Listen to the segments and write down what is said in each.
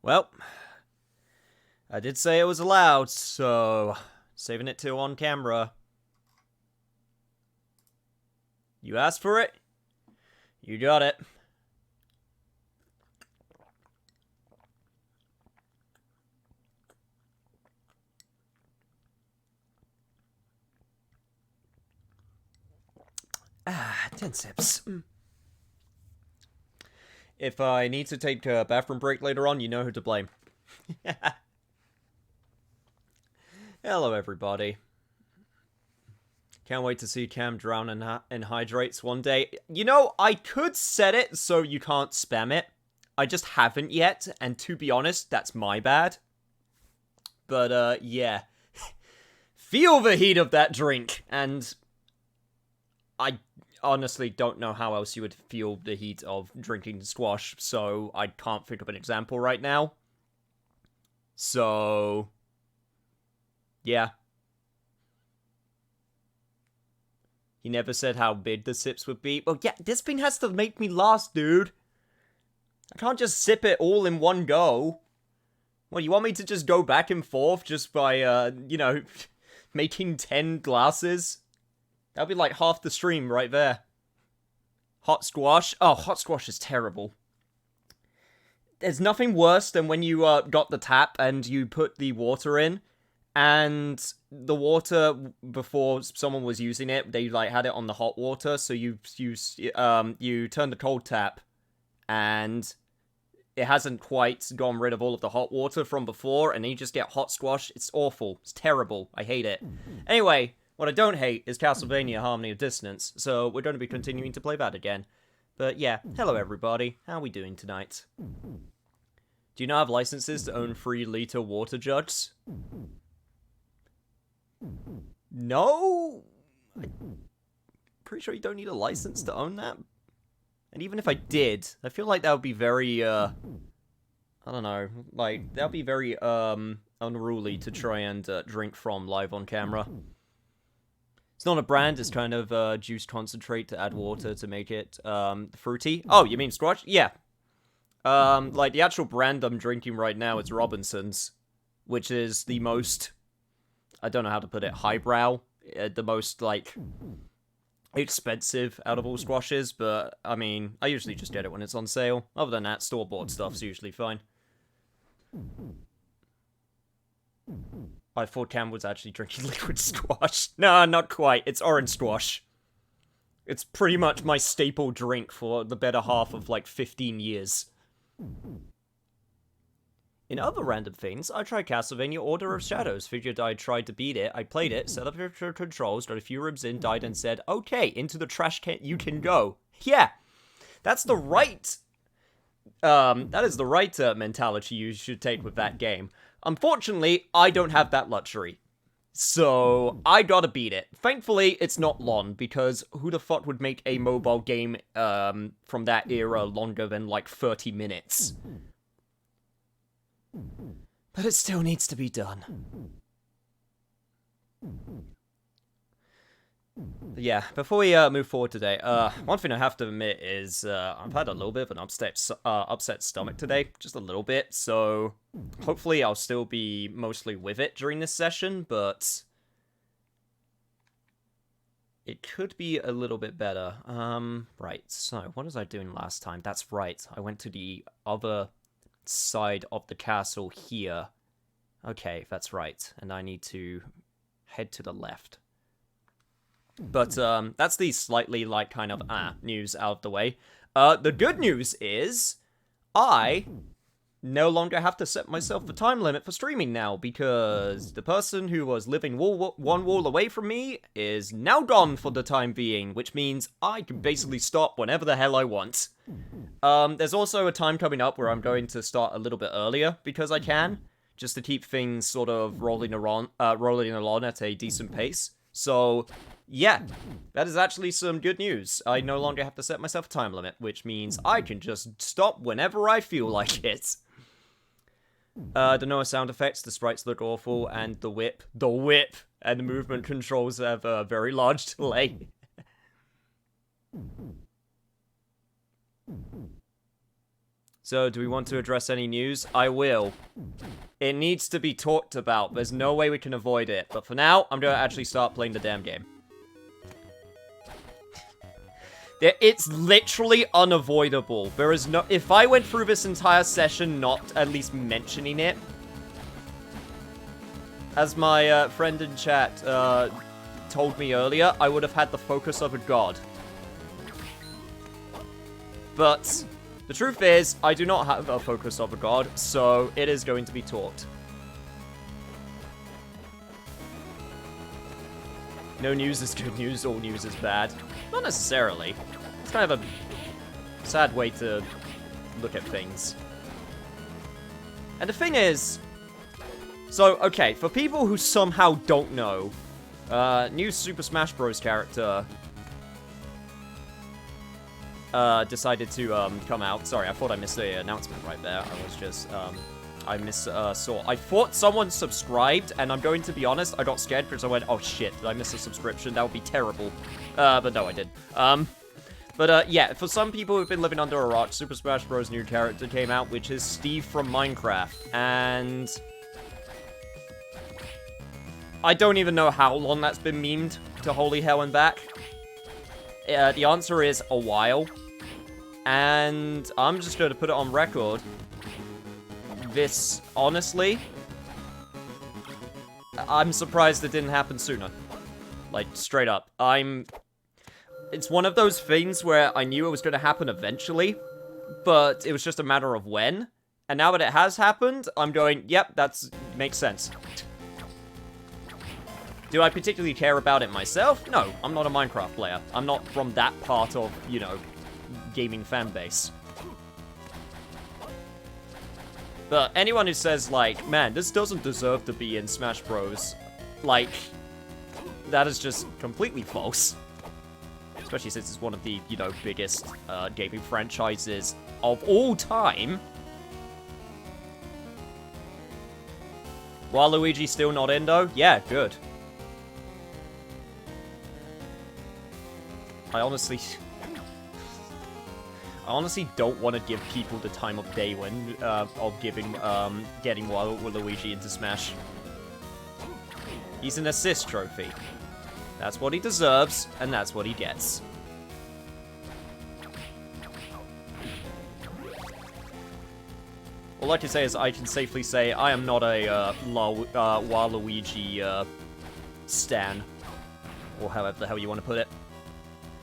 Well, I did say it was allowed, so saving it to on camera. You asked for it. You got it. Ah, 10 sips. If I need to take a bathroom break later on, you know who to blame. Hello, everybody. Can't wait to see Cam drown in hydrates one day. You know, I could set it so you can't spam it. I just haven't yet, and to be honest, that's my bad. But, yeah. Feel the heat of that drink, and I honestly don't know how else you would feel the heat of drinking squash, so I can't think of an example right now. So, yeah. He never said how big the sips would be. Well, yeah, this thing has to make me last, dude. I can't just sip it all in one go. Well, you want me to just go back and forth just by, making 10 glasses? That'll be like half the stream right there. Hot squash. Oh, hot squash is terrible. There's nothing worse than when you got the tap and you put the water in, and the water, before someone was using it, they like had it on the hot water, so you turn the cold tap, and it hasn't quite gone rid of all of the hot water from before, and then you just get hot squash. It's awful. It's terrible. I hate it. Anyway, what I don't hate is Castlevania Harmony of Dissonance, so we're going to be continuing to play that again. But yeah, hello everybody. How are we doing tonight? Do you now have licenses to own 3-liter water jugs? No? I'm pretty sure you don't need a license to own that. And even if I did, I feel like that would be very, I don't know, like, that would be very, unruly to try and drink from live on camera. It's not a brand, it's kind of, juice concentrate to add water to make it, fruity. Oh, you mean squash? Yeah. Like, the actual brand I'm drinking right now is Robinson's, which is the most, I don't know how to put it, highbrow, the most, like, expensive out of all squashes, but, I mean, I usually just get it when it's on sale. Other than that, store-bought stuff's usually fine. I thought Cam was actually drinking liquid squash. No, not quite. It's orange squash. It's pretty much my staple drink for the better half of, like, 15 years. In other random things, I tried Castlevania Order of Shadows, figured I tried to beat it, I played it, set up your controls, got a few ribs in, died and said, okay, into the trash can you can go. Yeah, that's the right, that is the right mentality you should take with that game. Unfortunately, I don't have that luxury. So, I gotta beat it. Thankfully, it's not long, because who the fuck would make a mobile game, from that era longer than, like, 30 minutes? But it still needs to be done. Yeah, before we move forward today, one thing I have to admit is I've had a little bit of an upset stomach today, just a little bit, so hopefully I'll still be mostly with it during this session, but it could be a little bit better. Right, so what was I doing last time? That's right, I went to the other side of the castle here. Okay, that's right, and I need to head to the left. But, that's the slightly, like, kind of, news out of the way. The good news is, I no longer have to set myself a time limit for streaming now, because the person who was living one wall away from me is now gone for the time being, which means I can basically stop whenever the hell I want. There's also a time coming up where I'm going to start a little bit earlier, because I can, just to keep things sort of rolling along at a decent pace. So, yeah, that is actually some good news. I no longer have to set myself a time limit, which means I can just stop whenever I feel like it. The Noah sound effects, the sprites look awful, and the whip, and the movement controls have a very large delay. So, do we want to address any news? I will. It needs to be talked about. There's no way we can avoid it. But for now, I'm going to actually start playing the damn game. It's literally unavoidable. There is no... If I went through this entire session not at least mentioning it, as my friend in chat told me earlier, I would have had the focus of a god. But the truth is, I do not have a focus of a god, so it is going to be taught. No news is good news, all news is bad. Not necessarily. It's kind of a sad way to look at things. And the thing is... So, okay, for people who somehow don't know, new Super Smash Bros. Character decided to come out. Sorry, I thought I missed the announcement right there. I was just, saw. I thought someone subscribed, and I'm going to be honest, I got scared because I went, oh shit, did I miss a subscription? That would be terrible. But no, I did. Yeah, for some people who've been living under a rock, Super Smash Bros. New character came out, which is Steve from Minecraft, and... I don't even know how long that's been memed to holy hell and back. The answer is a while. And I'm just going to put it on record. This, honestly, I'm surprised it didn't happen sooner. Like, straight up. It's one of those things where I knew it was going to happen eventually, but it was just a matter of when. And now that it has happened, I'm going, yep, makes sense. Do I particularly care about it myself? No, I'm not a Minecraft player. I'm not from that part of, you know, gaming fan base. But anyone who says, like, man, this doesn't deserve to be in Smash Bros., like, that is just completely false. Especially since it's one of the, you know, biggest gaming franchises of all time. Waluigi's still not in, though? Yeah, good. I honestly don't want to give people the time of day when of getting Waluigi into Smash. He's an assist trophy. That's what he deserves, and that's what he gets. All I can say is I can safely say I am not a Waluigi stan, or however the hell you want to put it.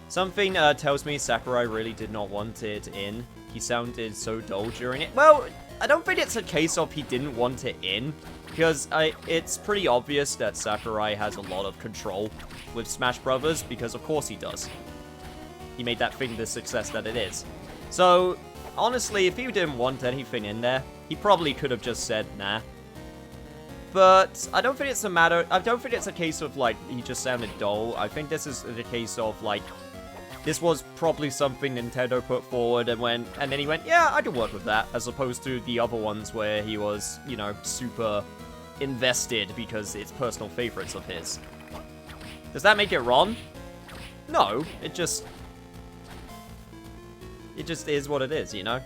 Something tells me Sakurai really did not want it in. He sounded so dull during it. Well, I don't think it's a case of he didn't want it in, because it's pretty obvious that Sakurai has a lot of control with Smash Brothers, because of course he does. He made that thing the success that it is. So, honestly, if he didn't want anything in there, he probably could have just said, nah. But I don't think it's I don't think it's a case of, like, he just sounded dull. I think this is the case of, like, this was probably something Nintendo put forward and then he went, yeah, I can work with that, as opposed to the other ones where he was, you know, super invested because it's personal favorites of his. Does that make it wrong? No, it just is what it is, you know?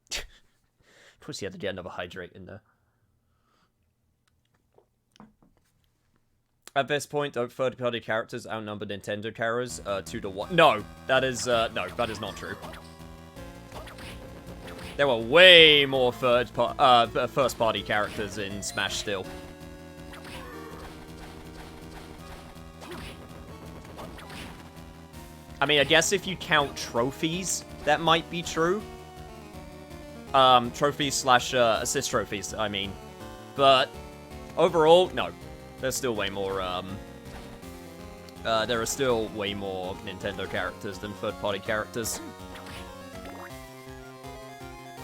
Of course you had to get another hydrate in there. At this point, don't third-party characters outnumber Nintendo characters 2-1. No, that is not true. There were way more first-party characters in Smash still. I mean, I guess if you count trophies, that might be true. Trophies slash assist trophies, I mean. But overall, no. There's still way more, there are still way more Nintendo characters than third-party characters.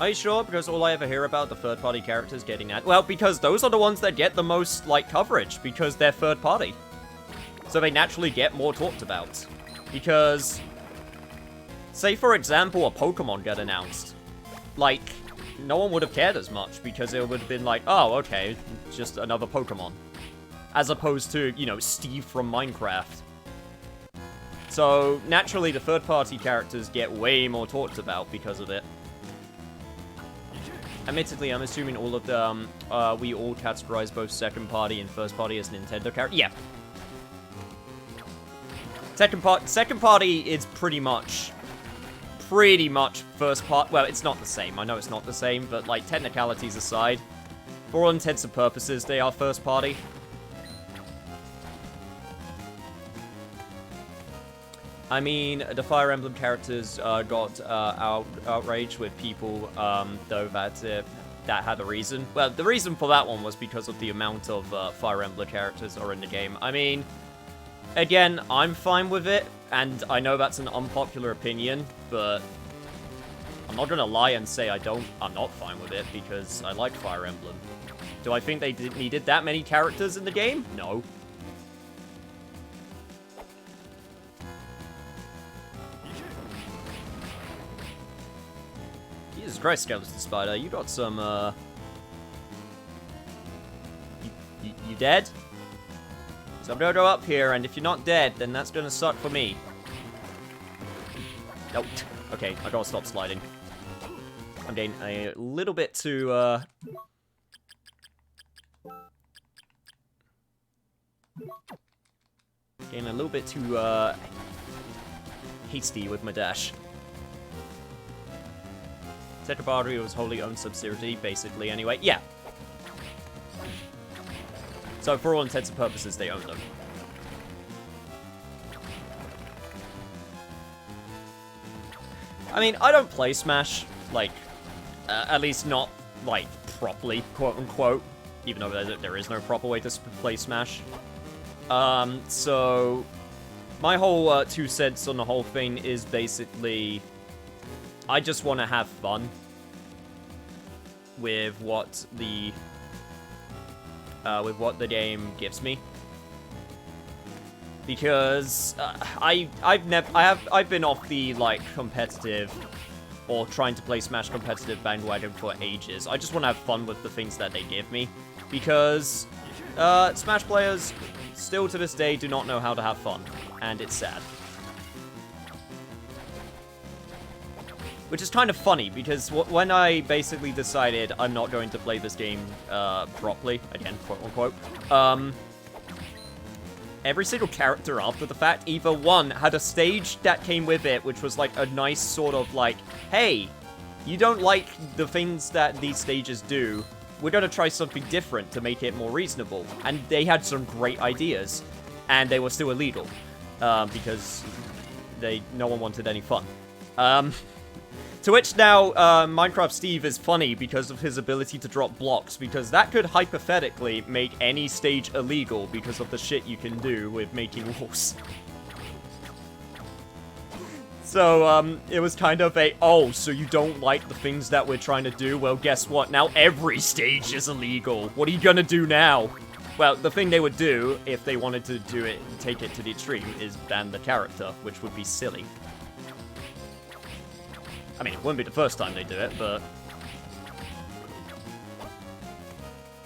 Are you sure? Because all I ever hear about the third-party characters getting that... Well, because those are the ones that get the most, like, coverage, because they're third-party. So they naturally get more talked about. Because, say, for example, a Pokemon got announced. Like, no one would have cared as much, because it would have been like, oh, okay, just another Pokemon. As opposed to, you know, Steve from Minecraft. So, naturally, the third-party characters get way more talked about because of it. Admittedly, I'm assuming all of them, we all categorize both second-party and first-party as Nintendo characters. Yeah. Second party is pretty much first part. Well, it's not the same. I know it's not the same, but like technicalities aside, for all intents and purposes, they are first party. I mean, the Fire Emblem characters got outraged with people, though that had a reason. Well, the reason for that one was because of the amount of Fire Emblem characters are in the game. I mean, again, I'm fine with it, and I know that's an unpopular opinion, but I'm not gonna lie and say I'm not fine with it, because I like Fire Emblem. Do I think they needed that many characters in the game? No. Jesus Christ, Skeleton Spider, you got some, You dead? So I'm gonna go up here, and if you're not dead, then that's gonna suck for me. Nope. Okay, I gotta stop sliding. I'm getting a little bit too, getting a little bit too, hasty with my dash. Tetrabari was wholly owned subsidiary, basically, anyway. Yeah. So, for all intents and purposes, they own them. I mean, I don't play Smash, like, at least not, like, properly, quote-unquote, even though there is no proper way to play Smash. So, my whole 2 cents on the whole thing is basically, I just want to have fun with what the game gives me, because I've been off the like competitive or trying to play Smash competitive bandwagon for ages. I just want to have fun with the things that they give me, because Smash players still to this day do not know how to have fun, and it's sad. Which is kind of funny, because when I basically decided I'm not going to play this game properly, again, quote-unquote, every single character after the fact, either one, had a stage that came with it, which was like a nice sort of like, hey, you don't like the things that these stages do, we're going to try something different to make it more reasonable. And they had some great ideas, and they were still illegal, because no one wanted any fun. To which now, Minecraft Steve is funny because of his ability to drop blocks, because that could hypothetically make any stage illegal because of the shit you can do with making walls. So, it was kind of a, oh, so you don't like the things that we're trying to do? Well, guess what? Now every stage is illegal. What are you gonna do now? Well, the thing they would do, if they wanted to do it, take it to the extreme, is ban the character, which would be silly. I mean, it wouldn't be the first time they do it, but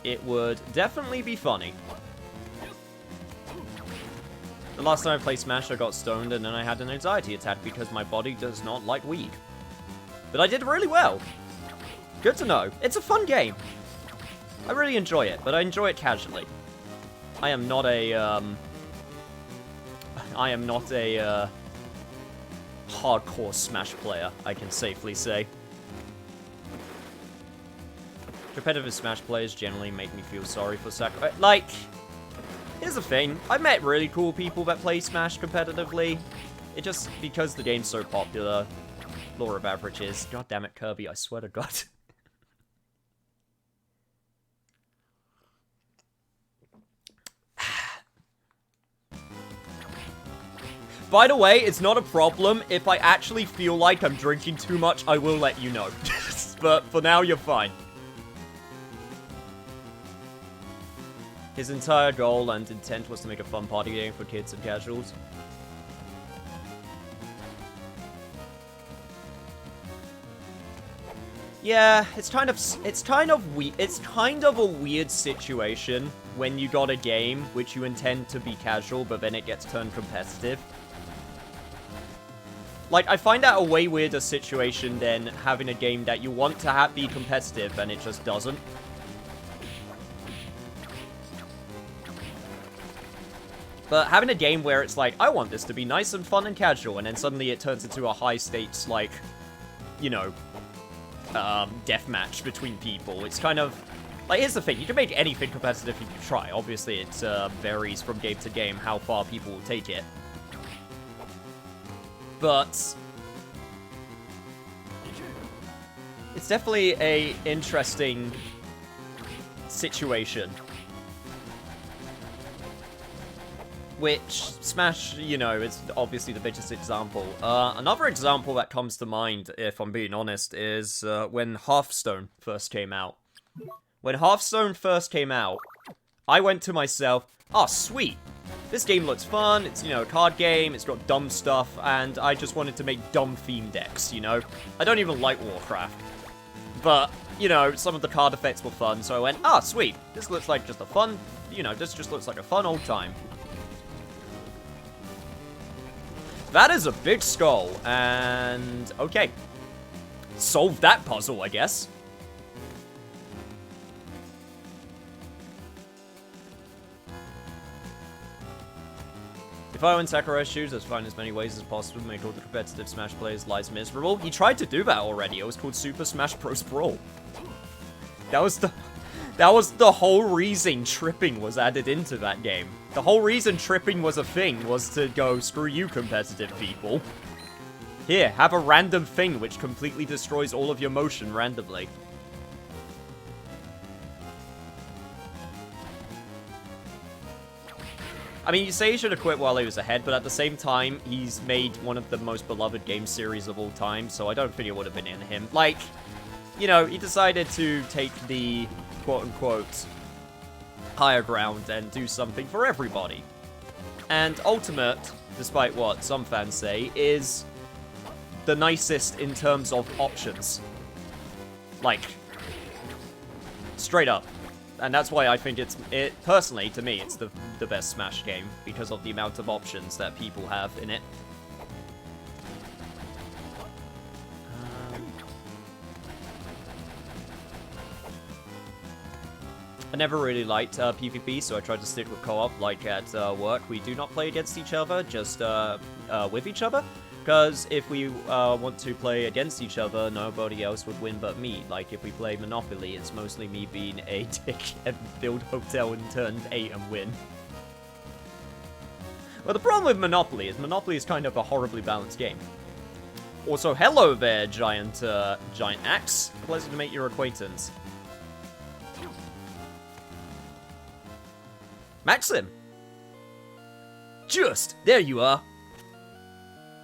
it would definitely be funny. The last time I played Smash, I got stoned, and then I had an anxiety attack because my body does not like weed. But I did really well. Good to know. It's a fun game. I really enjoy it, but I enjoy it casually. I am not a hardcore Smash player, I can safely say. Competitive Smash players generally make me feel sorry for like, here's the thing, I've met really cool people that play Smash competitively. It just, because the game's so popular, law of averages. God damn it, Kirby, I swear to God. By the way, it's not a problem. If I actually feel like I'm drinking too much, I will let you know. But for now, you're fine. His entire goal and intent was to make a fun party game for kids and casuals. Yeah, it's kind of a weird situation when you got a game which you intend to be casual, but then it gets turned competitive. Like, I find that a way weirder situation than having a game that you want to be competitive and it just doesn't. But having a game where it's like, I want this to be nice and fun and casual, and then suddenly it turns into a high-stakes, like, you know, deathmatch between people. It's kind of... Like, here's the thing. You can make anything competitive if you try. Obviously, it varies from game to game how far people will take it. But... it's definitely a interesting situation. Which, Smash, you know, is obviously the biggest example. Another example that comes to mind, if I'm being honest, is when Hearthstone first came out. When Hearthstone first came out, I went to myself, oh, sweet. This game looks fun, it's, you know, a card game, it's got dumb stuff, and I just wanted to make dumb theme decks, you know? I don't even like Warcraft. But, you know, some of the card effects were fun, so I went, ah, sweet. This looks like just a fun, you know, this just looks like a fun old time. That is a big skull, and okay. Solve that puzzle, I guess. If I were in Sakurai's shoes, I'd find as many ways as possible to make all the competitive Smash players' lives miserable. He tried to do that already. It was called Super Smash Bros. Brawl. That was the whole reason tripping was added into that game. The whole reason tripping was a thing was to go, screw you competitive people. Here, have a random thing which completely destroys all of your motion randomly. I mean, you say he should have quit while he was ahead, but at the same time, he's made one of the most beloved game series of all time, so I don't think it would have been in him. Like, you know, he decided to take the quote-unquote higher ground and do something for everybody. And Ultimate, despite what some fans say, is the nicest in terms of options. Like, straight up. And that's why I think personally, to me, it's the best Smash game, because of the amount of options that people have in it. I never really liked PvP, so I tried to stick with co-op, like at work. We do not play against each other, just with each other. Because if we want to play against each other, nobody else would win but me. Like, if we play Monopoly, it's mostly me being a dick and build hotel and turn 8 and win. Well, the problem with Monopoly is kind of a horribly balanced game. Also, hello there, giant axe. Pleasure to make your acquaintance. Maxim! Just! There you are!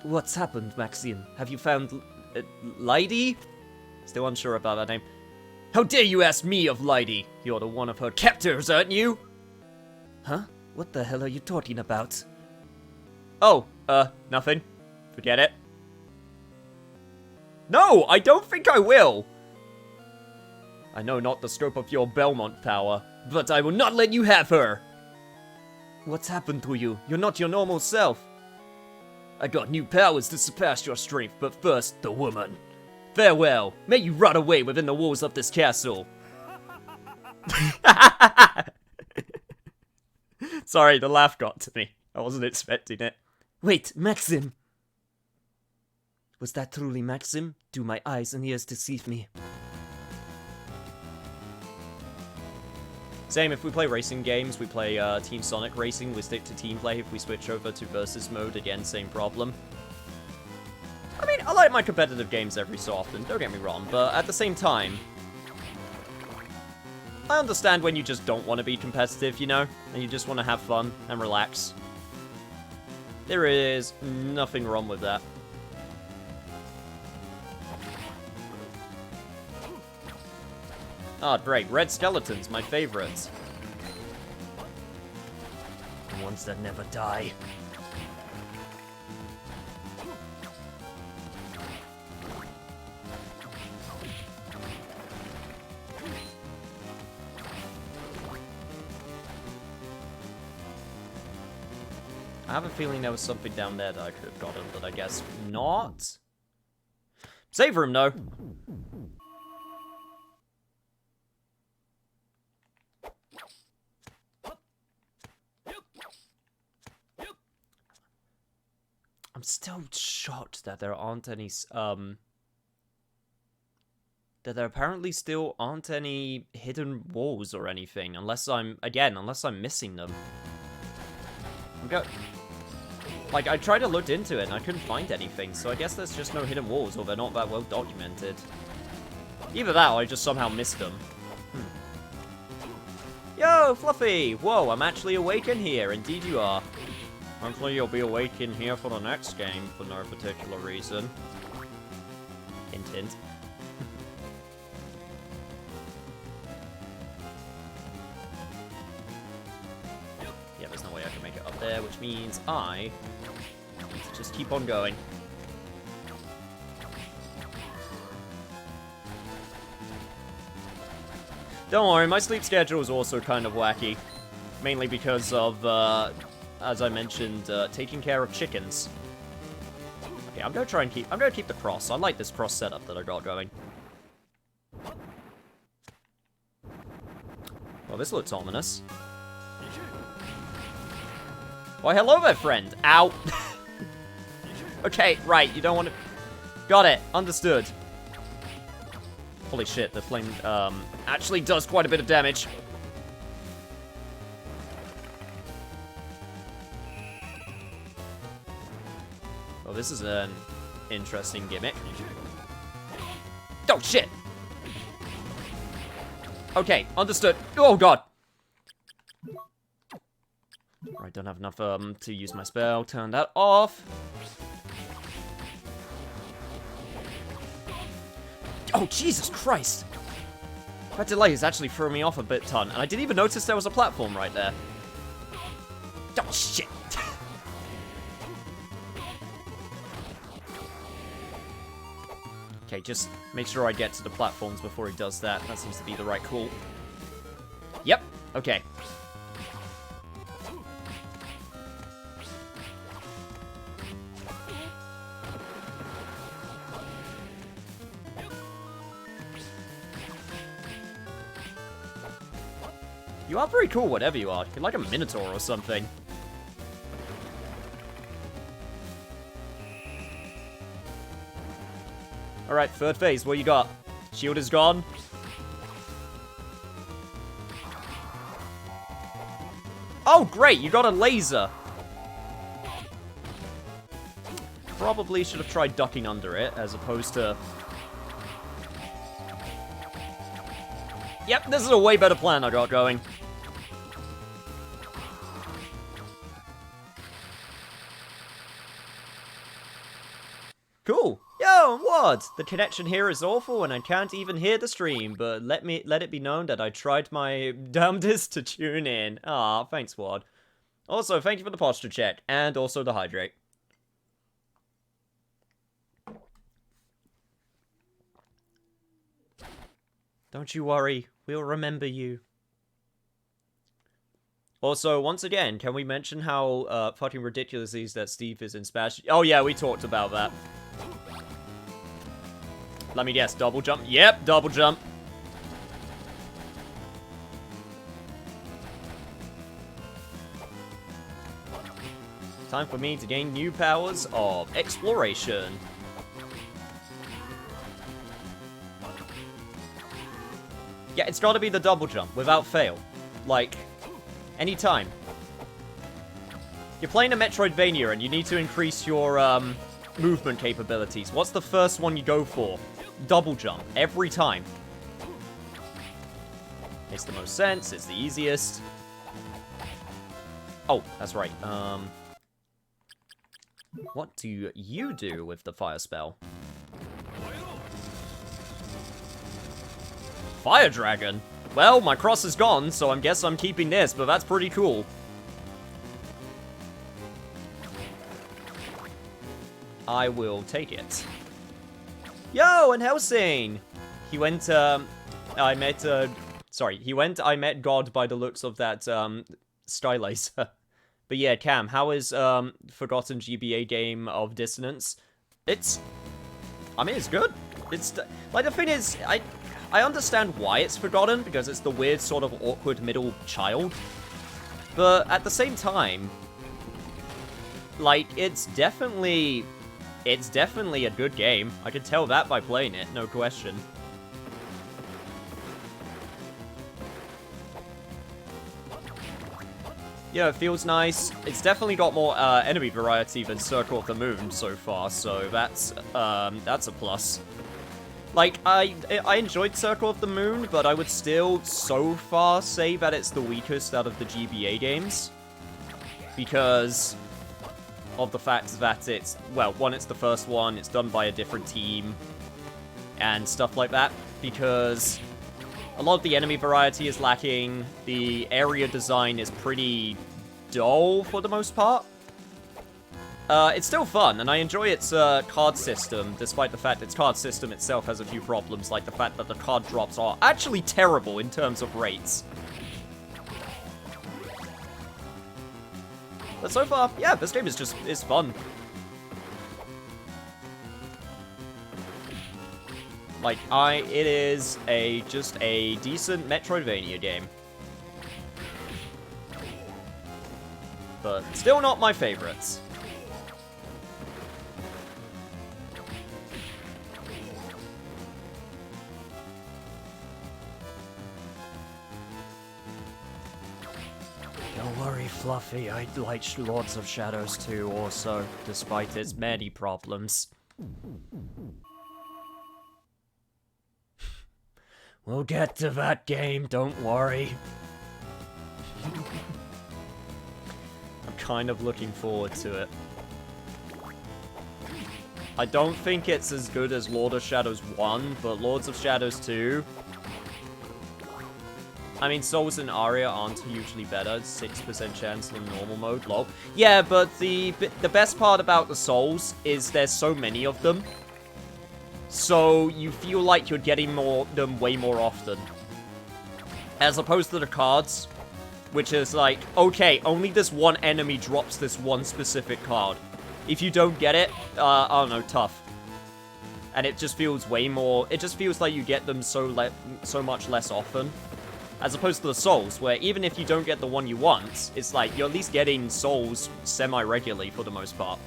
What's happened, Maxim? Have you found Lydie? Still unsure about that name. How dare you ask me of Lydie? You're the one of her captors, aren't you? Huh? What the hell are you talking about? Oh, nothing. Forget it. No, I don't think I will! I know not the scope of your Belmont power, but I will not let you have her! What's happened to you? You're not your normal self. I got new powers to surpass your strength, but first, the woman. Farewell. May you rot away within the walls of this castle. Sorry, the laugh got to me. I wasn't expecting it. Wait, Maxim. Was that truly Maxim? Do my eyes and ears deceive me? Same, if we play racing games, we play Team Sonic Racing, we stick to team play. If we switch over to versus mode, again, same problem. I mean, I like my competitive games every so often, don't get me wrong, but at the same time, I understand when you just don't want to be competitive, you know? And you just want to have fun and relax. There is nothing wrong with that. Ah, great. Red skeletons, my favorites. The ones that never die. have a feeling there was something down there that I could have gotten, but I guess not. Save room, though. I'm still shocked that there aren't any, that there apparently still aren't any hidden walls or anything, unless I'm missing them. Like, I tried to look into it and I couldn't find anything, so I guess there's just no hidden walls, or they're not that well documented. Either that, or I just somehow missed them. Yo, Fluffy! Whoa, I'm actually awake in here, indeed you are. Hopefully you'll be awake in here for the next game, for no particular reason. Hint, hint. Yeah, there's no way I can make it up there, which means I need to just keep on going. Don't worry, my sleep schedule is also kind of wacky. Mainly because of, as I mentioned, taking care of chickens. Okay, I'm gonna keep the cross. I like this cross setup that I got going. Well, this looks ominous. Why, hello there, friend. Ow. Okay, right, you don't want to... Got it. Understood. Holy shit, the flame, actually does quite a bit of damage. Well, this is an interesting gimmick. Oh, shit! Okay, understood. Oh, God! I don't have enough, to use my spell. Turn that off. Oh, Jesus Christ! That delay is actually throwing me off a bit ton, and I didn't even notice there was a platform right there. Oh, shit! Okay, just make sure I get to the platforms before he does that. That seems to be the right call. Yep, okay. You are very cool, whatever you are. You're like a minotaur or something. Alright, third phase, what you got? Shield is gone. Oh, great, you got a laser. Probably should have tried ducking under it, as opposed to... Yep, this is a way better plan I got going. Cool. Yo, what? The connection here is awful and I can't even hear the stream, but let it be known that I tried my damnedest to tune in. Ah, thanks, Wad. Also, thank you for the posture check, and also the hydrate. Don't you worry, we'll remember you. Also, once again, can we mention how fucking ridiculous it is that Steve is in Smash? Oh yeah, we talked about that. Let me guess, double jump? Yep, double jump. Time for me to gain new powers of exploration. Yeah, it's gotta be the double jump, without fail. Like, anytime. You're playing a Metroidvania and you need to increase your, movement capabilities. What's the first one you go for? Double jump. Every time. Makes the most sense. It's the easiest. Oh, that's right. What do you do with the fire spell? Fire dragon? Well, my cross is gone, so I guess I'm keeping this, but that's pretty cool. I will take it. Yo, and Helsing! He went, I met God by the looks of that, sky laser. But yeah, Cam, how is forgotten GBA game of Dissonance? I mean, it's good. It's like, the thing is, I understand why it's forgotten, because it's the weird sort of awkward middle child. But at the same time, like, it's definitely a good game. I can tell that by playing it, no question. Yeah, it feels nice. It's definitely got more enemy variety than Circle of the Moon so far, so that's a plus. Like, I enjoyed Circle of the Moon, but I would still so far say that it's the weakest out of the GBA games. Because of the fact that it's, well, one, it's the first one, it's done by a different team, and stuff like that. Because a lot of the enemy variety is lacking, the area design is pretty dull for the most part. It's still fun, and I enjoy its card system, despite the fact its card system itself has a few problems, like the fact that the card drops are actually terrible in terms of rates. But so far, yeah, this game is fun. Like, it is just a decent Metroidvania game. But still not my favorites. Don't worry, Fluffy, I like Lords of Shadows too, also, despite its many problems. We'll get to that game, don't worry. I'm kind of looking forward to it. I don't think it's as good as Lord of Shadows 1, but Lords of Shadows 2... I mean, Souls and Aria aren't hugely better. 6% chance in normal mode, lol. Yeah, but the best part about the Souls is there's so many of them. So you feel like you're getting them way more often. As opposed to the cards, which is like, okay, only this one enemy drops this one specific card. If you don't get it, I don't know, tough. And it just feels way more, it just feels like you get them so much less often. As opposed to the Souls, where even if you don't get the one you want, it's like you're at least getting Souls semi-regularly for the most part.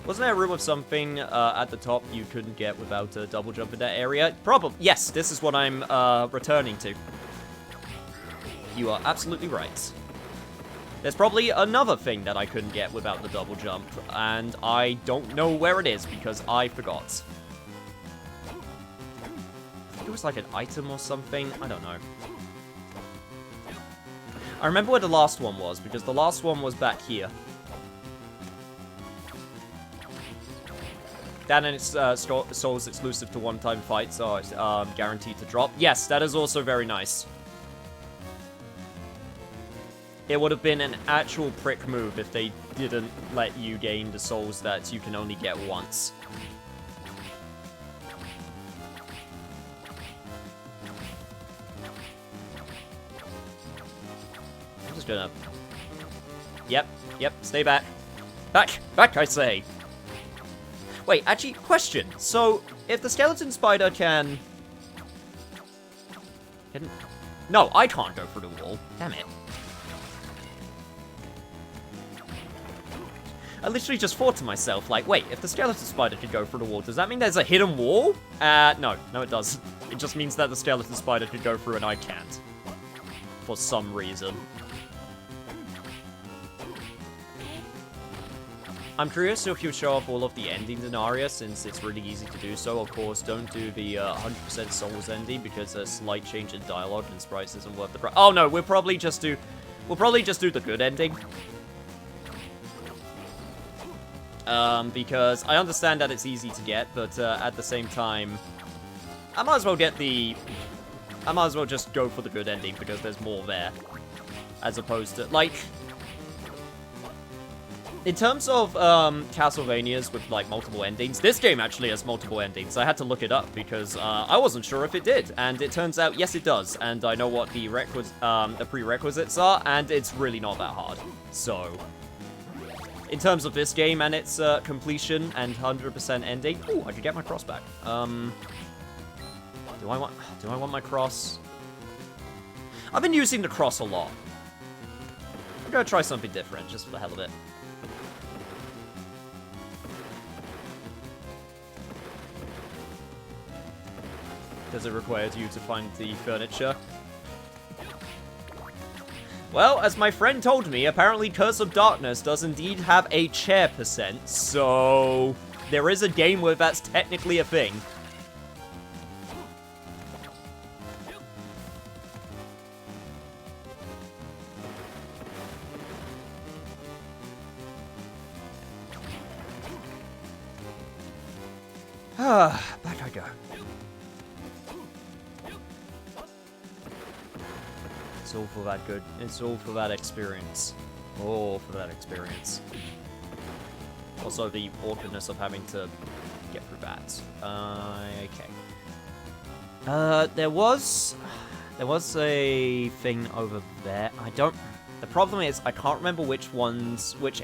Wasn't there a room of something at the top you couldn't get without a double jump in that area? Probably. Yes, this is what I'm returning to. You are absolutely right. There's probably another thing that I couldn't get without the double jump, and I don't know where it is because I forgot. It was like an item or something. I don't know. I remember where the last one was, because the last one was back here. That and it's Souls exclusive to one-time fights are guaranteed to drop. Yes, that is also very nice. It would have been an actual prick move if they didn't let you gain the souls that you can only get once. Gonna... Yep, stay back. Back, I say. Wait, actually, question. So, if the skeleton spider can... No, I can't go through the wall. Damn it. I literally just thought to myself, like, wait, if the skeleton spider could go through the wall, does that mean there's a hidden wall? No, it doesn't. It just means that the skeleton spider could go through and I can't. For some reason. I'm curious if you show off all of the endings in Aria, since it's really easy to do so. Of course, don't do the 100% Souls ending, because a slight change in dialogue and sprites isn't worth the price. Oh no, we'll probably just do the good ending. Because I understand that it's easy to get, but at the same time, I might as well just go for the good ending, because there's more there. As opposed to, like... In terms of Castlevanias with like multiple endings, this game actually has multiple endings. I had to look it up because I wasn't sure if it did, and it turns out yes it does. And I know what the prerequisites are, and it's really not that hard. So, in terms of this game and its completion and 100% ending, ooh, I could get my cross back. Do I want my cross? I've been using the cross a lot. I'm gonna try something different just for the hell of it. Does it require you to find the furniture? Well, as my friend told me, apparently Curse of Darkness does indeed have a chair percent, so there is a game where that's technically a thing. Back I go. It's all for that good. It's all for that experience. All for that experience. Also, the awkwardness of having to get through that. Okay. There was a thing over there. The problem is, I can't remember which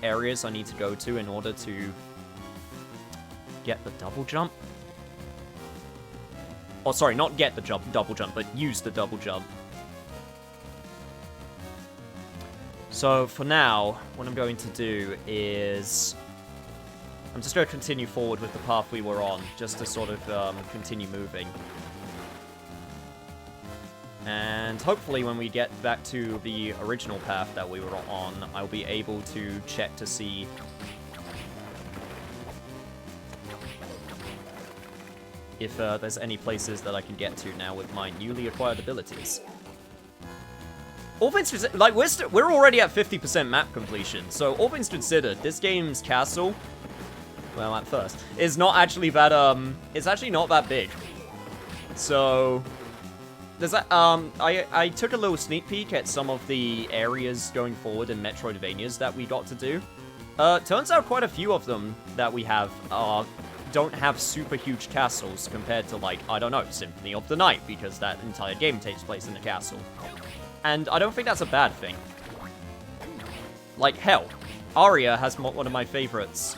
areas I need to go to in order to get the double jump. Oh, sorry, not get the double jump, but use the double jump. So, for now, what I'm going to do is I'm just going to continue forward with the path we were on, just to sort of continue moving. And hopefully when we get back to the original path that we were on, I'll be able to check to see if there's any places that I can get to now with my newly acquired abilities. All things considered, like, we're already at 50% map completion, so all things considered, this game's castle, well, at first, is not actually that, it's actually not that big. So, there's that, I took a little sneak peek at some of the areas going forward in Metroidvanias that we got to do. Turns out quite a few of them that we have don't have super huge castles compared to, like, I don't know, Symphony of the Night, because that entire game takes place in a castle. And I don't think that's a bad thing. Like, hell, Aria has one of my favorites.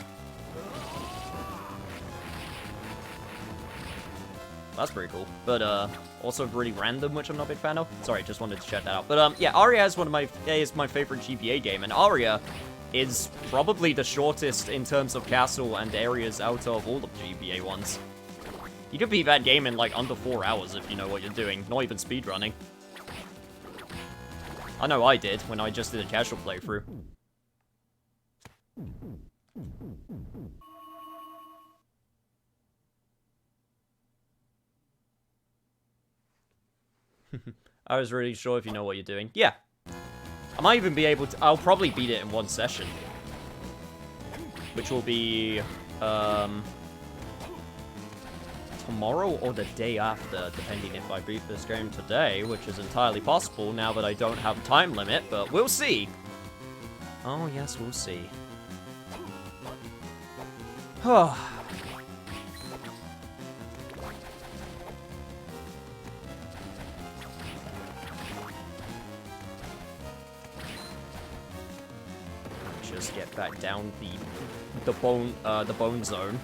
That's pretty cool. But, also really random, which I'm not a big fan of. Sorry, just wanted to check that out. But, yeah, Aria is my favorite GBA game, and Aria is probably the shortest in terms of castle and areas out of all the GBA ones. You could beat that game in, like, under 4 hours if you know what you're doing. Not even speedrunning. I know I did when I just did a casual playthrough. I was really sure if you know what you're doing. Yeah. I might even be able to... I'll probably beat it in one session. Which will be... tomorrow or the day after, depending if I beat this game today, which is entirely possible now that I don't have a time limit, but we'll see. Oh, yes, we'll see. Just get back down the bone zone.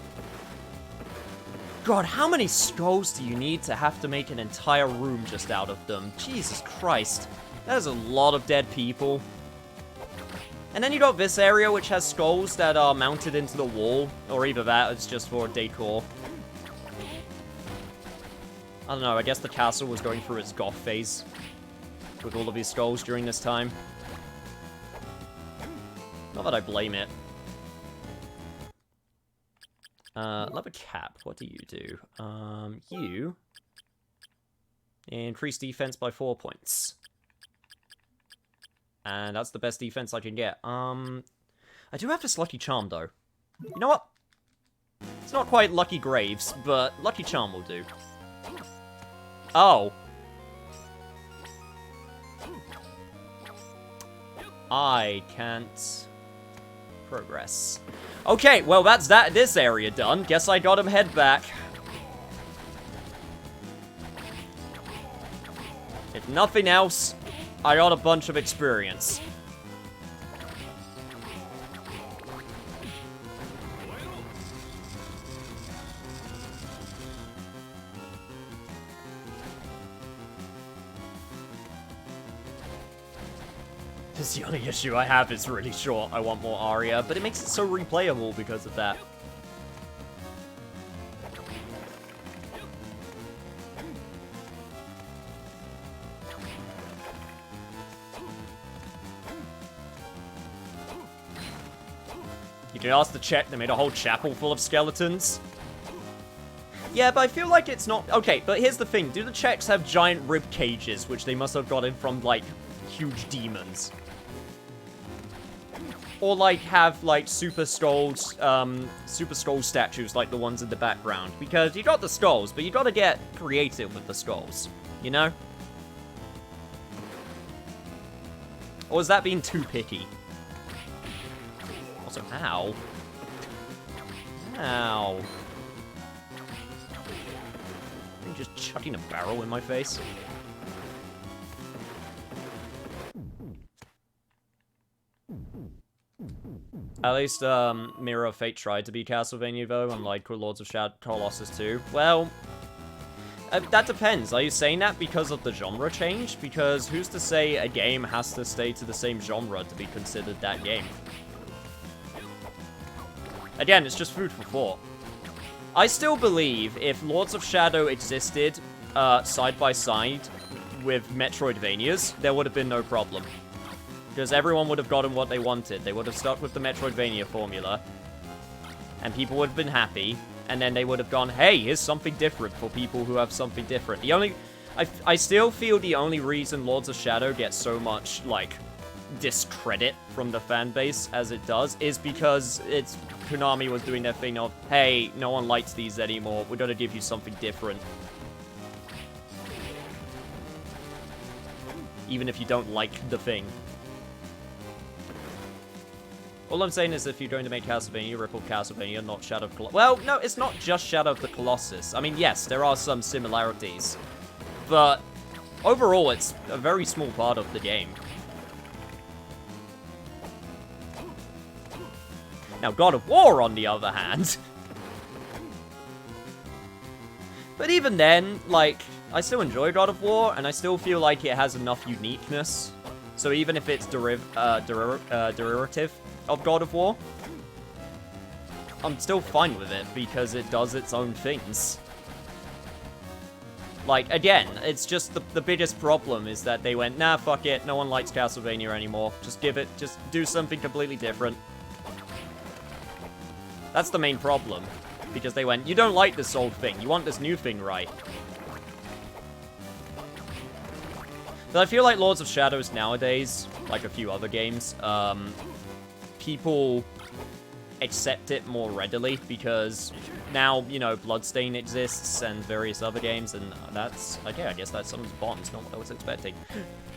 God, how many skulls do you need to have to make an entire room just out of them? Jesus Christ. That is a lot of dead people. And then you got this area, which has skulls that are mounted into the wall. Or either that, it's just for decor. I don't know, I guess the castle was going through its goth phase. With all of these skulls during this time. Not that I blame it. Leather cap, what do you do? You increase defense by 4 points. And that's the best defense I can get. I do have this Lucky Charm, though. You know what? It's not quite Lucky Graves, but Lucky Charm will do. Oh. I can't Progress. Okay, well, that's this area done. Guess I gotta head back. If nothing else, I got a bunch of experience. This is the only issue I have. It's really short. I want more Aria, but it makes it so replayable because of that. You can ask the check. They made a whole chapel full of skeletons. Yeah, but I feel like it's not... Okay, but here's the thing. Do the Czechs have giant rib cages, which they must have gotten from, like, huge demons? Or, like, have, like, super skull statues like the ones in the background. Because you got the skulls, but you gotta get creative with the skulls. You know? Or is that being too picky? Also, how? Ow. Are you just chucking a barrel in my face? At least, Mirror of Fate tried to be Castlevania, though, unlike Lords of Shadow Colossus 2. Well, that depends. Are you saying that because of the genre change? Because who's to say a game has to stay to the same genre to be considered that game? Again, it's just food for thought. I still believe if Lords of Shadow existed side by side with Metroidvanias, there would have been no problem. Because everyone would have gotten what they wanted. They would have stuck with the Metroidvania formula. And people would have been happy. And then they would have gone, hey, here's something different for people who have something different. I still feel the only reason Lords of Shadow gets so much, like, discredit from the fan base as it does is because Konami was doing their thing of, hey, no one likes these anymore. We're gonna give you something different. Even if you don't like the thing. All I'm saying is if you're going to make Castlevania, rip-off Castlevania, not Shadow of Colossus. Well, no, it's not just Shadow of the Colossus. I mean, yes, there are some similarities. But overall, it's a very small part of the game. Now, God of War, on the other hand. But even then, like, I still enjoy God of War, and I still feel like it has enough uniqueness. So even if it's derivative of God of War, I'm still fine with it because it does its own things. Like, again, it's just the biggest problem is that they went, nah, fuck it, no one likes Castlevania anymore. Just do something completely different. That's the main problem. Because they went, you don't like this old thing, you want this new thing, right? But I feel like Lords of Shadows nowadays, like a few other games, people accept it more readily because now, you know, Bloodstain exists and various other games, and that's, okay, I guess that's someone's bombs, not what I was expecting.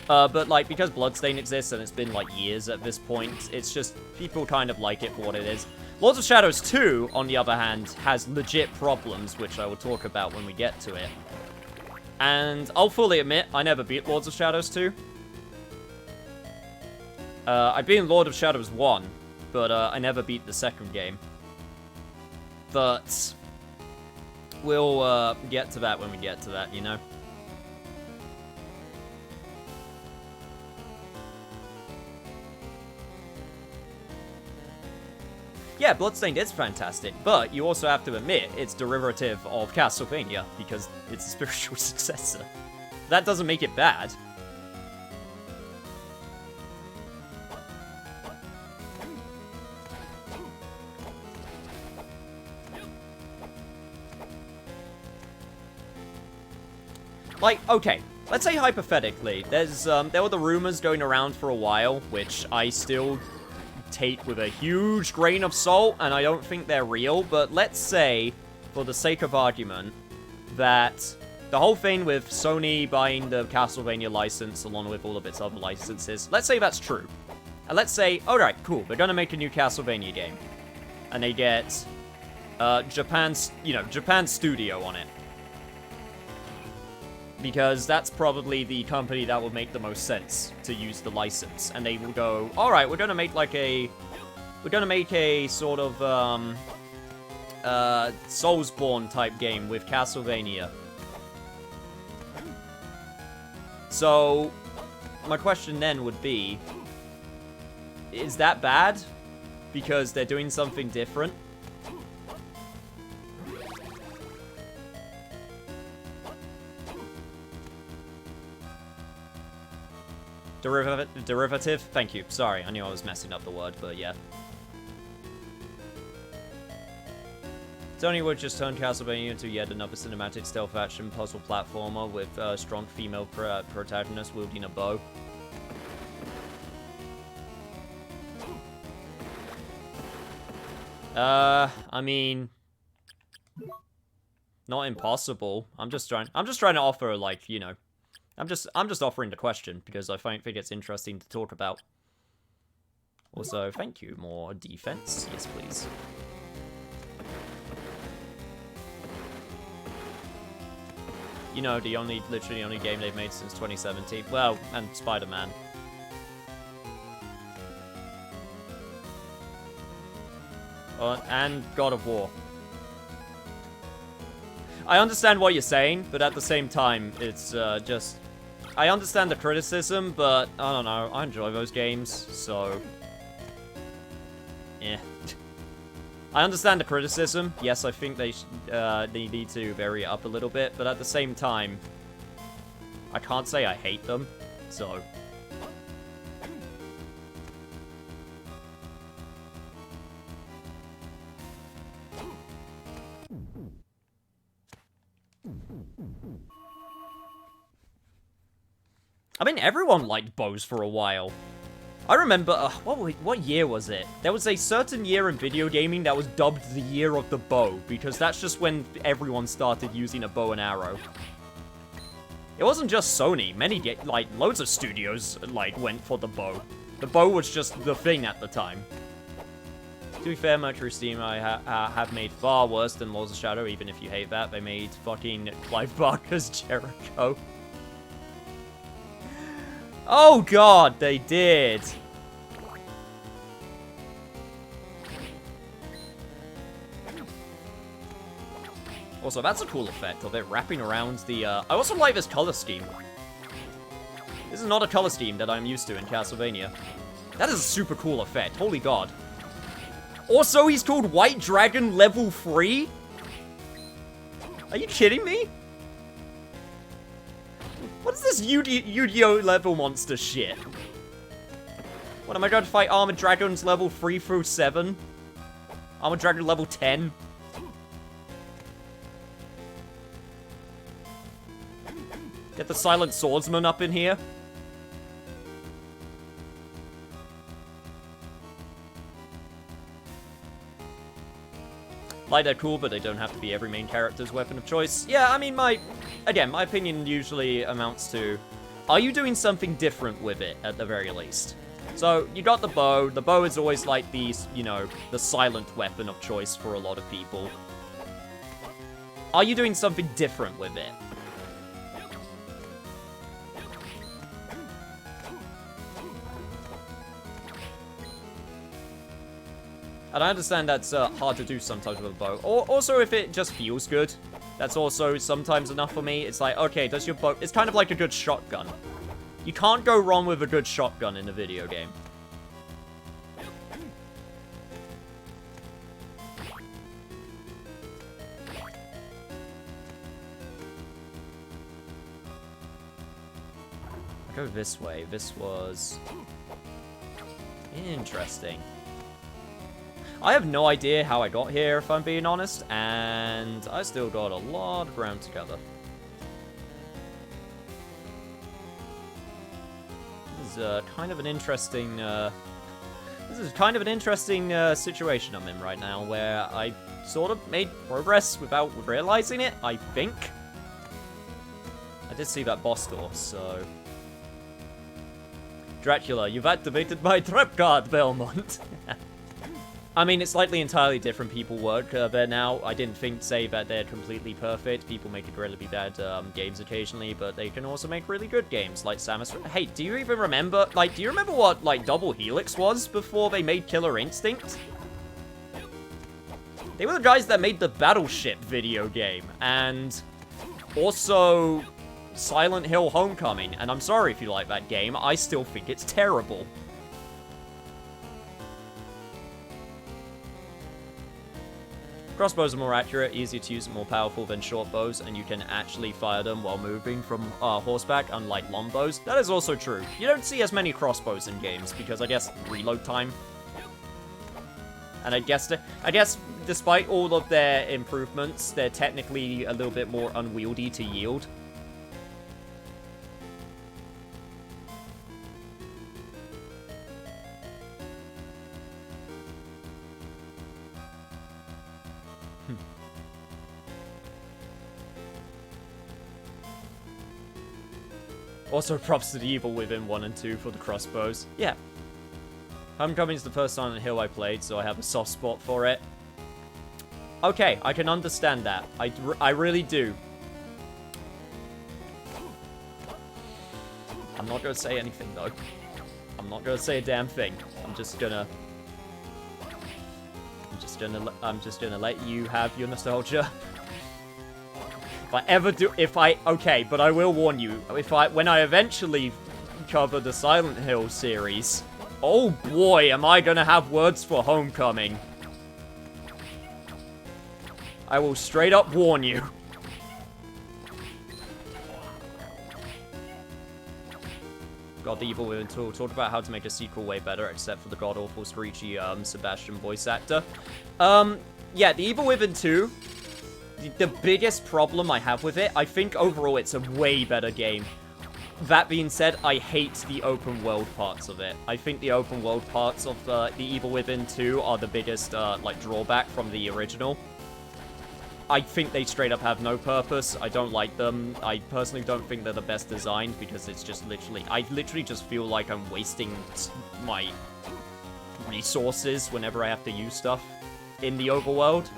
But, like, because Bloodstain exists and it's been, like, years at this point, it's just, people kind of like it for what it is. Lords of Shadows 2, on the other hand, has legit problems, which I will talk about when we get to it. And I'll fully admit, I never beat Lords of Shadows 2. I beat Lord of Shadows 1, but I never beat the second game. But we'll get to that when we get to that, you know? Yeah, Bloodstained is fantastic, but you also have to admit it's derivative of Castlevania, because it's a spiritual successor. That doesn't make it bad. Like, okay, let's say hypothetically, there were the rumors going around for a while, which I still take with a huge grain of salt, and I don't think they're real, but let's say, for the sake of argument, that the whole thing with Sony buying the Castlevania license along with all of its other licenses, let's say that's true. And let's say, alright, cool, we're gonna make a new Castlevania game. And they get, Japan's studio on it. Because that's probably the company that will make the most sense to use the license. And they will go, alright, we're gonna make like a... We're gonna make a sort of, Soulsborne type game with Castlevania. So, my question then would be, is that bad? Because they're doing something different? Derivative? Thank you. Sorry, I knew I was messing up the word, but yeah. Tony would just turn Castlevania into yet another cinematic stealth action puzzle platformer with a strong female protagonist wielding a bow. I mean, not impossible. I'm just trying to offer, like, you know, I'm just offering the question because I think it's interesting to talk about. Also, thank you. More defense, yes, please. You know, literally only game they've made since 2017. Well, and Spider-Man. And God of War. I understand what you're saying, but at the same time, it's just... I understand the criticism, but I don't know. I enjoy those games, so... Yeah. I understand the criticism. Yes, I think they need to vary it up a little bit, but at the same time, I can't say I hate them, so... I mean, everyone liked bows for a while. I remember, what year was it? There was a certain year in video gaming that was dubbed the year of the bow, because that's just when everyone started using a bow and arrow. It wasn't just Sony. Loads of studios, went for the bow. The bow was just the thing at the time. To be fair, Mercury Steam I have made far worse than Lords of Shadow, even if you hate that. They made fucking Clive Barker's Jericho. Oh god, they did! Also, that's a cool effect of it wrapping around the, I also like this color scheme. This is not a color scheme that I'm used to in Castlevania. That is a super cool effect, holy god. Also, he's called White Dragon Level 3? Are you kidding me? What is this Yu-Gi-Oh! Level monster shit? What, am I going to fight Armored Dragons level 3 through 7? Armored Dragon level 10? Get the Silent Swordsman up in here? Like, they're cool, but they don't have to be every main character's weapon of choice. Yeah, I mean, my opinion usually amounts to, are you doing something different with it, at the very least? So, you got the bow. The bow is always like the, you know, the silent weapon of choice for a lot of people. Are you doing something different with it? And I understand that's hard to do sometimes with a bow. Or also, if it just feels good, that's also sometimes enough for me. It's like, okay, does your bow... It's kind of like a good shotgun. You can't go wrong with a good shotgun in a video game. I'll go this way. This was... interesting. I have no idea how I got here, if I'm being honest, and I still got a lot of ground to cover. This is kind of an interesting, situation I'm in right now, where I sort of made progress without realizing it, I think. I did see that boss door, so... Dracula, you've activated my trap card, Belmont. I mean, it's slightly entirely different people work there now. I didn't say that they're completely perfect. People make incredibly bad games occasionally, but they can also make really good games, like Samus. Hey, do you even remember, do you remember what, Double Helix was before they made Killer Instinct? They were the guys that made the Battleship video game, and also Silent Hill Homecoming, and I'm sorry if you like that game, I still think it's terrible. Crossbows are more accurate, easier to use, and more powerful than short bows, and you can actually fire them while moving from horseback, unlike long bows. That is also true. You don't see as many crossbows in games, because I guess reload time. And I guess despite all of their improvements, they're technically a little bit more unwieldy to yield. Also, props to the Evil Within 1 and 2 for the crossbows. Yeah. Homecoming's the first Silent Hill I played, so I have a soft spot for it. Okay, I can understand that. I really do. I'm not gonna say anything, though. I'm not gonna say a damn thing. I'm just gonna let you have your nostalgia. Okay, but I will warn you, when I eventually cover the Silent Hill series, oh boy, am I gonna have words for Homecoming. I will straight up warn you. God, the Evil Within 2 talked about how to make a sequel way better, except for the god-awful screechy, Sebastian voice actor. Yeah, the Evil Within 2... The biggest problem I have with it, I think overall it's a way better game. That being said, I hate the open world parts of it. I think the open world parts of the Evil Within 2 are the biggest, drawback from the original. I think they straight up have no purpose. I don't like them. I personally don't think they're the best designed because it's just I literally just feel like I'm wasting my resources whenever I have to use stuff in the overworld.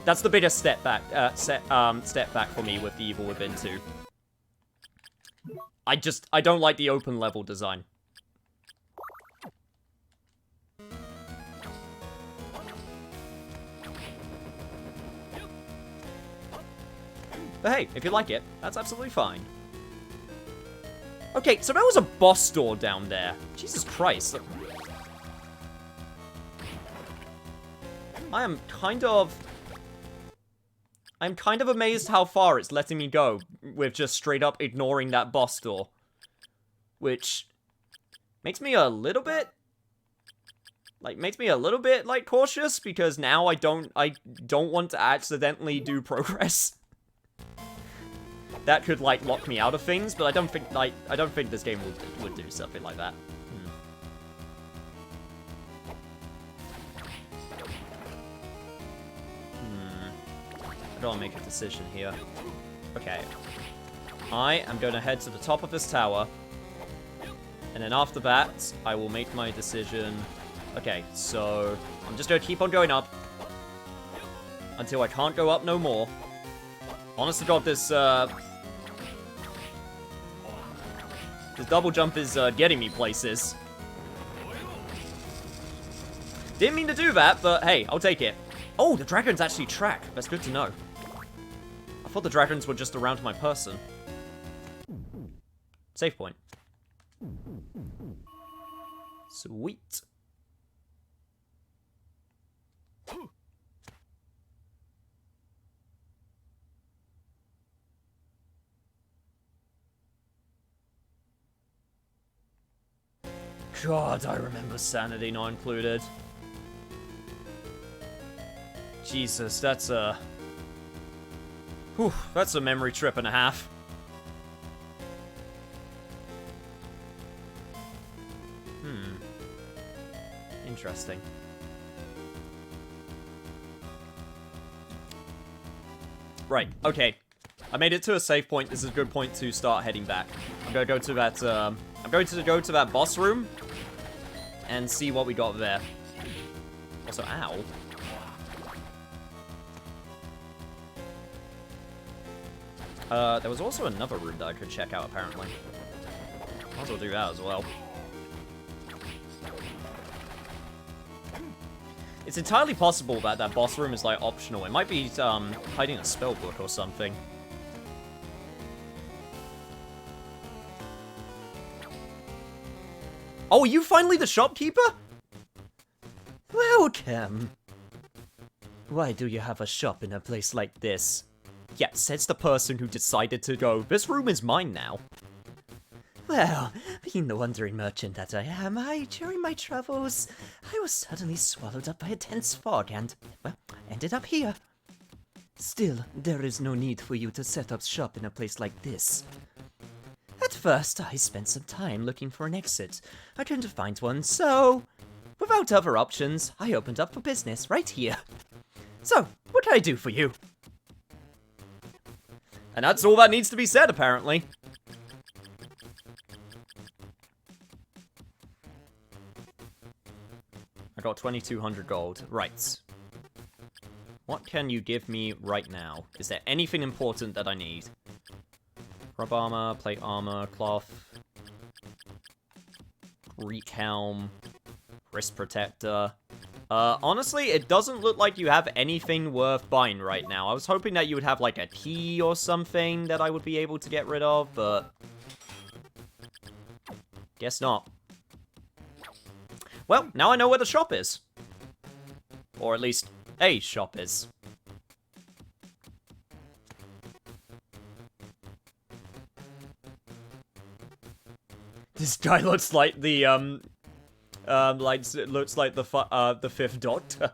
That's the biggest step back for me with the Evil Within 2. I don't like the open level design. But hey, if you like it, that's absolutely fine. Okay, so there was a boss door down there. Jesus Christ. I'm kind of amazed how far it's letting me go with just straight up ignoring that boss door. Which makes me a little bit cautious because now I don't want to accidentally do progress. That could lock me out of things, but I don't think this game would do something like that. I gotta make a decision here. Okay. I am gonna head to the top of this tower. And then after that, I will make my decision. Okay, so I'm just gonna keep on going up. Until I can't go up no more. Honest to God, this double jump is getting me places. Didn't mean to do that, but hey, I'll take it. Oh, the dragons actually track. That's good to know. I thought the dragons were just around my person. Save point. Sweet. God, I remember sanity not included. Jesus, that's a... Whew, that's a memory trip and a half. Interesting. Right, okay. I made it to a save point. This is a good point to start heading back. I'm gonna go to that, I'm going to go to that boss room and see what we got there. Also, ow. There was also another room that I could check out, apparently. Might as well do that as well. It's entirely possible that that boss room is, like, optional. It might be, hiding a spellbook or something. Oh, are you finally the shopkeeper? Welcome. Why do you have a shop in a place like this? Yeah, says the person who decided to go, this room is mine now. Well, being the wandering merchant that I am, during my travels, I was suddenly swallowed up by a dense fog and, well, ended up here. Still, there is no need for you to set up shop in a place like this. At first, I spent some time looking for an exit. I couldn't find one, so without other options, I opened up for business right here. So, what can I do for you? And that's all that needs to be said, apparently. I got 2,200 gold. Right. What can you give me right now? Is there anything important that I need? Rub armor, plate armor, cloth, Greek helm, wrist protector. Honestly, it doesn't look like you have anything worth buying right now. I was hoping that you would have, like, a key or something that I would be able to get rid of, but guess not. Well, now I know where the shop is. Or at least a shop is. This guy looks like the, looks like the Fifth Doctor.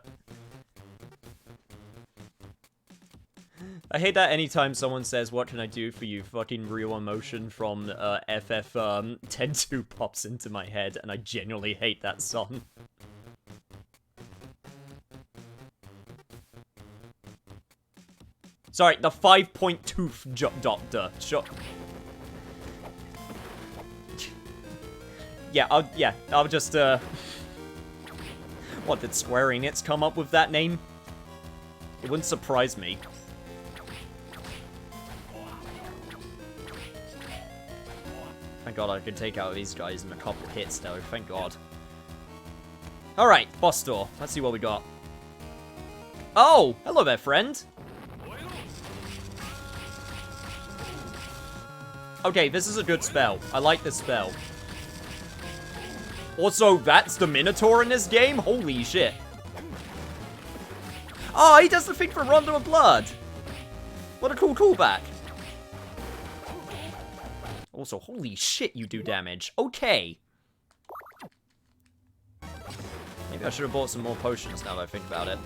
I hate that anytime someone says, what can I do for you, fucking real emotion from, FF, 10-2 pops into my head, and I genuinely hate that song. Sorry, the 5-point-tooth Doctor. Sure. Yeah, I'll just, What, did Square Enix come up with that name? It wouldn't surprise me. Thank God I can take out these guys in a couple hits, though. Thank God. Alright, boss door. Let's see what we got. Oh! Hello there, friend! Okay, this is a good spell. I like this spell. Also, that's the Minotaur in this game? Holy shit. Oh, he does the thing for Rondo of Blood. What a cool callback. Also, holy shit, you do damage. Okay. Maybe I should have bought some more potions now that I think about it.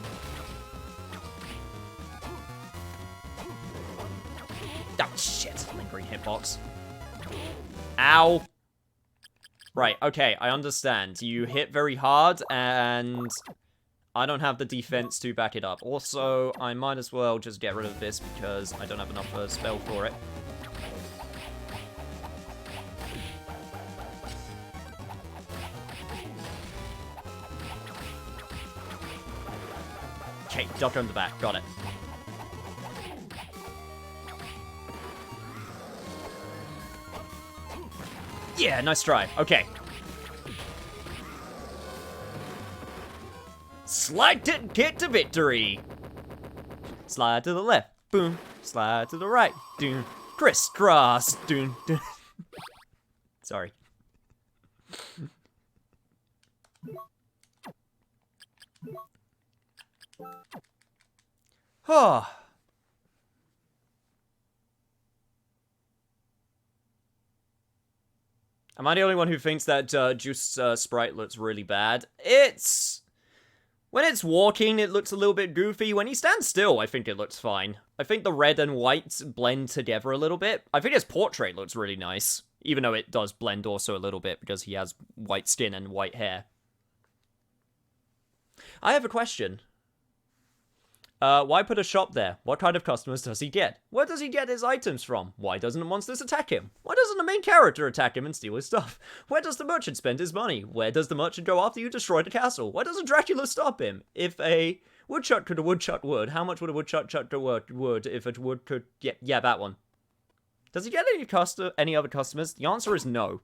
Oh, shit. Lingering hitbox. Ow. Right, okay, I understand. You hit very hard, and I don't have the defense to back it up. Also, I might as well just get rid of this because I don't have enough of a spell for it. Okay, duck on the back. Got it. Yeah, nice try. Okay. Slide to get to victory. Slide to the left. Boom. Slide to the right. Doom. Crisscross. Doom. Doom. Sorry. Oh. Am I the only one who thinks that Juice sprite looks really bad? When it's walking, it looks a little bit goofy. When he stands still, I think it looks fine. I think the red and white blend together a little bit. I think his portrait looks really nice, even though it does blend also a little bit because he has white skin and white hair. I have a question. Why put a shop there? What kind of customers does he get? Where does he get his items from? Why doesn't the monsters attack him? Why doesn't the main character attack him and steal his stuff? Where does the merchant spend his money? Where does the merchant go after you destroy the castle? Why doesn't Dracula stop him? If a woodchuck could a woodchuck wood, how much would a woodchuck chuck a wood if a wood could... Yeah, that one. Does he get any other customers? The answer is no.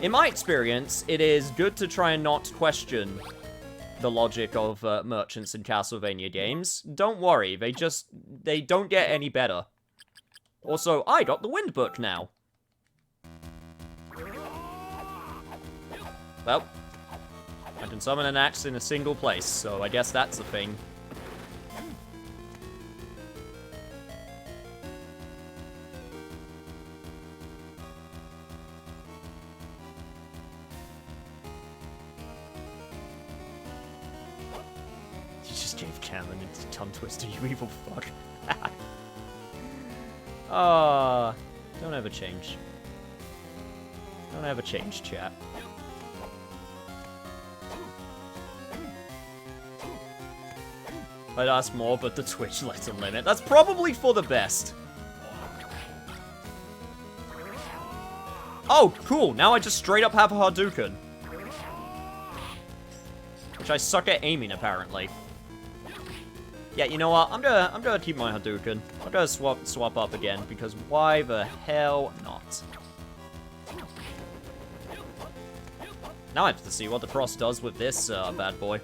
In my experience, it is good to try and not question the logic of merchants in Castlevania games. Don't worry, they don't get any better. Also, I got the Wind Book now. Well, I can summon an axe in a single place, so I guess that's a thing. Gave Cameron into tongue twister, you evil fuck. Don't ever change. Don't ever change, chat. I'd ask more, but the Twitch lets a limit. That's probably for the best. Oh, cool. Now I just straight up have a Hadouken. Which I suck at aiming, apparently. Yeah, you know what? I'm gonna keep my Hadouken. I'm gonna swap up again, because why the hell not? Now I have to see what the cross does with this bad boy.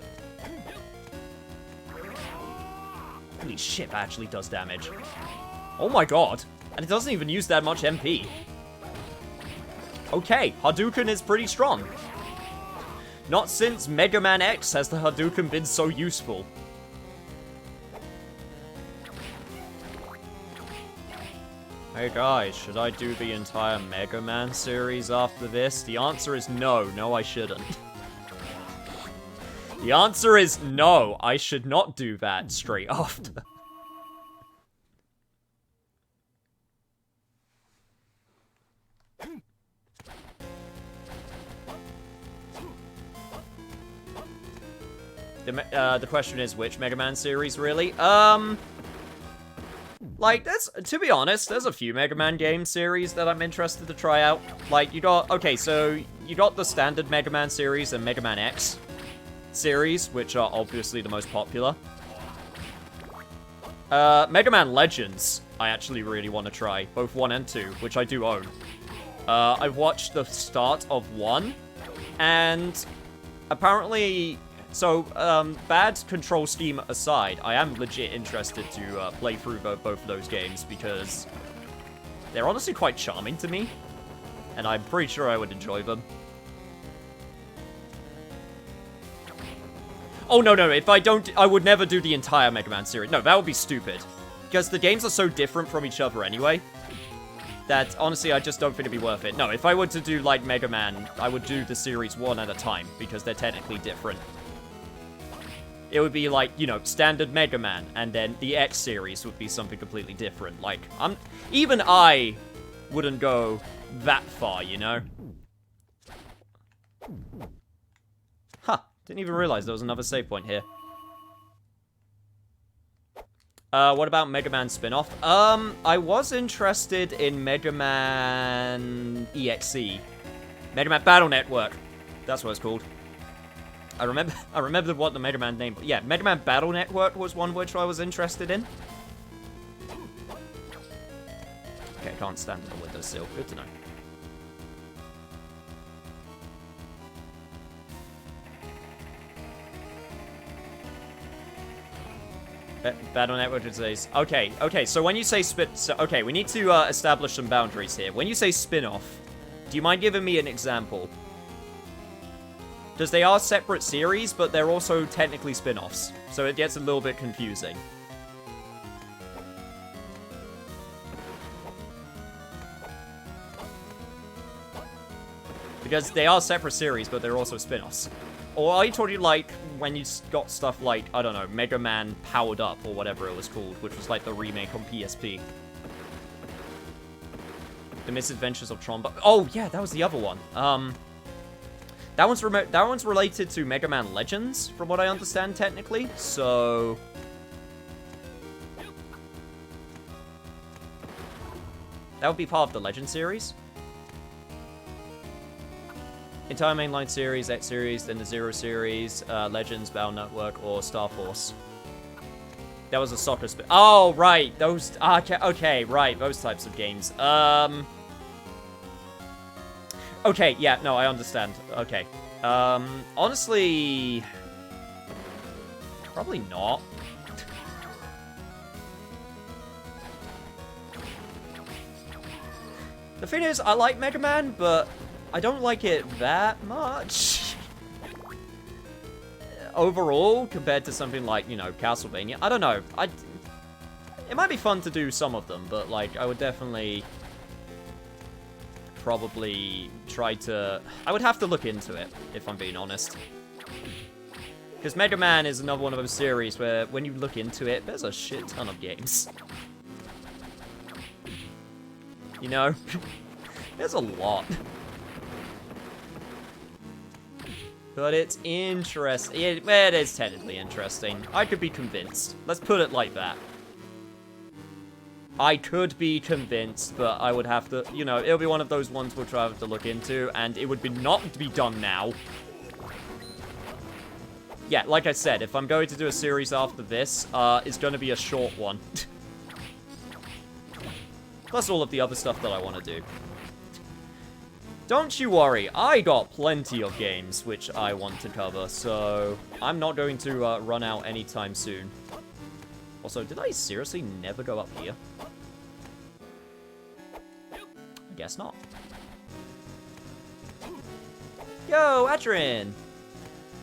Holy shit, that actually does damage. Oh my god. And it doesn't even use that much MP. Okay, Hadouken is pretty strong. Not since Mega Man X has the Hadouken been so useful. Hey guys, should I do the entire Mega Man series after this? The answer is no. No, I shouldn't. The answer is no. I should not do that straight after. The question is, which Mega Man series, really? Like, to be honest, there's a few Mega Man game series that I'm interested to try out. Like, okay, so you got the standard Mega Man series and Mega Man X series, which are obviously the most popular. Mega Man Legends, I actually really want to try, both 1 and 2, which I do own. I've watched the start of 1, and apparently... So, bad control scheme aside, I am legit interested to play through both of those games because they're honestly quite charming to me, and I'm pretty sure I would enjoy them. Oh, no, if I don't, I would never do the entire Mega Man series. No, that would be stupid, because the games are so different from each other anyway, that, honestly, I just don't think it'd be worth it. No, if I were to do, like, Mega Man, I would do the series one at a time, because they're technically different. It would be like, you know, standard Mega Man, and then the X series would be something completely different. Like, even I wouldn't go that far, you know? Huh, didn't even realize there was another save point here. What about Mega Man spin-off? I was interested in Mega Man EXE. Mega Man Battle Network. That's what it's called. I remember what the Mega Man name... Yeah, Mega Man Battle Network was one which I was interested in. Okay, I can't stand on the windowsill. Good to know. Battle Network says... Okay, so when you say okay, we need to establish some boundaries here. When you say spin-off, do you mind giving me an example? Because they are separate series, but they're also technically spin-offs. So it gets a little bit confusing. Because they are separate series, but they're also spin-offs. Or are you talking like when you got stuff like, I don't know, Mega Man Powered Up or whatever it was called, which was like the remake on PSP. The Misadventures of Trombone. Oh, yeah, that was the other one. That one's related to Mega Man Legends, from what I understand, technically. So that would be part of the Legend series. Entire mainline series, X series, then the Zero series, Legends, Battle Network, or Star Force. That was a soccer oh, right. Those... Okay, right. Those types of games. Okay, yeah, no, I understand. Okay. Honestly... Probably not. The thing is, I like Mega Man, but I don't like it that much. Overall, compared to something like, you know, Castlevania. I don't know. It might be fun to do some of them, but, like, I would definitely... probably try to... I would have to look into it, if I'm being honest. Because Mega Man is another one of those series where, when you look into it, there's a shit ton of games. You know? There's a lot. But it's interesting. It is technically interesting. I could be convinced. Let's put it like that. I could be convinced, but I would have to, you know, it'll be one of those ones we'll try to look into, and it would be not to be done now. Yeah, like I said, if I'm going to do a series after this, it's going to be a short one. Plus all of the other stuff that I want to do. Don't you worry, I got plenty of games which I want to cover, so I'm not going to run out anytime soon. Also, did I seriously never go up here? I guess not. Yo, Atrin!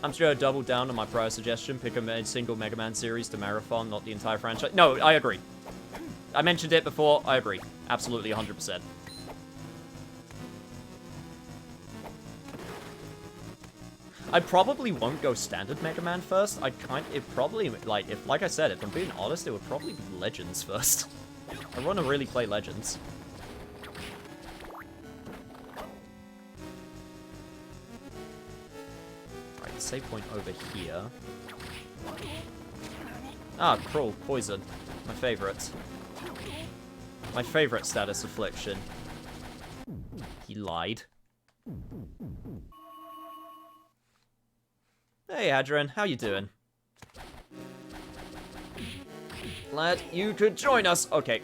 I'm just gonna double down on my prior suggestion, pick a single Mega Man series to marathon, not the entire franchise. No, I agree. I mentioned it before, I agree. Absolutely 100%. I probably won't go standard Mega Man first. It probably, like I said, if I'm being honest, it would probably be Legends first. I want to really play Legends. Right, save point over here. Ah, Cruel, Poison. My favorite. My favorite status affliction. He lied. Hey, Adrian, how you doing? Glad you could join us. Okay.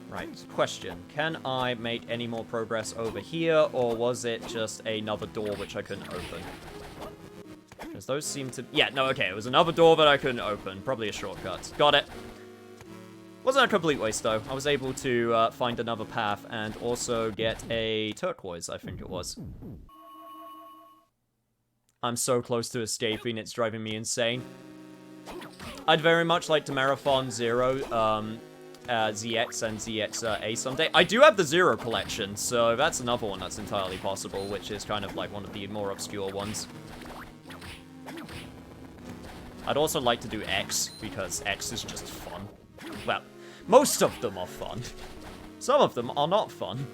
Right, question. Can I make any more progress over here, or was it just another door which I couldn't open? Because those seem to... Yeah, no, okay, it was another door that I couldn't open. Probably a shortcut. Got it. Wasn't a complete waste, though. I was able to find another path and also get a turquoise, I think it was. I'm so close to escaping, it's driving me insane. I'd very much like to marathon Zero, ZX and ZXA someday. I do have the Zero collection, so that's another one that's entirely possible, which is kind of like one of the more obscure ones. I'd also like to do X, because X is just fun. Well, most of them are fun. Some of them are not fun.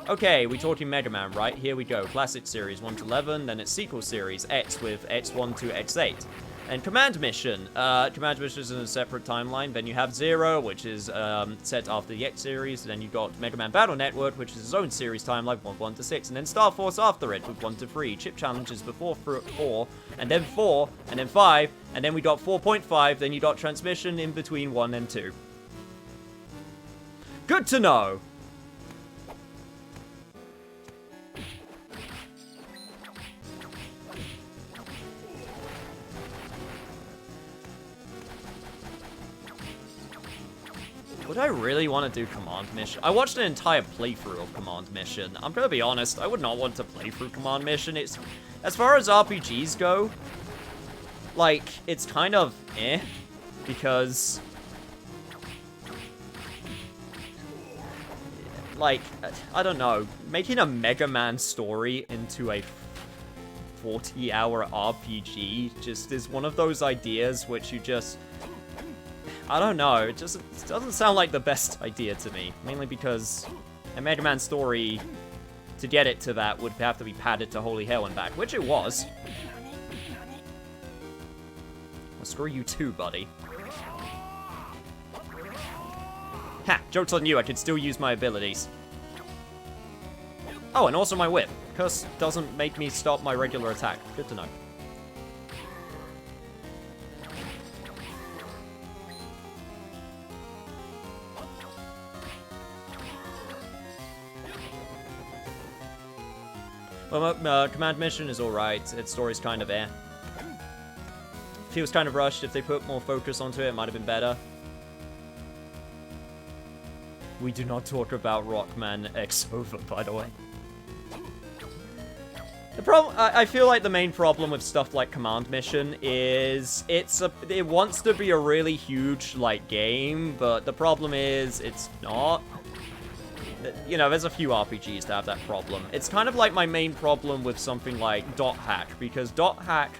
Okay, we're talking Mega Man, right? Here we go. Classic Series 1 to 11, then its sequel series, X with X1 to X8. And Command Mission. Command Mission is in a separate timeline. Then you have Zero, which is set after the X series. Then you've got Mega Man Battle Network, which is its own series timeline, 1 to 6. And then Star Force after it with 1 to 3. Chip challenges before 4, and then 4, and then 5, and then we got 4.5. Then you got Transmission in between 1 and 2. Good to know. Would I really want to do Command Mission? I watched an entire playthrough of Command Mission. I'm gonna be honest, I would not want to play through Command Mission. It's, as far as RPGs go, like, it's kind of eh, because, like, I don't know, making a Mega Man story into a 40-hour RPG just is one of those ideas which you just... I don't know, it doesn't sound like the best idea to me. Mainly because a Mega Man story, to get it to that, would have to be padded to Holy Hell and back, which it was. Well, screw you too, buddy. Ha! Joke's on you, I could still use my abilities. Oh, and also my whip. Curse doesn't make me stop my regular attack. Good to know. Well, command mission is alright. Its story's kind of eh. Feels kind of rushed. If they put more focus onto it, it might have been better. We do not talk about Rockman X over, by the way. The problem, I feel like the main problem with stuff like Command Mission is it wants to be a really huge, like, game, but the problem is it's not. You know, there's a few RPGs that have that problem. It's kind of like my main problem with something like Dot Hack, because Dot Hack,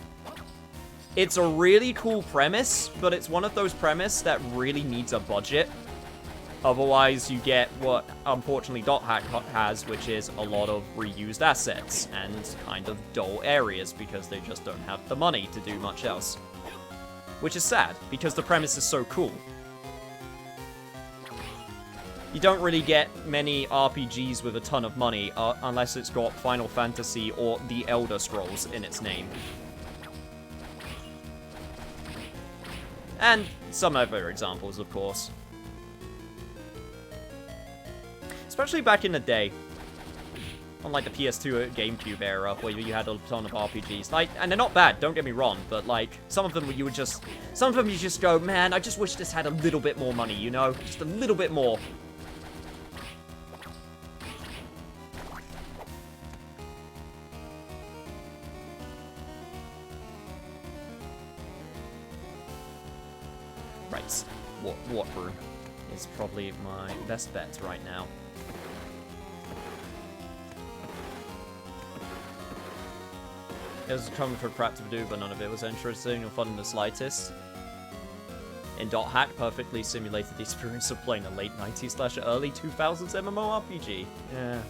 it's a really cool premise, but it's one of those premises that really needs a budget. Otherwise, you get what, unfortunately, Dot Hack has, which is a lot of reused assets and kind of dull areas because they just don't have the money to do much else. Which is sad, because the premise is so cool. You don't really get many RPGs with a ton of money unless it's got Final Fantasy or The Elder Scrolls in its name. And some other examples, of course. Especially back in the day. Unlike the PS2 GameCube era, where you had a ton of RPGs. Like, and they're not bad, don't get me wrong, but like, some of them you just go, man, I just wish this had a little bit more money, you know? Just a little bit more. Right, Warp Room is probably my best bet right now. It was coming for crap to do, but none of it was interesting or fun in the slightest. In Dot Hack, perfectly simulated the experience of playing a late 90s/early 2000s MMORPG. Yeah.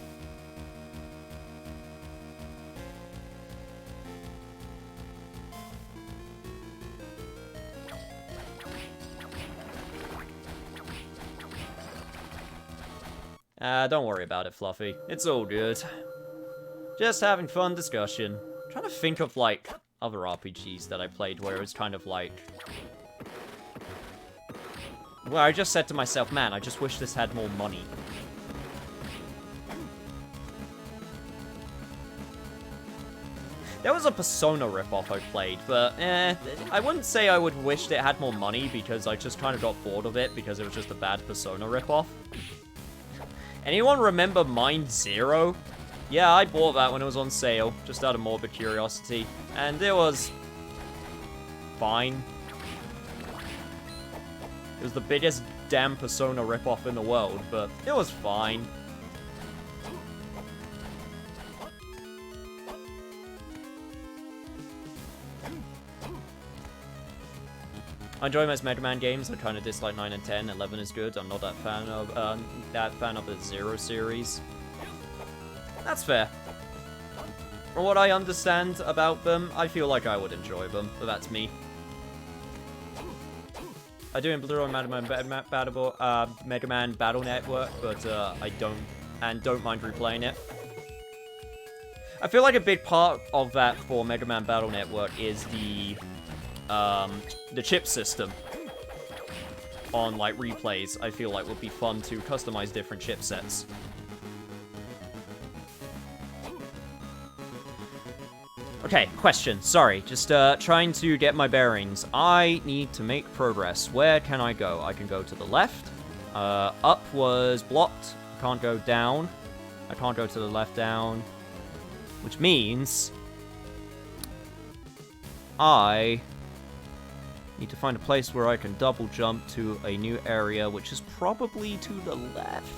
Don't worry about it, Fluffy. It's all good. Just having fun discussion. I'm trying to think of, like, other RPGs that I played where it was kind of like... Well, I just said to myself, man, I just wish this had more money. There was a Persona ripoff I played, but, I wouldn't say I would wish it had more money because I just kind of got bored of it because it was just a bad Persona ripoff. Anyone remember Mind Zero? Yeah, I bought that when it was on sale, just out of morbid curiosity, and it was fine. It was the biggest damn Persona ripoff in the world, but it was fine. I enjoy most Mega Man games. I kind of dislike 9 and 10. 11 is good. I'm not that fan of the Zero series. That's fair. From what I understand about them, I feel like I would enjoy them, but that's me. I do enjoy Mega Man Battle Network, but I don't mind replaying it. I feel like a big part of that for Mega Man Battle Network is the chip system on, like, replays. I feel like would be fun to customize different chipsets. Okay, question. Sorry, just trying to get my bearings. I need to make progress. Where can I go? I can go to the left. Up was blocked. I can't go down. I can't go to the left down. Which means I need to find a place where I can double jump to a new area, which is probably to the left.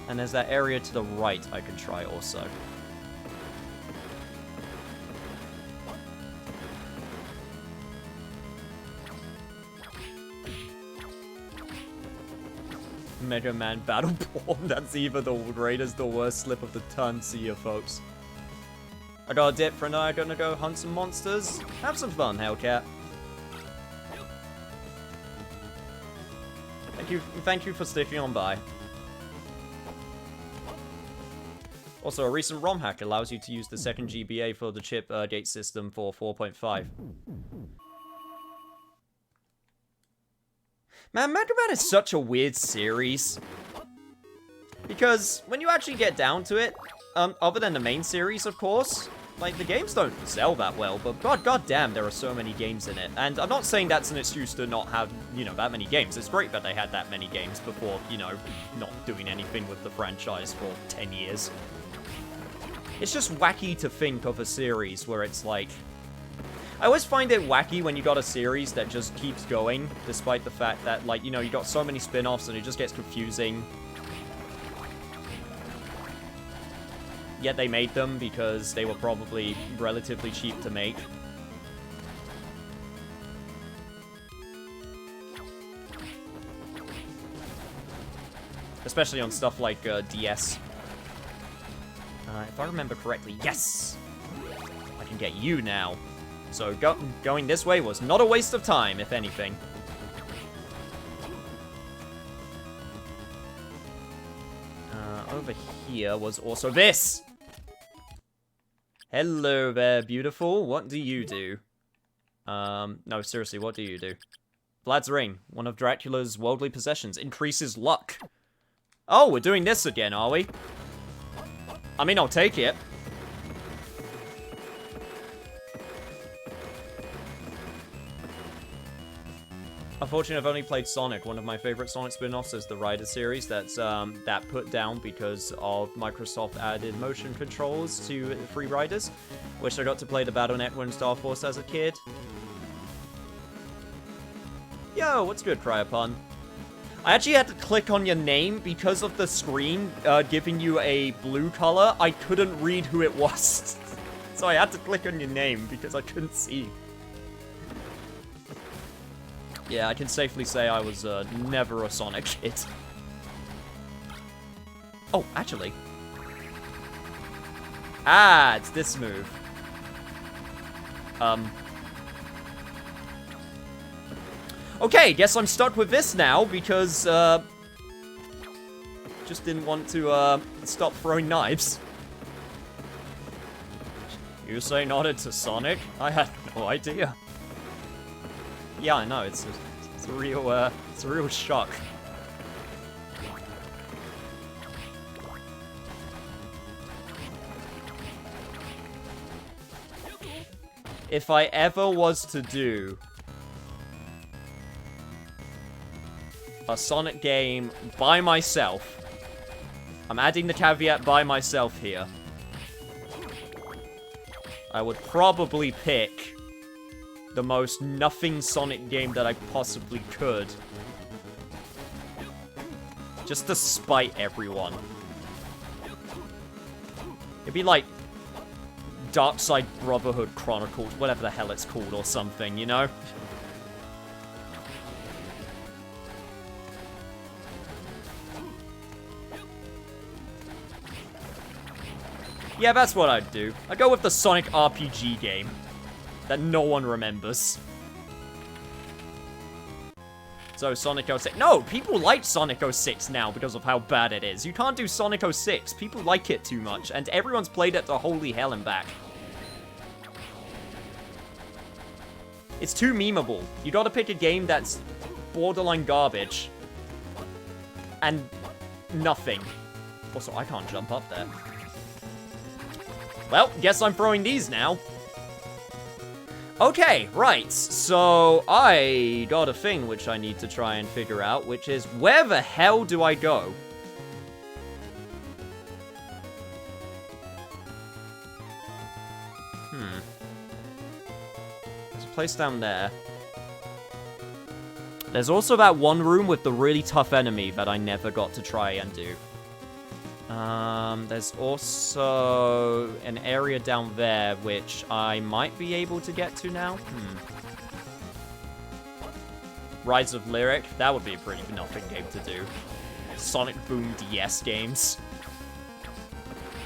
And there's that area to the right I can try also. Mega Man Battle Porn. That's either the greatest or worst slip of the tongue. See ya, folks. I got a dip for now. I'm gonna go hunt some monsters. Have some fun, Hellcat. Thank you for sticking on by. Also, a recent ROM hack allows you to use the second GBA for the chip gate system for 4.5. Man, Mega Man is such a weird series. Because when you actually get down to it, other than the main series, of course, like, the games don't sell that well, but god damn, there are so many games in it. And I'm not saying that's an excuse to not have, you know, that many games. It's great that they had that many games before, you know, not doing anything with the franchise for 10 years. It's just wacky to think of a series where it's like... I always find it wacky when you got a series that just keeps going, despite the fact that, like, you know, you got so many spin-offs and it just gets confusing. Yet they made them because they were probably relatively cheap to make. Especially on stuff like DS. If I remember correctly, yes! I can get you now. So going this way was not a waste of time, if anything. Over here was also this! Hello there, beautiful. What do you do? No, seriously, what do you do? Vlad's Ring, one of Dracula's worldly possessions, increases luck. Oh, we're doing this again, are we? I mean, I'll take it. Unfortunately, I've only played Sonic. One of my favorite Sonic spin-offs is the Rider series that's that put down because of Microsoft added motion controls to free Riders. Wish I got to play the Battle Network and Star Force as a kid. Yo, what's good, Cryopon? I actually had to click on your name because of the screen giving you a blue color. I couldn't read who it was. So I had to click on your name because I couldn't see. Yeah, I can safely say I was never a Sonic kid. Oh, actually. Ah, it's this move. Okay, guess I'm stuck with this now because, just didn't want to, stop throwing knives. You say nodded to Sonic? I had no idea. Yeah, I know, it's a real shock. If I ever was to do a Sonic game by myself, I'm adding the caveat by myself here, I would probably pick the most nothing Sonic game that I possibly could. Just to spite everyone. It'd be like Darkside Brotherhood Chronicles, whatever the hell it's called or something, you know? Yeah, that's what I'd do. I'd go with the Sonic RPG game that no one remembers. So, Sonic 06. No, people like Sonic 06 now because of how bad it is. You can't do Sonic 06. People like it too much, and everyone's played it to holy hell and back. It's too memeable. You gotta pick a game that's borderline garbage. And nothing. Also, I can't jump up there. Well, guess I'm throwing these now. Okay, right, so I got a thing which I need to try and figure out, which is, where the hell do I go? There's a place down there. There's also that one room with the really tough enemy that I never got to try and do. There's also an area down there which I might be able to get to now. Rise of Lyric, that would be a pretty nothing game to do. Sonic Boom DS games.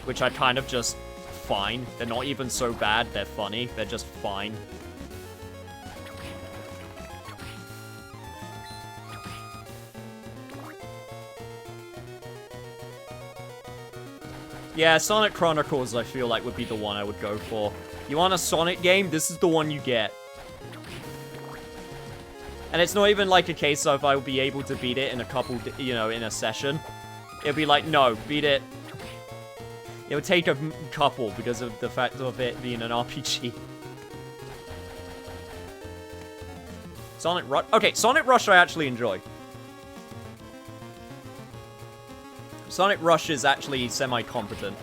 Which are kind of just fine. They're not even so bad, they're funny. They're just fine. Yeah, Sonic Chronicles, I feel like, would be the one I would go for. You want a Sonic game? This is the one you get. And it's not even like a case of I'll be able to beat it in a couple, you know, in a session. It'll be like, no, beat it. It would take a couple because of the fact of it being an RPG. Sonic Rush. Okay, Sonic Rush I actually enjoy. Sonic Rush is actually semi-competent.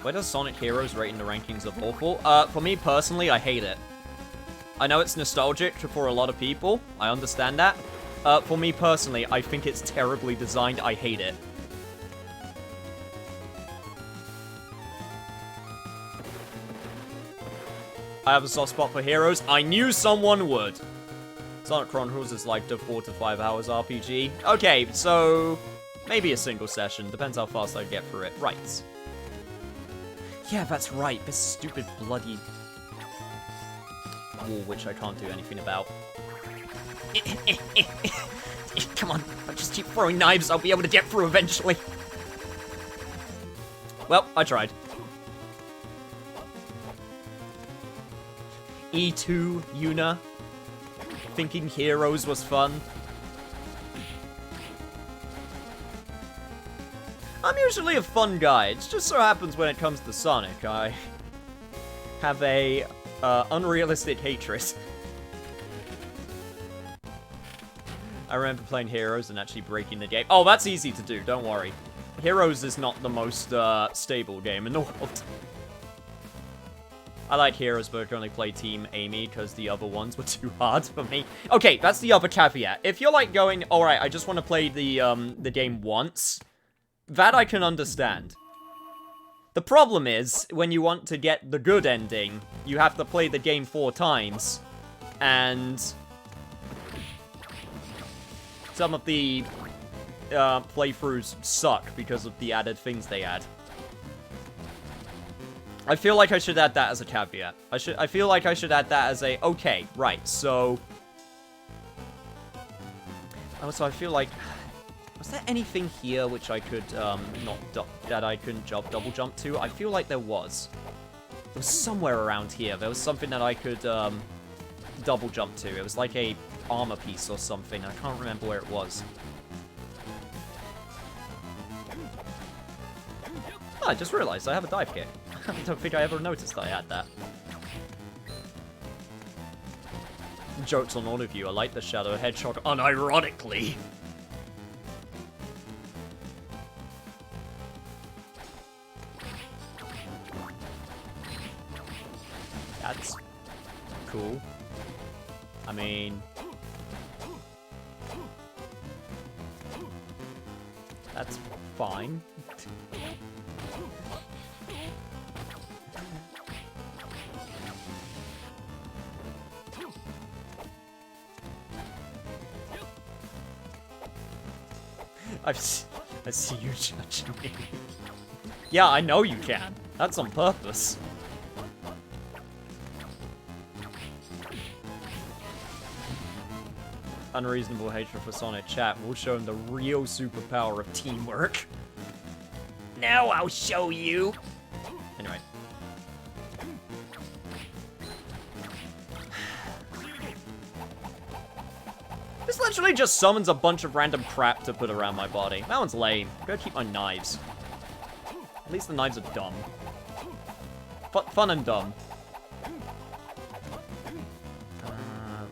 Where does Sonic Heroes rate in the rankings of awful? For me personally, I hate it. I know it's nostalgic for a lot of people. I understand that. For me personally, I think it's terribly designed. I hate it. I have a soft spot for Heroes. I knew someone would. Sonic Chronicles is like the 4 to 5 hours RPG. Okay, so maybe a single session. Depends how fast I get through it. Right. Yeah, that's right. This stupid bloody wall, which I can't do anything about. Come on, I'll just keep throwing knives. I'll be able to get through eventually. Well, I tried. E2, Yuna. Thinking Heroes was fun. I'm usually a fun guy. It just so happens when it comes to Sonic, I have a unrealistic hatred. I remember playing Heroes and actually breaking the game. Oh, that's easy to do, don't worry. Heroes is not the most stable game in the world. I like Heroes, but I can only play Team Amy because the other ones were too hard for me. Okay, that's the other caveat. If you're like going, alright, I just want to play the game once, that I can understand. The problem is, when you want to get the good ending, you have to play the game 4 times, and some of the playthroughs suck because of the added things they add. I feel like I should add that as a caveat. I feel like I should add that as a, okay, right, so... Also, I feel like... Was there anything here which I could, that I couldn't double jump to? I feel like there was. It was somewhere around here. There was something that I could, double jump to. It was like a armor piece or something. I can't remember where it was. Oh, I just realized I have a dive kick. I don't think I ever noticed I had that. Jokes on all of you, I like the Shadow Hedgehog unironically. That's cool. I mean... That's fine. I see you judging me. Yeah, I know you can. That's on purpose. Unreasonable hatred for Sonic chat. We'll show him the real superpower of teamwork. Now I'll show you. Anyway. This literally just summons a bunch of random crap to put around my body. That one's lame. I'm gonna keep my knives. At least the knives are dumb. Fun and dumb.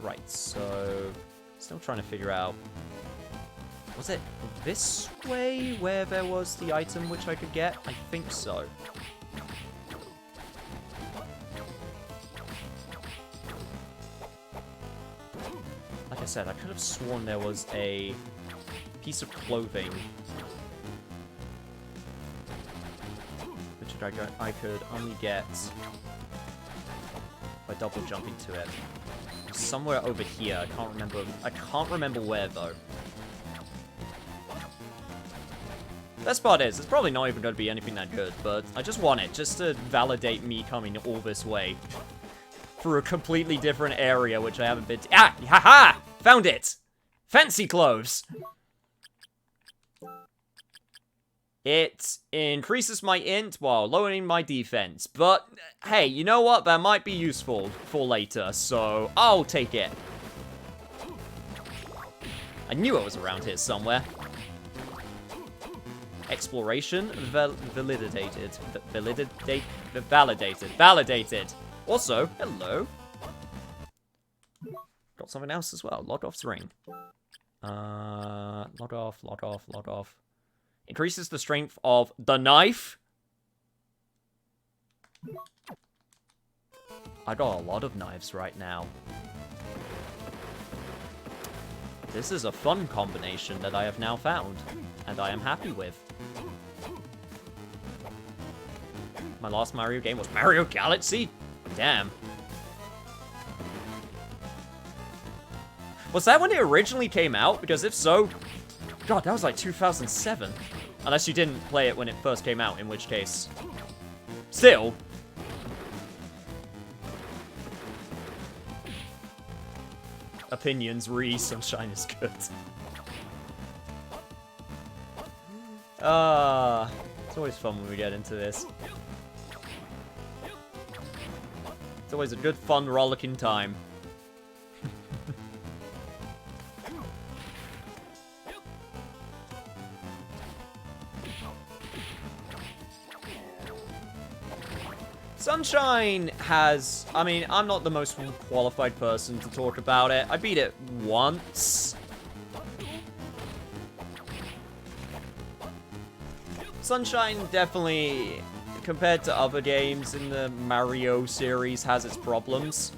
Right, so... Still trying to figure out... Was it this way where there was the item which I could get? I think so. Like I said, I could have sworn there was a piece of clothing which I could only get by double jumping to it. Somewhere over here. I can't remember where though. Best part is, it's probably not even going to be anything that good, but I just want it, just to validate me coming all this way. For a completely different area, which I haven't been to. Ah! Haha! Found it! Fancy clothes! It increases my int while lowering my defense. But, hey, you know what? That might be useful for later, so I'll take it. I knew it was around here somewhere. Exploration validated. Validated. Also, hello. Got something else as well. Log off's ring. Log off. Increases the strength of the knife. I got a lot of knives right now. This is a fun combination that I have now found, and I am happy with. My last Mario game was Mario Galaxy? Damn. Was that when it originally came out? Because if so, God, that was like 2007. Unless you didn't play it when it first came out, in which case... Still. Opinions, Sunshine is good. It's always fun when we get into this. It's always a good, fun, rollicking time. Sunshine has... I mean, I'm not the most qualified person to talk about it. I beat it once. Sunshine definitely, compared to other games in the Mario series, has its problems.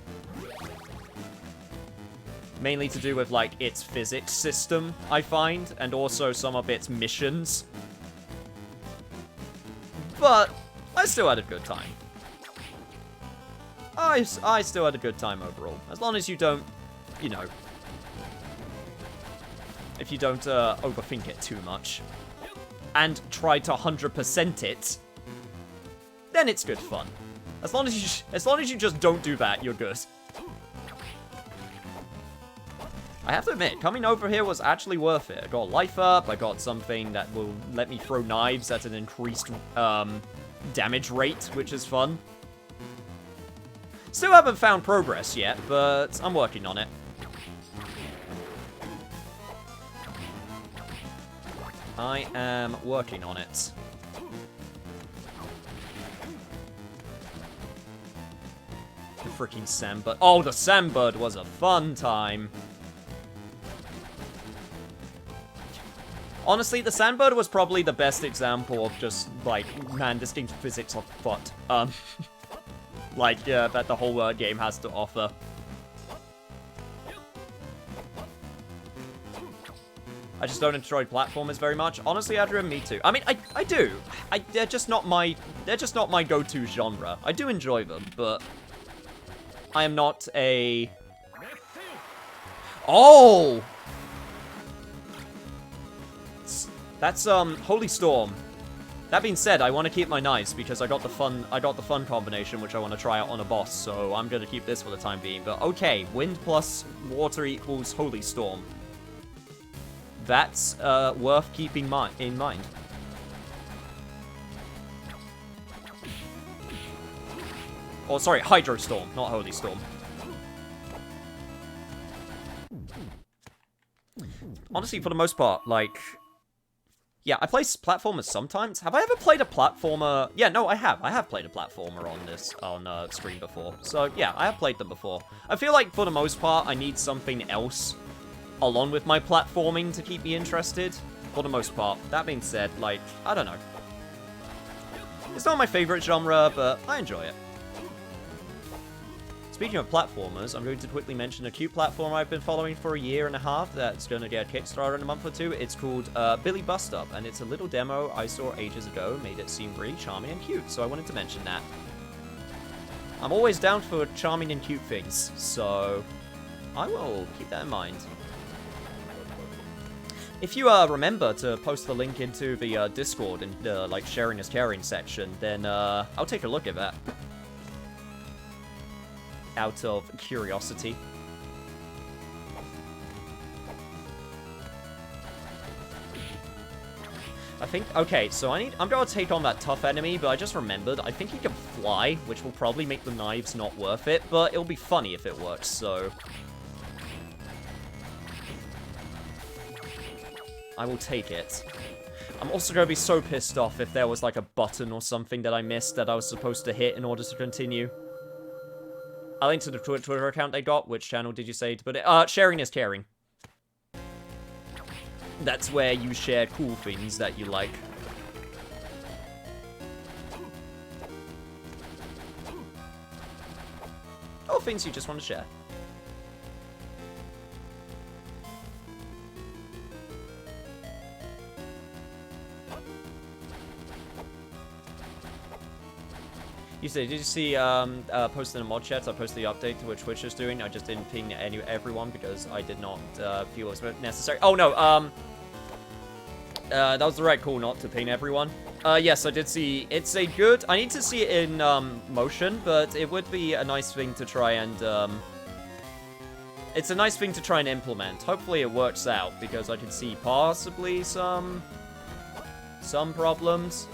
Mainly to do with, like, its physics system, I find, and also some of its missions. But I still had a good time. I still had a good time overall. As long as you don't, you know... If you don't overthink it too much. And try to 100% it. Then it's good fun. As long as you just don't do that, you're good. I have to admit, coming over here was actually worth it. I got life up, I got something that will let me throw knives at an increased damage rate, which is fun. Still haven't found progress yet, but I'm working on it. I am working on it. The freaking Sandbird. Oh, the Sandbird was a fun time. Honestly, the Sandbird was probably the best example of just, like, man, distinct physics of thought. Like, that the whole game has to offer. I just don't enjoy platformers very much. Honestly, Adrian, me too. I mean, I do. They're just not my go-to genre. I do enjoy them, but I am not a... Oh! That's, Holy Storm. That being said, I want to keep my knives because I got the fun combination which I want to try out on a boss, so I'm going to keep this for the time being. But okay, wind plus water equals Holy Storm. That's worth keeping in mind. Oh, sorry, Hydro Storm, not Holy Storm. Honestly, for the most part, like... Yeah, I play platformers sometimes. Have I ever played a platformer? Yeah, no, I have. I have played a platformer on stream before. So, yeah, I have played them before. I feel like, for the most part, I need something else along with my platforming to keep me interested. For the most part. That being said, like, I don't know. It's not my favorite genre, but I enjoy it. Speaking of platformers, I'm going to quickly mention a cute platformer I've been following for a year and a half that's going to get a Kickstarter in a month or two. It's called Billy Bust Up, and it's a little demo I saw ages ago, made it seem really charming and cute, so I wanted to mention that. I'm always down for charming and cute things, so I will keep that in mind. If you remember to post the link into the Discord in the like sharing is caring section, then I'll take a look at that. Out of curiosity. I think, okay, so I'm gonna take on that tough enemy, but I just remembered, I think he can fly, which will probably make the knives not worth it, but it'll be funny if it works, so... I will take it. I'm also gonna be so pissed off if there was like a button or something that I missed that I was supposed to hit in order to continue. A link to the Twitter account they got. Which channel did you say to put it? Sharing is caring. That's where you share cool things that you like. Or things you just want to share. You say, did you see posted in a mod chat? I posted the update to what Twitch is doing. I just didn't ping everyone because I did not feel it was necessary. Oh no, that was the right call not to ping everyone. Yes, I did see. It's a good. I need to see it in motion, but it would be a nice thing to try and. It's a nice thing to try and implement. Hopefully, it works out because I can see possibly some problems.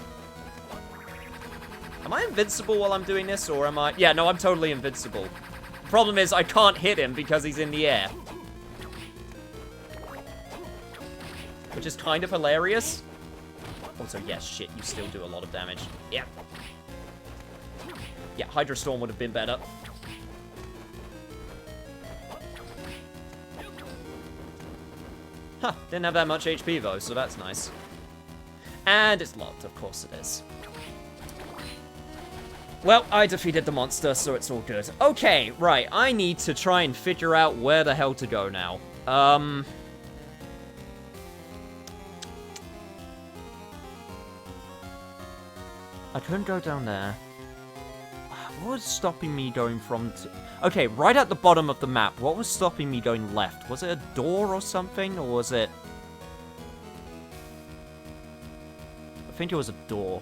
Am I invincible while I'm doing this, or am I... Yeah, no, I'm totally invincible. The problem is I can't hit him because he's in the air. Which is kind of hilarious. Also, yes, shit, you still do a lot of damage. Yeah. Yeah, Hydro Storm would have been better. Huh, didn't have that much HP, though, so that's nice. And it's locked, of course it is. Well, I defeated the monster, so it's all good. Okay, right, I need to try and figure out where the hell to go now. I couldn't go down there. What was stopping me going from... Okay, right at the bottom of the map, what was stopping me going left? Was it a door or something, or was it... I think it was a door.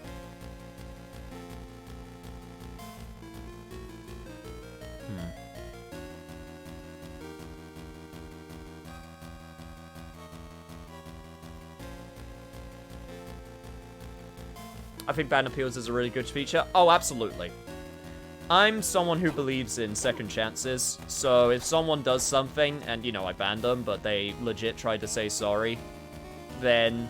I think ban appeals is a really good feature. Oh, absolutely. I'm someone who believes in second chances, so if someone does something, and, you know, I banned them, but they legit tried to say sorry, then...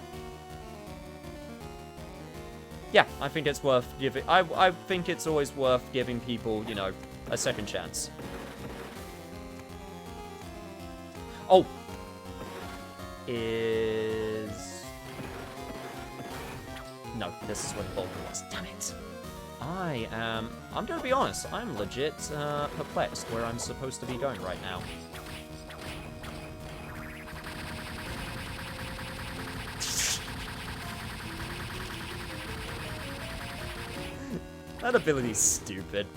Yeah, I think it's worth giving... I think it's always worth giving people, you know, a second chance. Oh! No, this is where the boulder was. Damn it. I'm gonna be honest, I'm legit perplexed where I'm supposed to be going right now. That ability's stupid.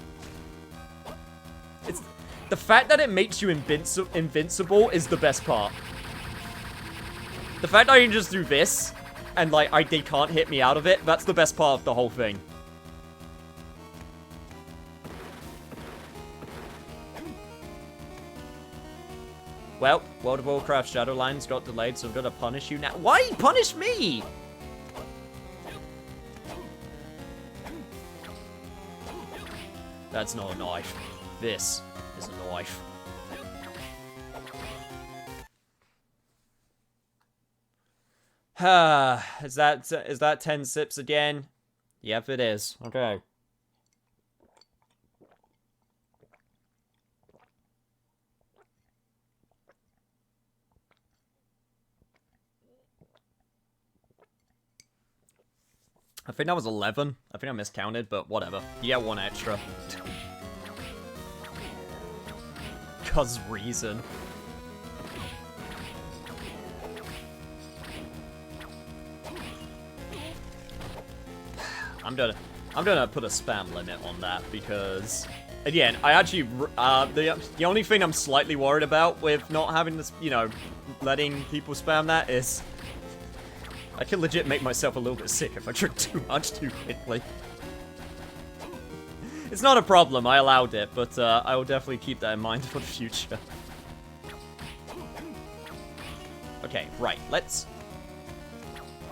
It's the fact that it makes you invincible is the best part. The fact that I can just do this, and like they can't hit me out of it, that's the best part of the whole thing. Well, World of Warcraft Shadowlands got delayed, so I'm gonna punish you now. Why punish me? That's not a knife. This is a knife. Is that 10 sips again? Yep, it is. Okay. I think that was 11. I think I miscounted, but whatever. You get one extra. 'Cause reason. I'm gonna put a spam limit on that because, again, I actually the only thing I'm slightly worried about with not having this, you know, letting people spam that is I can legit make myself a little bit sick if I drink too much too quickly. It's not a problem, I allowed it, but I will definitely keep that in mind for the future. Okay, right, let's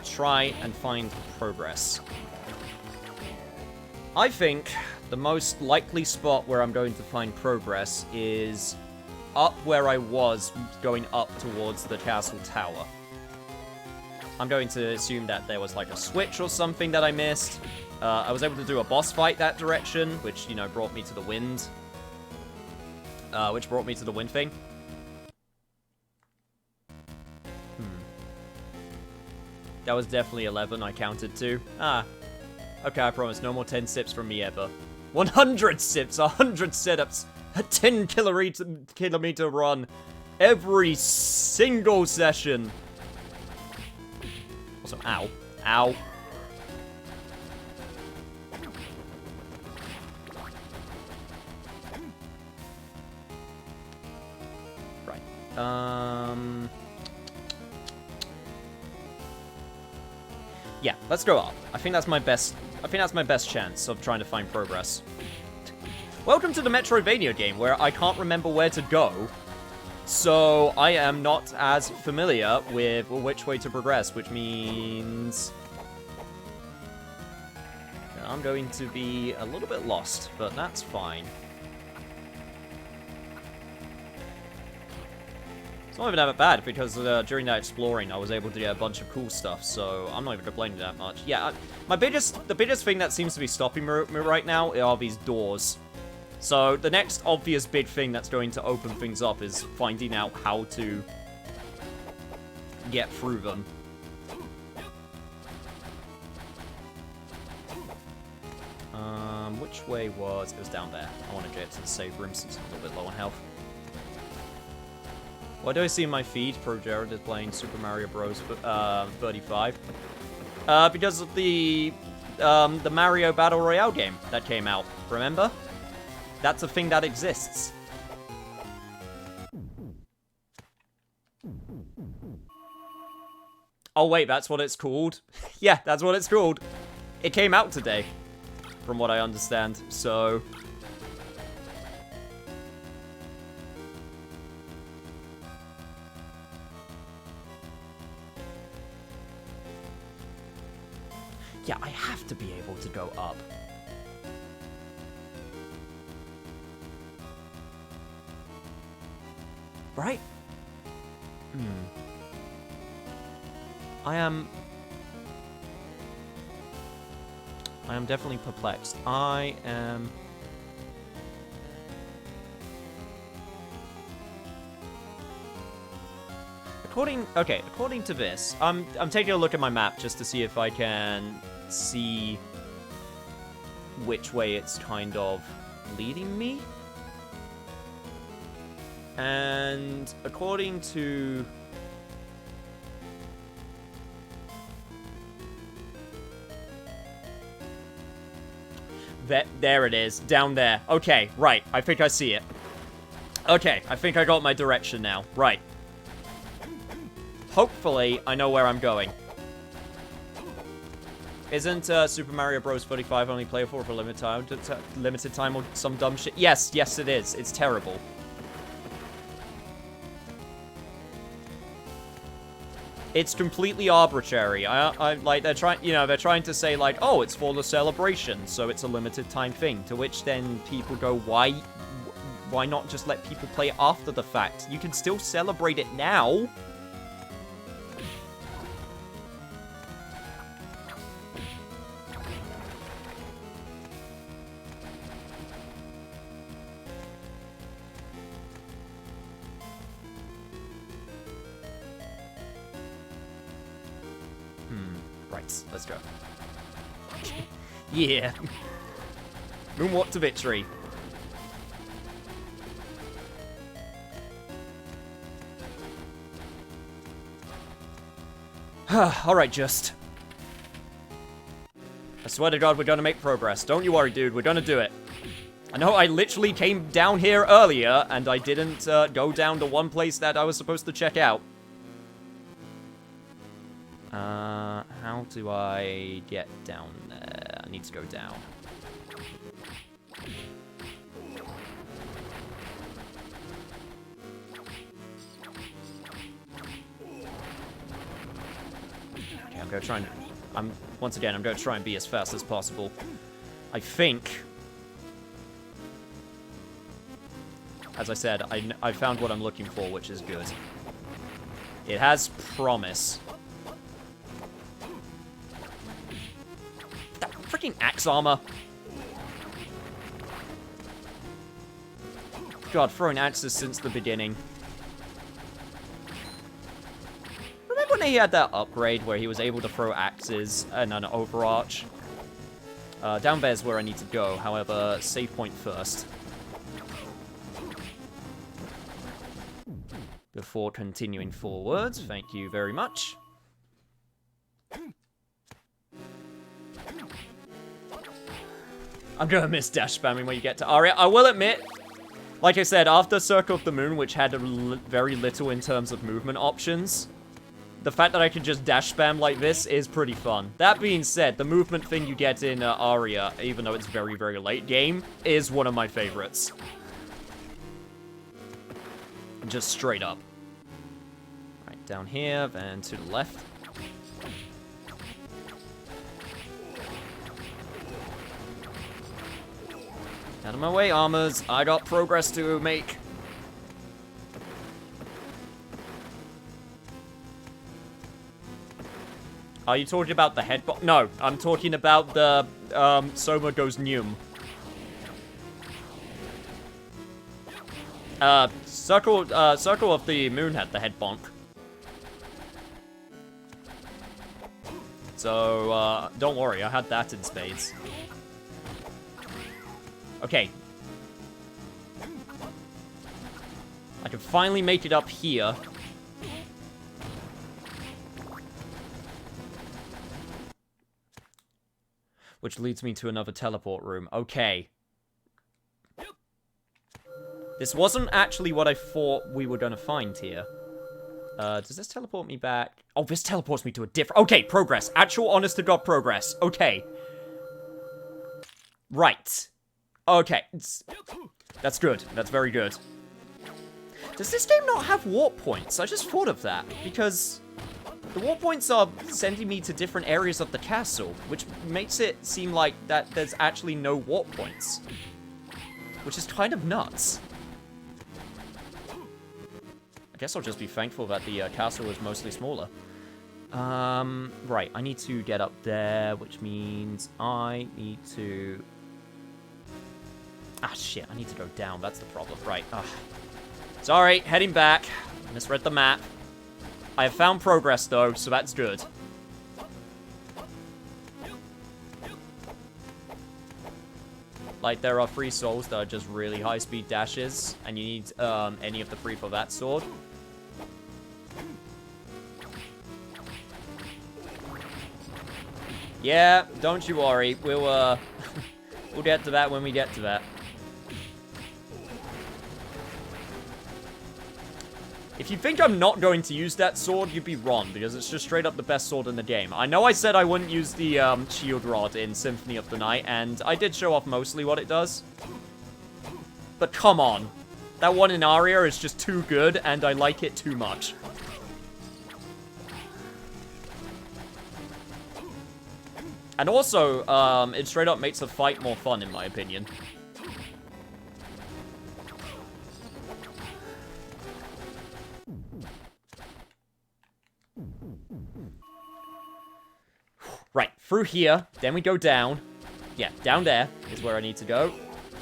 try and find progress. I think the most likely spot where I'm going to find progress is up where I was going up towards the castle tower. I'm going to assume that there was like a switch or something that I missed. I was able to do a boss fight that direction, which, you know, brought me to the wind. Which brought me to the wind thing. That was definitely 11, I counted too. Ah. Okay, I promise, no more 10 sips from me ever. 100 sips, 100 sit-ups, a 10 kilometer run every single session. Also, ow. Ow. Right. Yeah, let's go up. I think that's my best chance of trying to find progress. Welcome to the Metroidvania game, where I can't remember where to go. So, I am not as familiar with which way to progress, which means I'm going to be a little bit lost, but that's fine. It's not even that bad, because during that exploring, I was able to get a bunch of cool stuff, so I'm not even complaining that much. Yeah, the biggest thing that seems to be stopping me right now are these doors. So, the next obvious big thing that's going to open things up is finding out how to get through them. Which way was... It was down there. I want to get to the save room since I'm a little bit low on health. Why do I see in my feed Pro Jared is playing Super Mario Bros. 35? Because of the Mario Battle Royale game that came out, remember? That's a thing that exists. Oh wait, that's what it's called? Yeah, that's what it's called. It came out today, from what I understand, so... Yeah, I have to be able to go up. Right? I am definitely perplexed. I am... According to this, I'm taking a look at my map just to see if I can see which way it's kind of leading me. And according to... There it is, down there. Okay, right, I think I see it. Okay, I think I got my direction now. Right. Hopefully, I know where I'm going. Isn't Super Mario Bros. 35 only playable for limited time or some dumb shit? Yes, yes it is. It's terrible. It's completely arbitrary. I like, they're trying to say like, oh, it's for the celebration, so it's a limited time thing. To which then people go, why not just let people play it after the fact? You can still celebrate it now. Right, let's go. Yeah. Moonwalk to victory. Alright, just. I swear to God, we're gonna make progress. Don't you worry, dude. We're gonna do it. I know I literally came down here earlier, and I didn't go down to one place that I was supposed to check out. how do I get down there? I need to go down. Okay, I'm gonna try and... once again, I'm gonna try and be as fast as possible. I think... As I said, I found what I'm looking for, which is good. It has promise. That freaking axe armor. God, throwing axes since the beginning. Remember when he had that upgrade where he was able to throw axes and an overarch? Down there's where I need to go, however, save point first. Before continuing forwards, thank you very much. I'm gonna miss dash spamming when you get to Aria. I will admit, like I said, after Circle of the Moon, which had very little in terms of movement options, the fact that I can just dash spam like this is pretty fun. That being said, the movement thing you get in Aria, even though it's very, very late game, is one of my favorites. Just straight up. Right, down here, then to the left. Out of my way, armors. I got progress to make. Are you talking about the head boss? No, I'm talking about the Soma goes Num. Circle of the Moon had the head bonk. So, don't worry, I had that in spades. Okay. I can finally make it up here. Which leads me to another teleport room. Okay. This wasn't actually what I thought we were gonna find here. Does this teleport me back? Oh, this teleports me to a different... Okay, progress. Actual honest-to-God progress. Okay. Right. Okay. That's good. That's very good. Does this game not have warp points? I just thought of that. Because the warp points are sending me to different areas of the castle, which makes it seem like that there's actually no warp points. Which is kind of nuts. I guess I'll just be thankful that the castle is mostly smaller. Right, I need to get up there, which means I need to... Ah, shit, I need to go down. That's the problem. Right, sorry, heading back. Misread the map. I have found progress, though, so that's good. Like, there are 3 souls that are just really high-speed dashes, and you need any of the 3 for that sword. Yeah, don't you worry. We'll we'll get to that when we get to that. If you think I'm not going to use that sword, you'd be wrong, because it's just straight up the best sword in the game. I know I said I wouldn't use the shield rod in Symphony of the Night, and I did show off mostly what it does. But come on. That one in Aria is just too good, and I like it too much. And also, it straight up makes the fight more fun, in my opinion. Right, through here, then we go down. Yeah, down there is where I need to go.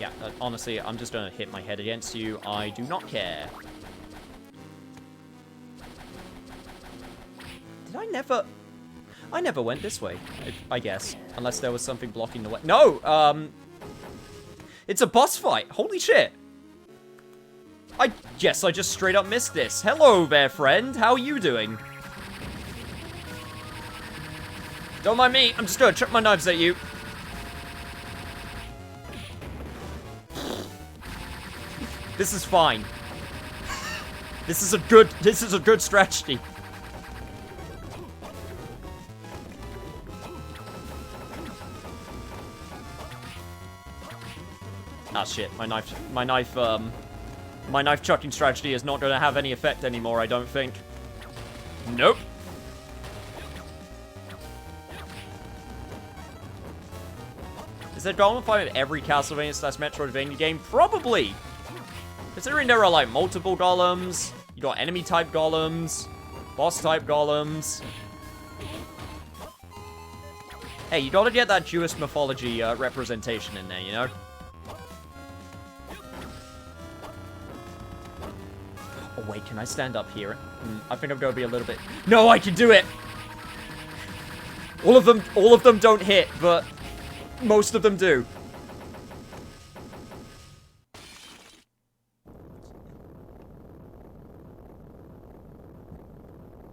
Yeah, honestly, I'm just gonna hit my head against you. I do not care. Did I never... I never went this way, I guess. Unless there was something blocking the way. No, it's a boss fight. Holy shit. Yes, I just straight up missed this. Hello there, friend. How are you doing? Don't mind me. I'm just gonna chuck my knives at you. This is fine. This is a good strategy. Ah, shit. My knife chucking strategy is not going to have any effect anymore, I don't think. Nope. Is there golem fight in every Castlevania / Metroidvania game? Probably! Considering there are, like, multiple golems, you got enemy-type golems, boss-type golems. Hey, you gotta get that Jewish mythology representation in there, you know? Oh, wait, can I stand up here? I think I'm gonna be a little bit... No, I can do it! All of them don't hit, but most of them do.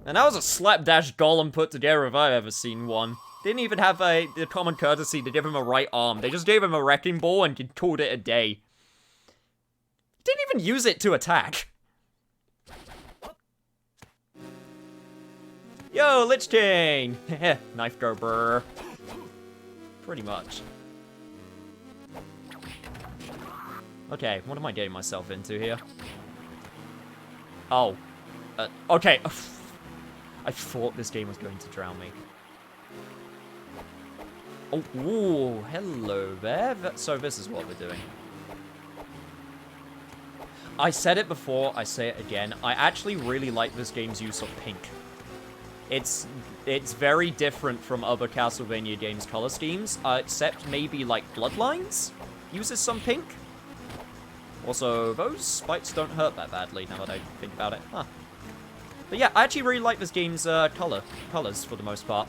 And that was a slapdash golem put together if I've ever seen one. Didn't even have the common courtesy to give him a right arm. They just gave him a wrecking ball and called it a day. Didn't even use it to attack. Yo, Lich King! Knife go brr. Pretty much. Okay, what am I getting myself into here? Oh. Okay. I thought this game was going to drown me. Oh, ooh, hello there. So this is what we're doing. I said it before, I say it again. I actually really like this game's use of pink. It's very different from other Castlevania games' color schemes, except maybe, like, Bloodlines uses some pink. Also, those spikes don't hurt that badly, now that I think about it. Huh. But yeah, I actually really like this game's colors for the most part.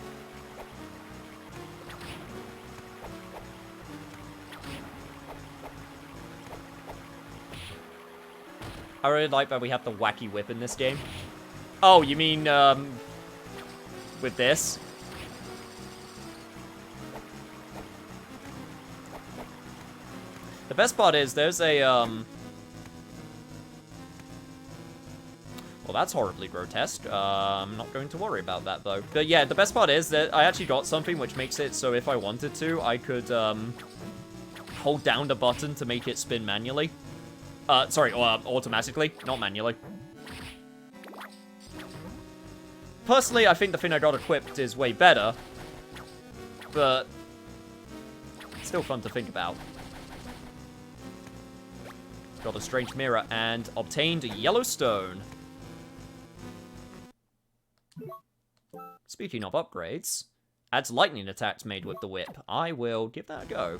I really like that we have the wacky whip in this game. Oh, you mean, with this? The best part is there's a, well, that's horribly grotesque. I'm not going to worry about that, though. But yeah, the best part is that I actually got something which makes it so if I wanted to, I could, hold down the button to make it spin manually. Sorry, automatically, not manually. Personally, I think the thing I got equipped is way better. But still fun to think about. Got a strange mirror and obtained a yellow stone. Speaking of upgrades, adds lightning attacks made with the whip. I will give that a go.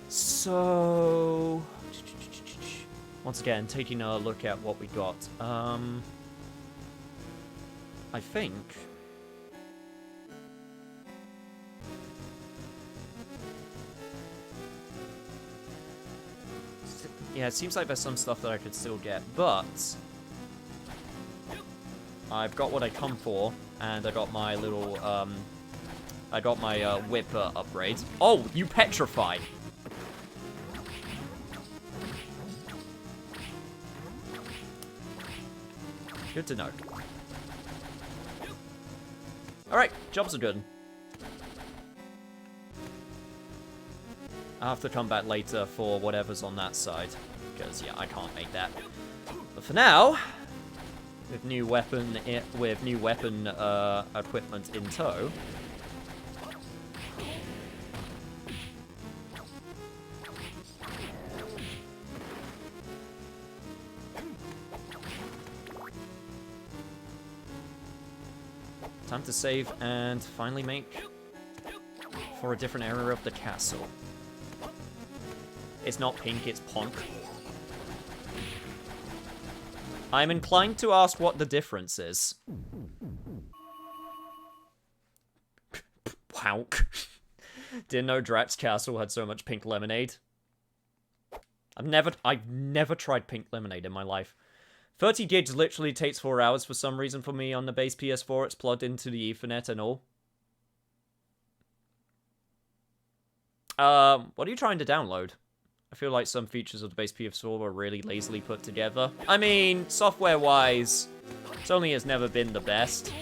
So, once again, taking a look at what we got. I think yeah, it seems like there's some stuff that I could still get, but I've got what I come for, and I got my little, I got my, whip, upgrades. Oh, you petrify! Good to know. Alright, jobs are good. I'll have to come back later for whatever's on that side, because, yeah, I can't make that. But for now, with new weapon equipment in tow, time to save and finally make for a different area of the castle. It's not pink, it's punk. I'm inclined to ask what the difference is. Pounk. Didn't know Drax Castle had so much pink lemonade. I've never tried pink lemonade in my life. 30 gigs literally takes 4 hours for some reason for me on the base PS4. It's plugged into the Ethernet and all. What are you trying to download? I feel like some features of the base PS4 were really lazily put together. I mean, software-wise, Sony has never been the best.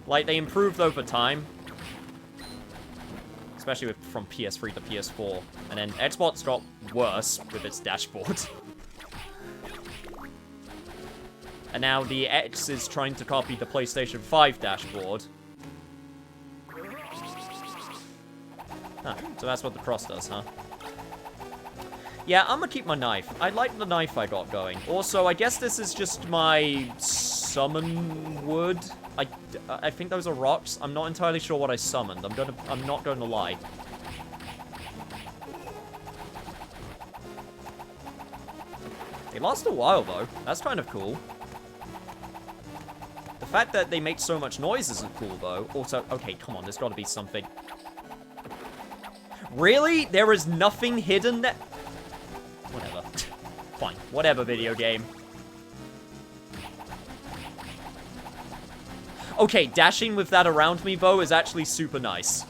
Like, they improved over time, especially from PS3 to PS4. And then Xbox got worse with its dashboard. And now the X is trying to copy the PlayStation 5 dashboard. Huh, so that's what the cross does, huh? Yeah, I'm gonna keep my knife. I like the knife I got going. Also, I guess this is just my summon wood. I think those are rocks. I'm not entirely sure what I summoned. I'm not going to lie. They last a while though. That's kind of cool. The fact that they make so much noise isn't cool though. Also, okay, come on, there's got to be something. Really? There is nothing hidden there? Whatever. Fine. Whatever, video game. Okay, dashing with that around me, though, is actually super nice.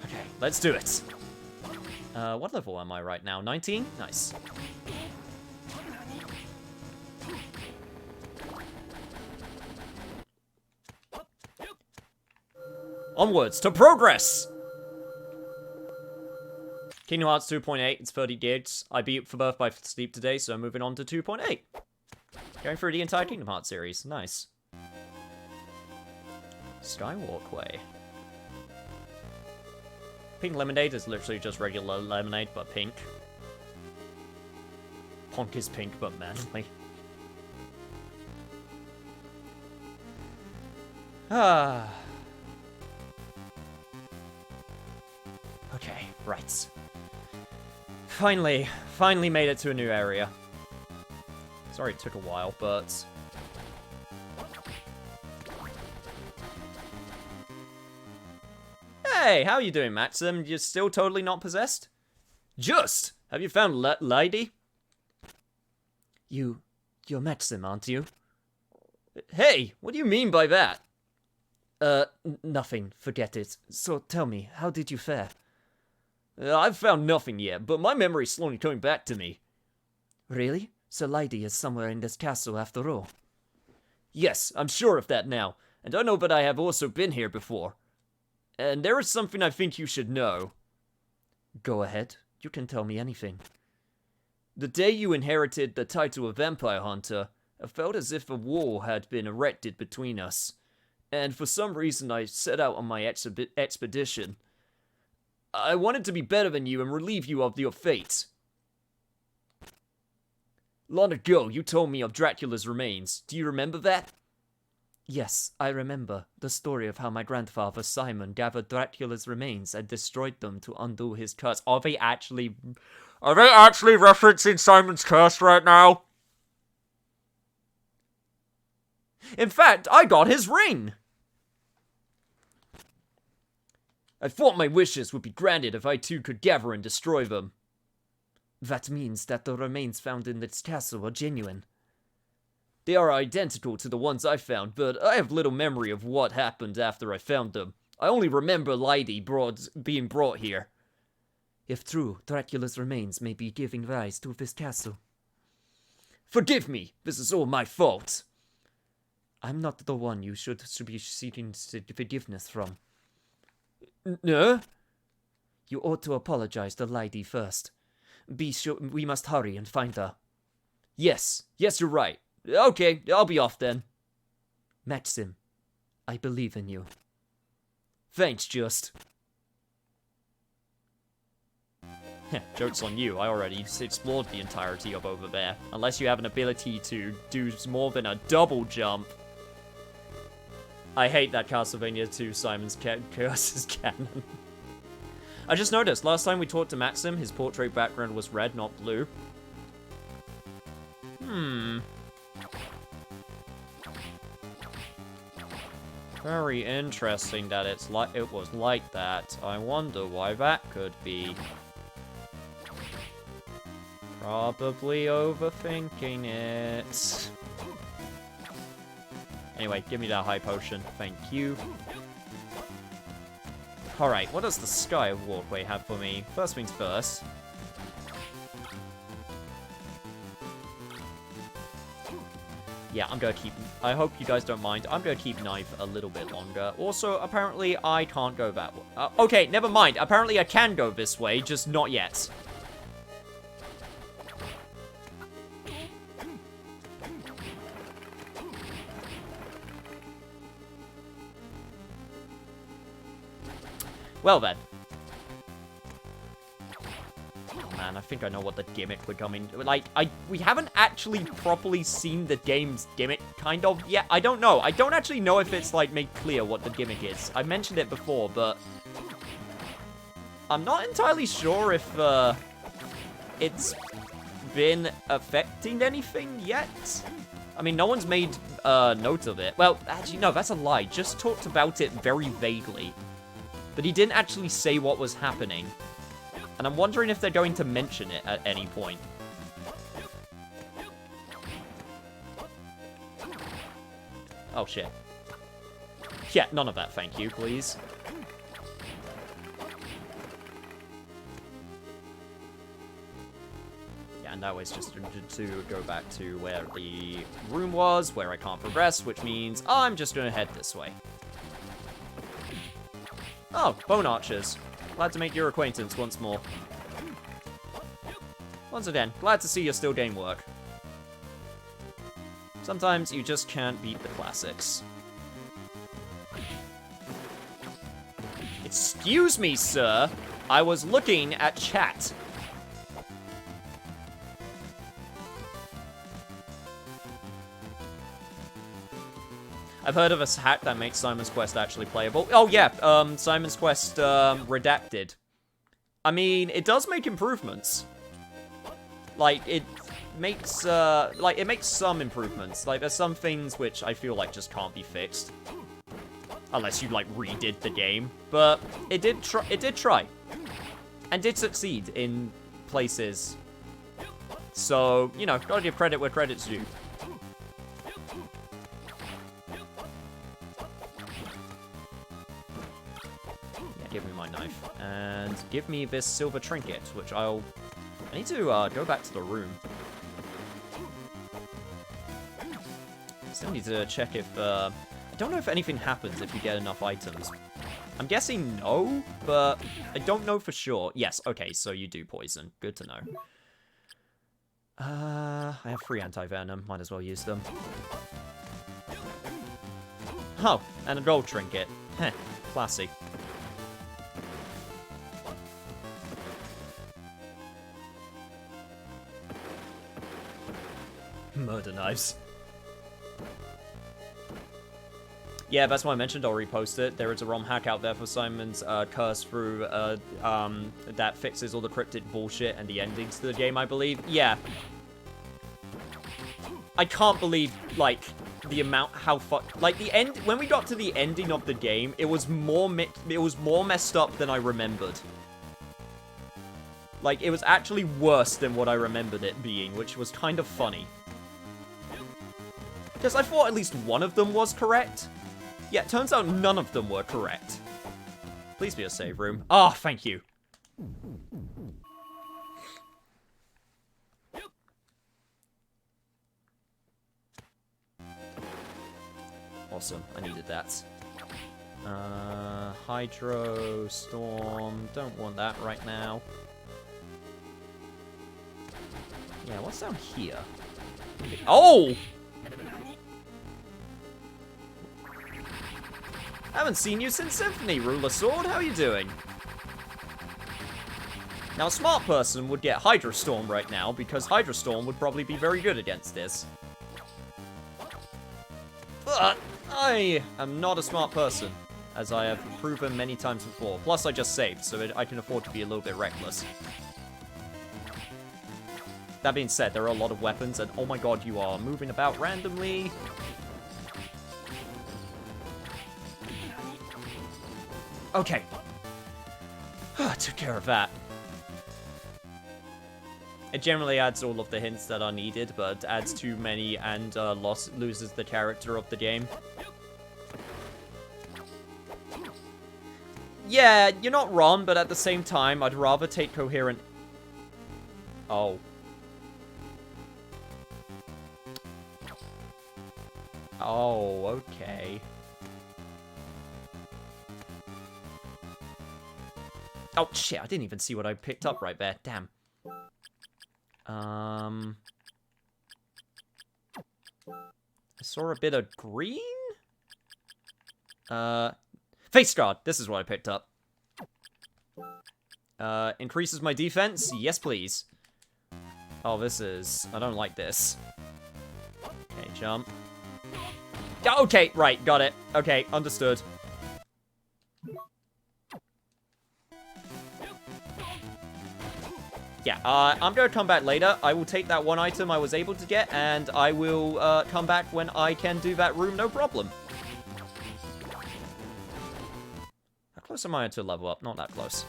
Okay, let's do it. What level am I right now? 19? Nice. Onwards to progress! Kingdom Hearts 2.8, it's 30 gigs. I beat For Birth by Sleep today, so I'm moving on to 2.8. Going through the entire Kingdom Hearts series. Nice. Skywalkway. Pink lemonade is literally just regular lemonade, but pink. Ponk is pink, but manly. Ah. Okay, right. Finally made it to a new area. Sorry it took a while, but... Hey, how you doing, Maxim? You're still totally not possessed? Just! Have you found Lady? You're Maxim, aren't you? Hey, what do you mean by that? Nothing. Forget it. So tell me, how did you fare? I've found nothing yet, but my memory's slowly coming back to me. Really? So Lady is somewhere in this castle after all? Yes, I'm sure of that now, and I know that I have also been here before. And there is something I think you should know. Go ahead, you can tell me anything. The day you inherited the title of Vampire Hunter, I felt as if a wall had been erected between us. And for some reason I set out on my expedition. I wanted to be better than you and relieve you of your fate. Long ago, you told me of Dracula's remains. Do you remember that? Yes, I remember the story of how my grandfather Simon gathered Dracula's remains and destroyed them to undo his curse. Are they actually referencing Simon's curse right now? In fact, I got his ring! I thought my wishes would be granted if I too could gather and destroy them. That means that the remains found in this castle are genuine. They are identical to the ones I found, but I have little memory of what happened after I found them. I only remember Lady being brought here. If true, Dracula's remains may be giving rise to this castle. Forgive me, this is all my fault. I'm not the one you should be seeking forgiveness from. No? You ought to apologize to Lady first. Be sure we must hurry and find her. Yes, you're right. Okay, I'll be off then. Maxim, I believe in you. Thanks, Just. Joke's on you, I already explored the entirety of over there. Unless you have an ability to do more than a double jump. I hate that Castlevania 2 Simon's Curse is canon. I just noticed, last time we talked to Maxim, his portrait background was red, not blue. Very interesting that it was like that. I wonder why that could be. Probably overthinking it. Anyway, give me that high potion. Thank you. Alright, what does the Skywalkway have for me? First things first. Yeah, I'm gonna keep... I hope you guys don't mind. I'm gonna keep knife a little bit longer. Also, apparently, I can't go that way. Okay, never mind. Apparently, I can go this way, just not yet. Well, then. Man, I think I know what the gimmick we're coming... Like, we haven't actually properly seen the game's gimmick, kind of, yet. I don't know. I don't actually know if it's, like, made clear what the gimmick is. I mentioned it before, but... I'm not entirely sure if, it's been affecting anything yet. I mean, no one's made, note of it. Well, actually, no, that's a lie. Just talked about it very vaguely. But he didn't actually say what was happening. And I'm wondering if they're going to mention it at any point. Oh, shit. Yeah, none of that, thank you, please. Yeah, and that was just to go back to where the room was, where I can't progress, which means I'm just gonna head this way. Oh, bone archers. Glad to make your acquaintance once more. Once again, glad to see you're still game work. Sometimes you just can't beat the classics. Excuse me, sir. I was looking at chat. I've heard of a hack that makes Simon's Quest actually playable. Oh, yeah, Simon's Quest, redacted. I mean, it does make improvements. Like, it makes some improvements. Like, there's some things which I feel like just can't be fixed. Unless you, like, redid the game. But it did try. And did succeed in places. So, you know, gotta give credit where credit's due. Give me my knife. And give me this silver trinket, which I need to go back to the room. Still need to check if... I don't know if anything happens if you get enough items. I'm guessing no, but I don't know for sure. Yes, okay, so you do poison. Good to know. I have 3 anti-venom. Might as well use them. Oh, and a gold trinket. Heh, classy. Murder knives. Yeah, that's why I mentioned. I'll repost it. There is a ROM hack out there for Simon's Curse through that fixes all the cryptid bullshit and the endings to the game, I believe. Yeah. I can't believe, like, the amount, like, the end, when we got to the ending of the game, it was more messed up than I remembered. Like, it was actually worse than what I remembered it being, which was kind of funny. Because I thought at least one of them was correct. Yeah, it turns out none of them were correct. Please be a save room. Ah, oh, thank you. Awesome, I needed that. Hydro, Storm, don't want that right now. Yeah, what's down here? Oh! Haven't seen you since Symphony, Ruler Sword. How are you doing? Now, a smart person would get Hydro Storm right now, because Hydro Storm would probably be very good against this. But I am not a smart person, as I have proven many times before. Plus, I just saved, so I can afford to be a little bit reckless. That being said, there are a lot of weapons, and oh my god, you are moving about randomly. Okay. Took care of that. It generally adds all of the hints that are needed, but adds too many and loses the character of the game. Yeah, you're not wrong, but at the same time, I'd rather take coherent... Oh. Oh, okay. Oh, shit, I didn't even see what I picked up right there. Damn. I saw a bit of green? Face guard. This is what I picked up. Increases my defense? Yes, please. Oh, this is... I don't like this. Okay, jump. Okay, right, got it. Okay, understood. Yeah, I'm gonna come back later. I will take that one item I was able to get, and I will come back when I can do that room, no problem. How close am I to level up? Not that close.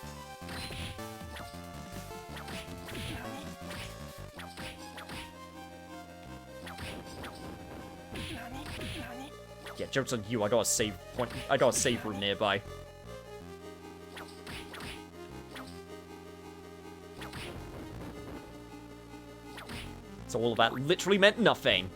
Yeah, joke's on you. I got a save point. I got a save room nearby. So all of that literally meant nothing.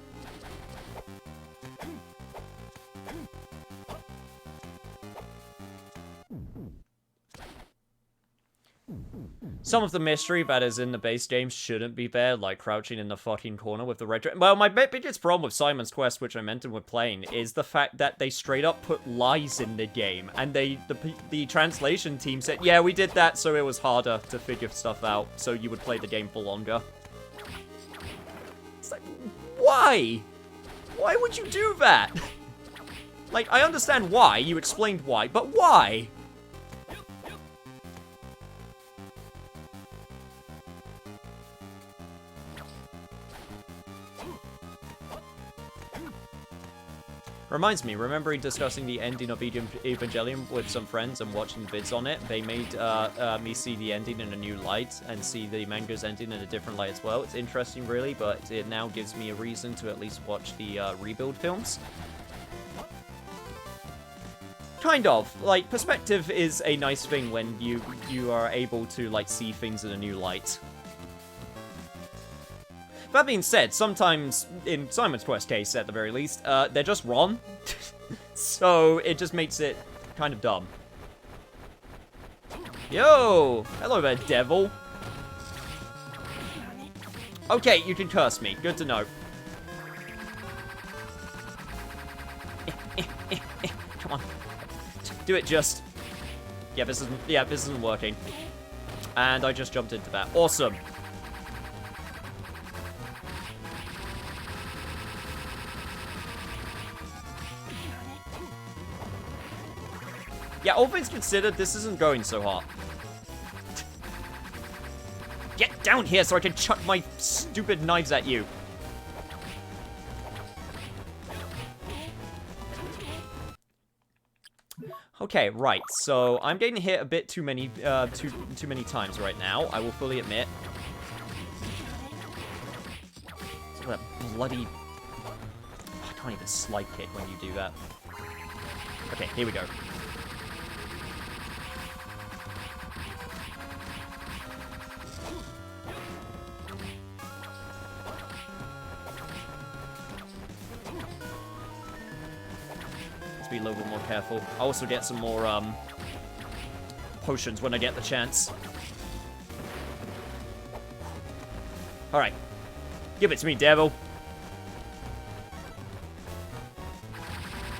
Some of the mystery that is in the base game shouldn't be there, like crouching in the fucking corner with the red... Well, my biggest problem with Simon's Quest, which I mentioned with playing, is the fact that they straight up put lies in the game. And the translation team said, yeah, we did that so it was harder to figure stuff out, so you would play the game for longer. It's like, why? Why would you do that? Like, I understand why, you explained why, but why? Reminds me, remembering discussing the ending of Evangelion with some friends and watching vids on it, they made me see the ending in a new light and see the manga's ending in a different light as well. It's interesting, really, but it now gives me a reason to at least watch the rebuild films. Kind of. Like, perspective is a nice thing when you are able to, like, see things in a new light. That being said, sometimes, in Simon's Quest case at the very least, they're just wrong. So, it just makes it kind of dumb. Yo! Hello there, devil. Okay, you can curse me. Good to know. Come on. Do it just. Yeah, this isn't working. And I just jumped into that. Awesome. Yeah, all things considered, this isn't going so hot. Get down here so I can chuck my stupid knives at you. Okay, right. So I'm getting hit a bit too many times right now. I will fully admit. Look at that bloody... I can't even slide kick when you do that. Okay, here we go. Be a little bit more careful. I'll also get some more potions when I get the chance. Alright. Give it to me, devil.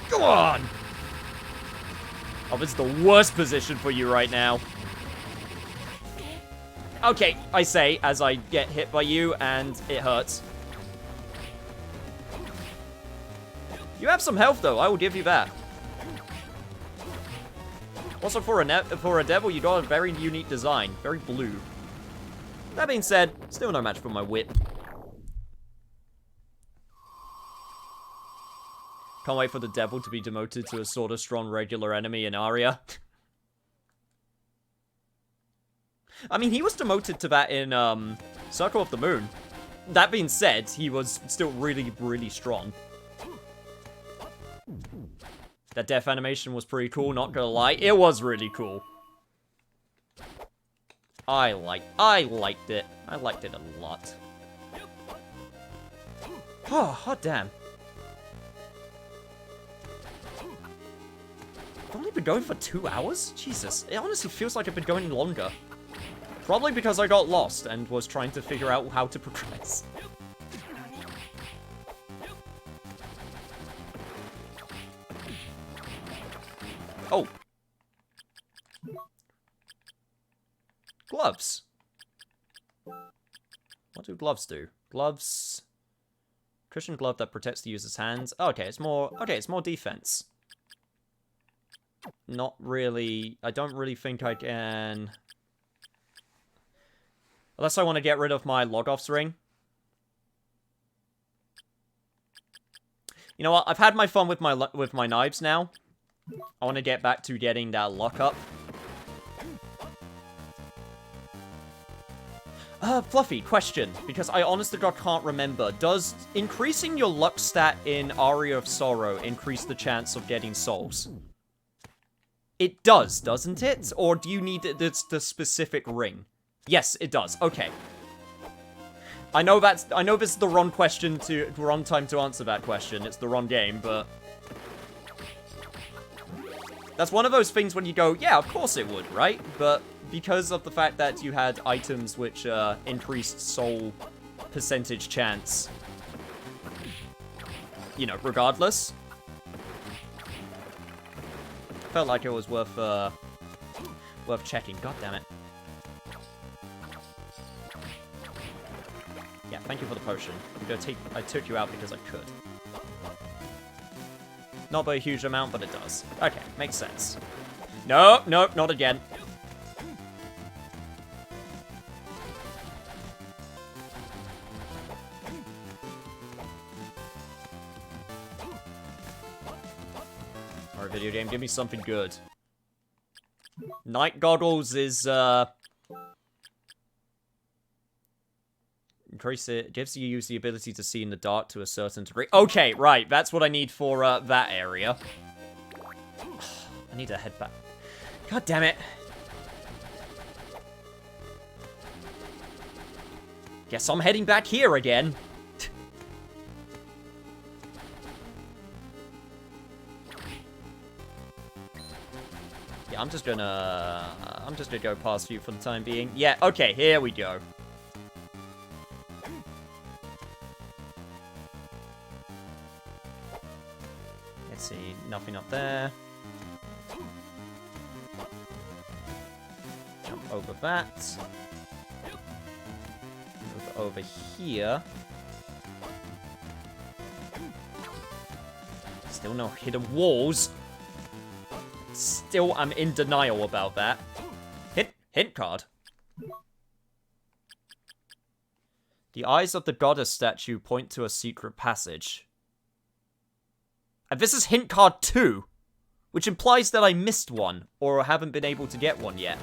Go on! Oh, this is the worst position for you right now. Okay, I say, as I get hit by you, and it hurts. You have some health, though. I will give you that. Also, for a devil, you got a very unique design. Very blue. That being said, still no match for my whip. Can't wait for the devil to be demoted to a sort of strong regular enemy in Aria. I mean, he was demoted to that in Circle of the Moon. That being said, he was still really, really strong. That death animation was pretty cool, not gonna lie. It was really cool. I liked it. I liked it a lot. Oh, hot damn. I've only been going for 2 hours? Jesus, it honestly feels like I've been going longer. Probably because I got lost and was trying to figure out how to progress. Oh. Gloves. What do gloves do? Gloves... Cushion glove that protects the user's hands. Oh, okay, it's more defense. Not really... I don't really think I can... Unless I want to get rid of my log-offs ring. You know what? I've had my fun with my knives now. I want to get back to getting that lock-up. Fluffy, question, because I honest to God can't remember. Does increasing your luck stat in Aria of Sorrow increase the chance of getting souls? It does, doesn't it? Or do you need the specific ring? Yes, it does. Okay. I know this is the wrong time to answer that question. It's the wrong game, but that's one of those things when you go, yeah, of course it would, right? But because of the fact that you had items which increased soul percentage chance, you know, regardless, I felt like it was worth checking. God damn it. Yeah, thank you for the potion. I took you out because I could. Not by a huge amount, but it does. Okay, makes sense. No, no, not again. Alright, video game, give me something good. Night goggles is, increase it, gives you the ability to see in the dark to a certain degree. Okay, right, that's what I need for, that area. I need to head back. God damn it. Guess I'm heading back here again. Yeah, I'm just gonna go past you for the time being. Yeah, okay, here we go. Let's see, nothing up there. Jump over that. Move over here. Still no hidden walls. Still, I'm in denial about that. Hint card. The eyes of the goddess statue point to a secret passage. And this is hint card 2, which implies that I missed one, or haven't been able to get one yet.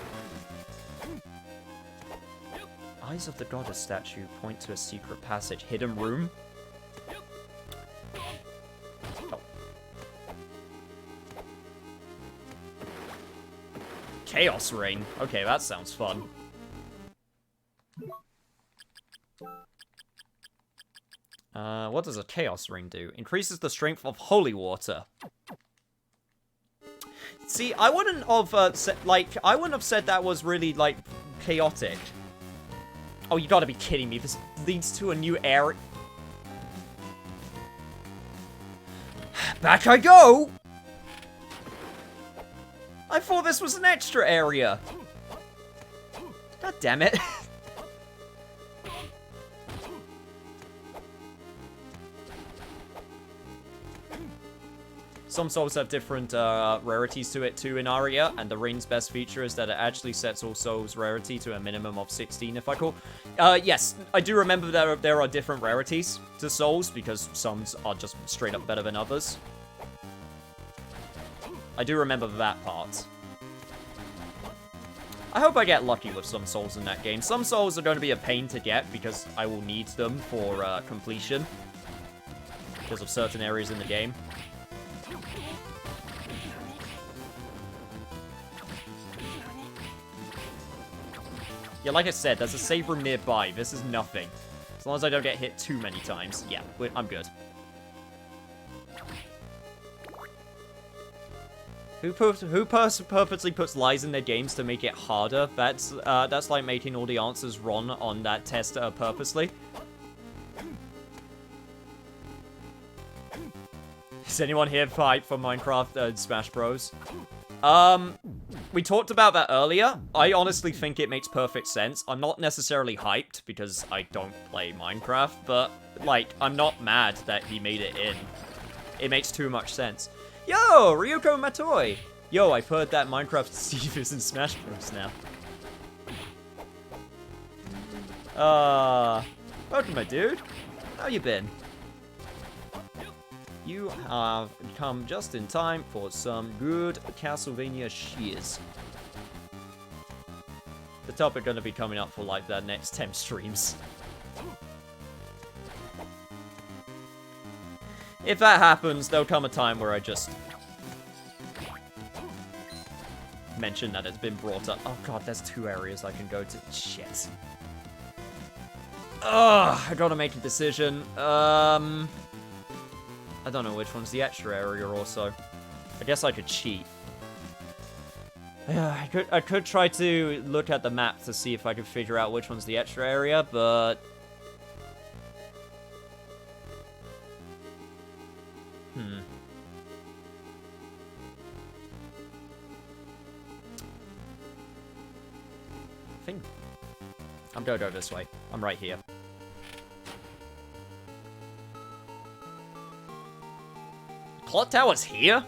Eyes of the goddess statue point to a secret passage. Hidden room? Oh. Chaos ring. Okay, that sounds fun. What does a chaos ring do? Increases the strength of holy water. See, I wouldn't have said that was really, like, chaotic. Oh, you gotta be kidding me. This leads to a new area. Back I go! I thought this was an extra area. God damn it. Some souls have different rarities to it too in Aria, and the ring's best feature is that it actually sets all souls' rarity to a minimum of 16, if I recall. Yes, I do remember that there are different rarities to souls, because some are just straight up better than others. I do remember that part. I hope I get lucky with some souls in that game. Some souls are going to be a pain to get, because I will need them for completion. Because of certain areas in the game. Yeah, like I said, there's a save room nearby. This is nothing. As long as I don't get hit too many times. Yeah, I'm good. Who purposely puts lies in their games to make it harder? That's like making all the answers wrong on that test purposely. Is anyone here hyped for Minecraft Smash Bros? We talked about that earlier. I honestly think it makes perfect sense. I'm not necessarily hyped because I don't play Minecraft, but, like, I'm not mad that he made it in. It makes too much sense. Yo, Ryuko Matoi! Yo, I've heard that Minecraft Steve is in Smash Bros. Now. Welcome, my dude. How you been? You have come just in time for some good Castlevania shiz. The topic gonna be coming up for like the next 10 streams. If that happens, there'll come a time where I just mention that it's been brought up. Oh god, there's 2 areas I can go to. Shit. Ugh, I gotta make a decision. I don't know which one's the extra area also. I guess I could cheat. Yeah, I could try to look at the map to see if I could figure out which one's the extra area, but... I think... I'm gonna go this way. I'm right here. Clock tower's here?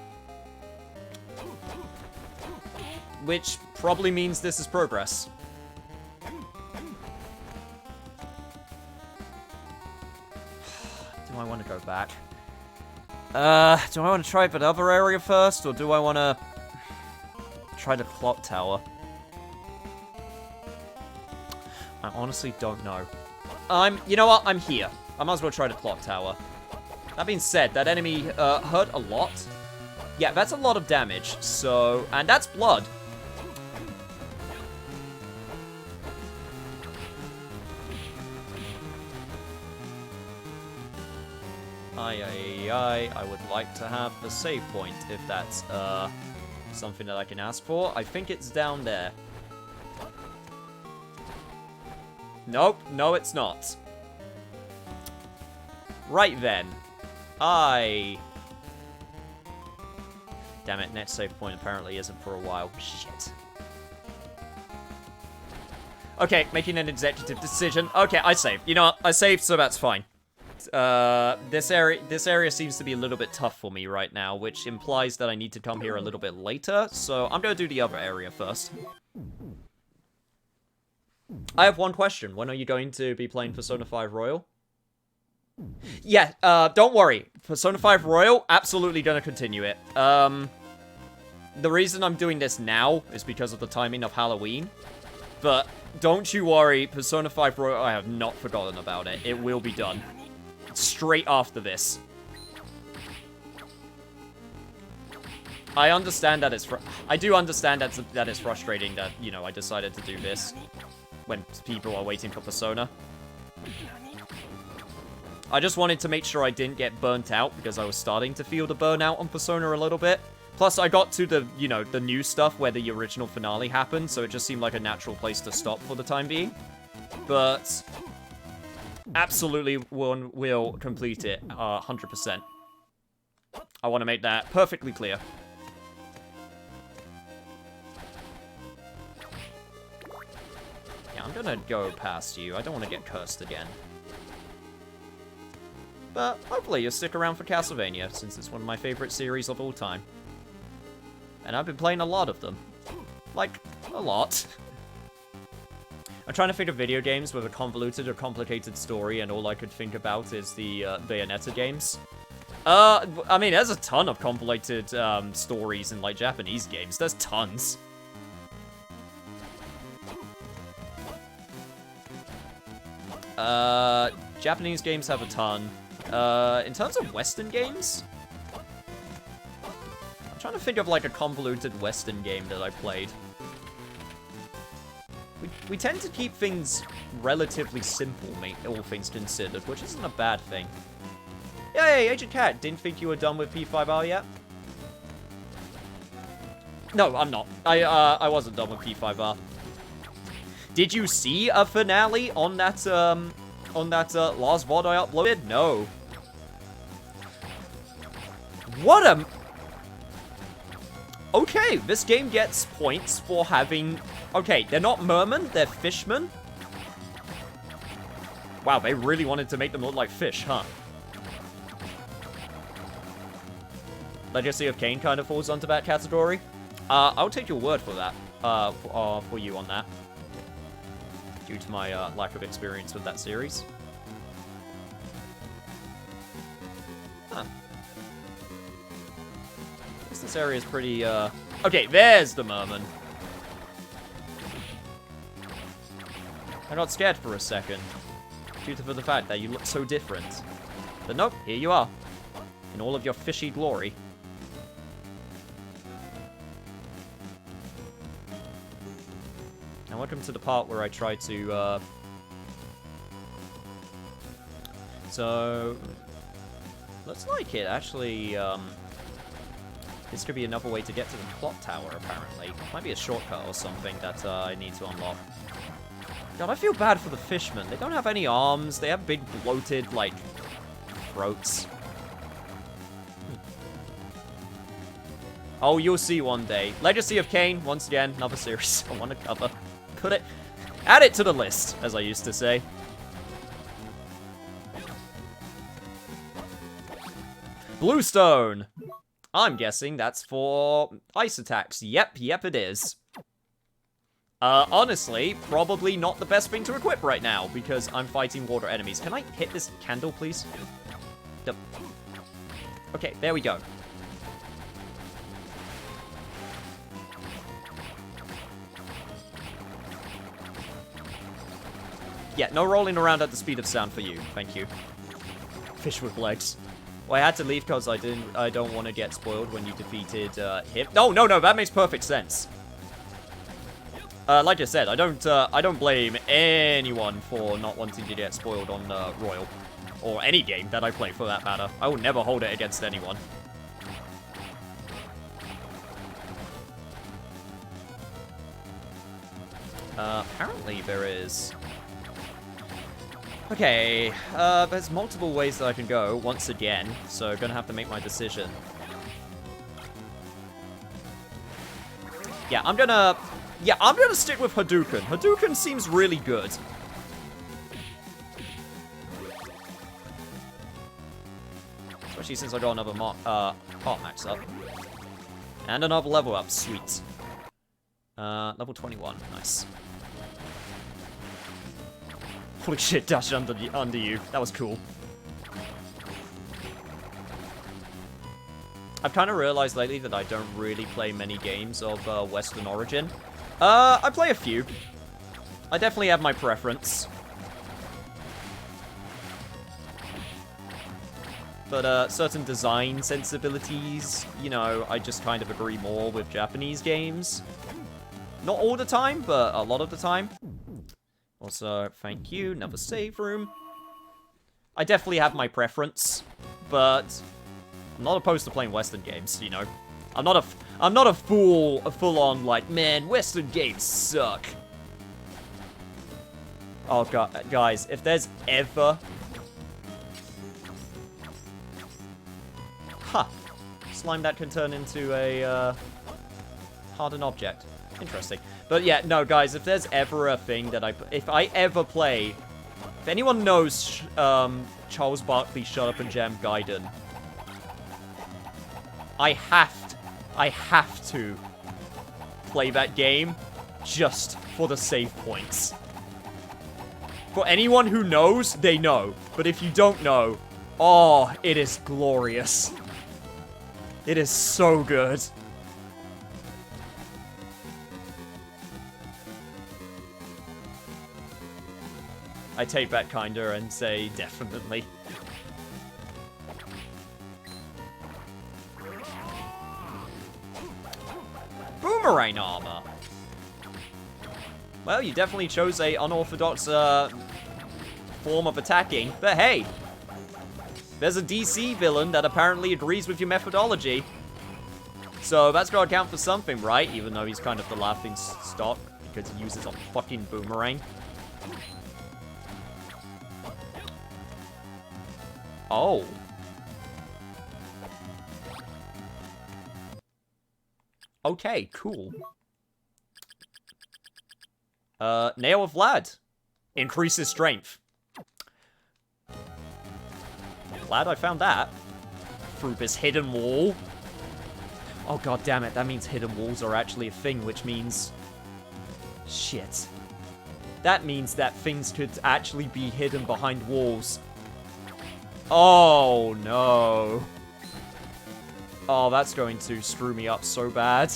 Which probably means this is progress. Do I want to go back? Do I want to try the other area first, or do I want to try the clock tower? I honestly don't know. You know what? I'm here. I might as well try the clock tower. That being said, that enemy hurt a lot. Yeah, that's a lot of damage, so... And that's blood. I would like to have the save point, if that's, something that I can ask for. I think it's down there. Nope, no it's not. Right then. Damn it, next save point apparently isn't for a while. Shit. Okay, making an executive decision. Okay, I saved. You know what? I saved, so that's fine. This area seems to be a little bit tough for me right now, which implies that I need to come here a little bit later, so I'm gonna do the other area first. I have one question. When are you going to be playing Persona 5 Royal? Yeah, don't worry. Persona 5 Royal, absolutely gonna continue it. The reason I'm doing this now is because of the timing of Halloween. But don't you worry, Persona 5 Royal, I have not forgotten about it. It will be done. Straight after this. I understand that I do understand that it's frustrating that, you know, I decided to do this when people are waiting for Persona. I just wanted to make sure I didn't get burnt out, because I was starting to feel the burnout on Persona a little bit. Plus, I got to the, you know, the new stuff where the original finale happened, so it just seemed like a natural place to stop for the time being. But absolutely one will complete it, 100%. I want to make that perfectly clear. Yeah, I'm gonna go past you. I don't want to get cursed again. But hopefully you'll stick around for Castlevania, since it's one of my favorite series of all time. And I've been playing a lot of them. Like, a lot. I'm trying to think of video games with a convoluted or complicated story, and all I could think about is the Bayonetta games. I mean, there's a ton of complicated stories in, like, Japanese games. There's tons. Japanese games have a ton. In terms of Western games, I'm trying to think of like a convoluted Western game that I played. We tend to keep things relatively simple, all things considered, which isn't a bad thing. Yay, Agent Cat, didn't think you were done with P5R yet? No, I'm not. I wasn't done with P5R. Did you see a finale on that last VOD I uploaded? No. What a... Okay, this game gets points for having... Okay, they're not mermen, they're fishmen. Wow, they really wanted to make them look like fish, huh? Legacy of Kain kind of falls onto that category. I'll take your word for that. For you on that. Due to my lack of experience with that series. Huh. This area is pretty, Okay, there's the merman. I got scared for a second. Due to the fact that you look so different. But nope, here you are. In all of your fishy glory. Now welcome to the part where I try to, So... Looks like it actually, This could be another way to get to the clock tower, apparently. Might be a shortcut or something that I need to unlock. God, I feel bad for the fishmen. They don't have any arms. They have big, bloated, like, throats. Oh, you'll see one day. Legacy of Kain, once again, another series I want to cover. Add it to the list, as I used to say. Bluestone! I'm guessing that's for ice attacks. Yep, it is. Honestly, probably not the best thing to equip right now, because I'm fighting water enemies. Can I hit this candle, please? Okay, there we go. Yeah, no rolling around at the speed of sound for you. Thank you. Fish with legs. Well, I had to leave because I don't want to get spoiled when you defeated him. No, that makes perfect sense. Like I said, I don't blame anyone for not wanting to get spoiled on Royal. Or any game that I play, for that matter. I will never hold it against anyone. Apparently there is... Okay, there's multiple ways that I can go, once again, so gonna have to make my decision. Yeah, I'm gonna stick with Hadouken. Hadouken seems really good. Especially since I got another part max up. And another level up, sweet. Level 21, nice. Holy shit, dashed under you. That was cool. I've kind of realized lately that I don't really play many games of Western origin. I play a few. I definitely have my preference. But certain design sensibilities, you know, I just kind of agree more with Japanese games. Not all the time, but a lot of the time. Also, thank you, another save room. I definitely have my preference, but I'm not opposed to playing Western games, you know. I'm not a full-on, like, man, Western games suck. Oh, God, guys, if there's ever... Huh. Slime that can turn into a, hardened object. Interesting. But yeah, no, guys, if there's ever a thing that if I ever play... If anyone knows, Charles Barkley Shut Up and Jam Gaiden, I have to play that game just for the save points. For anyone who knows, they know. But if you don't know, oh, it is glorious. It is so good. I take that kinda and say definitely. Boomerang armor. Well, you definitely chose a unorthodox form of attacking, but hey, there's a DC villain that apparently agrees with your methodology. So that's gotta count for something, right? Even though he's kind of the laughing stock because he uses a fucking boomerang. Oh. Okay, cool. Nail of Vlad. Increases strength. Glad I found that. Through this hidden wall. Oh god damn it, that means hidden walls are actually a thing, which means... Shit. That means that things could actually be hidden behind walls. Oh no. Oh, that's going to screw me up so bad.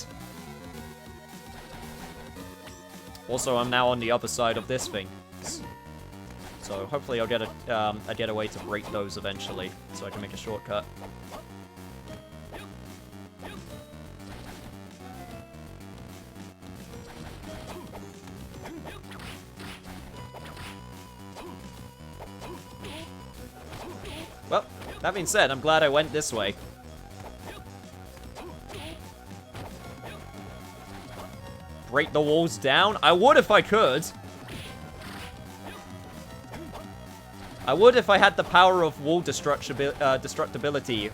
Also, I'm now on the other side of this thing. So hopefully I'll get a way to break those eventually, so I can make a shortcut. Well, that being said, I'm glad I went this way. Break the walls down? I would if I could. I would if I had the power of wall destructibility.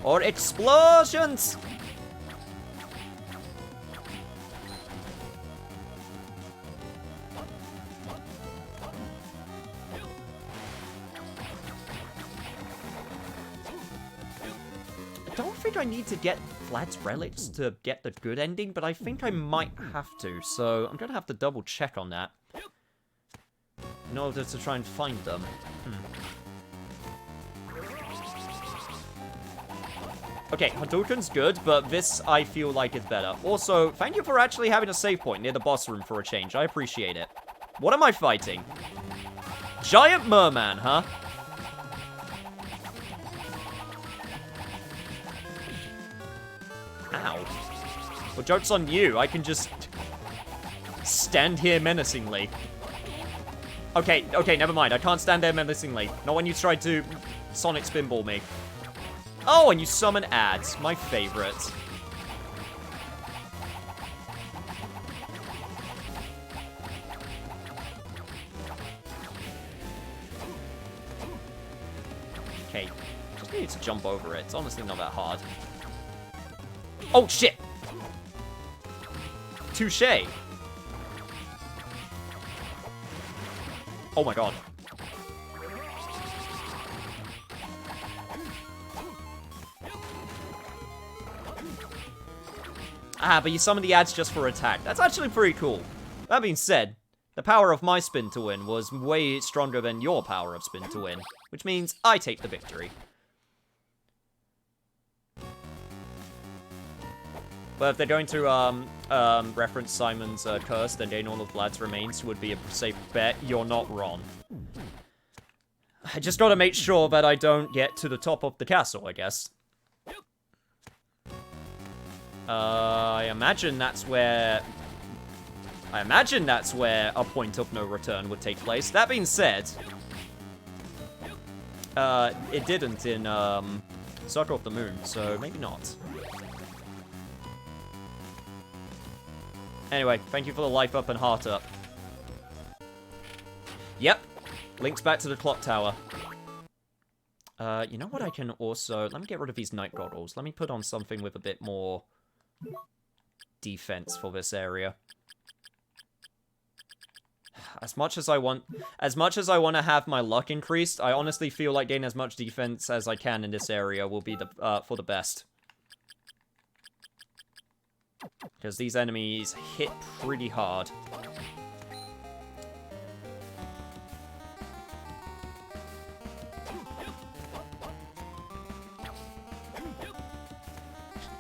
Or explosions! I don't think I need to get Vlad's relics to get the good ending, but I think I might have to, so I'm gonna have to double check on that. In order to try and find them. Okay, Hadouken's good, but this I feel like is better. Also, thank you for actually having a save point near the boss room for a change. I appreciate it. What am I fighting? Giant merman, huh? Ow. Well, joke's on you. I can just stand here menacingly. Okay, never mind. I can't stand there menacingly. Not when you try to Sonic Spinball me. Oh, and you summon ads. My favorite. Okay. Just need to jump over it. It's honestly not that hard. Oh, shit! Touché. Oh my god. Ah, but you summon the ads just for attack. That's actually pretty cool. That being said, the power of my spin to win was way stronger than your power of spin to win, which means I take the victory. But if they're going to reference Simon's curse, then gain all of Vlad's remains would be a safe bet. You're not wrong. I just gotta make sure that I don't get to the top of the castle, I guess. I imagine that's where a point of no return would take place. That being said, it didn't in Circle of the Moon, so maybe not. Anyway, thank you for the life up and heart up. Yep. Links back to the clock tower. You know what I can also... Let me get rid of these night goggles. Let me put on something with a bit more defense for this area. As much as I want to have my luck increased, I honestly feel like getting as much defense as I can in this area will be for the best. Because these enemies hit pretty hard.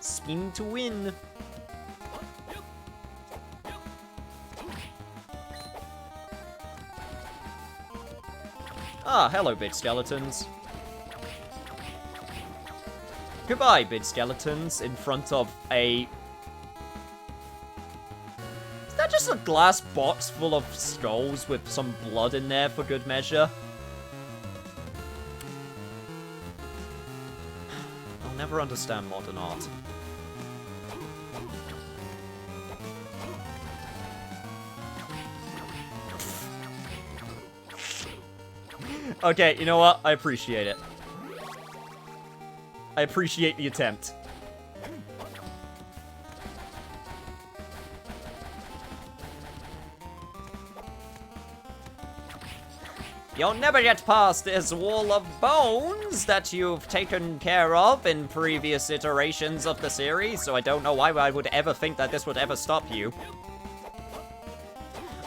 Spin to win. Ah, hello, big skeletons. Goodbye, big skeletons, in front of a... Is that just a glass box full of skulls with some blood in there for good measure? I'll never understand modern art. Okay, you know what? I appreciate it. I appreciate the attempt. You'll never get past this wall of bones that you've taken care of in previous iterations of the series, so I don't know why I would ever think that this would ever stop you.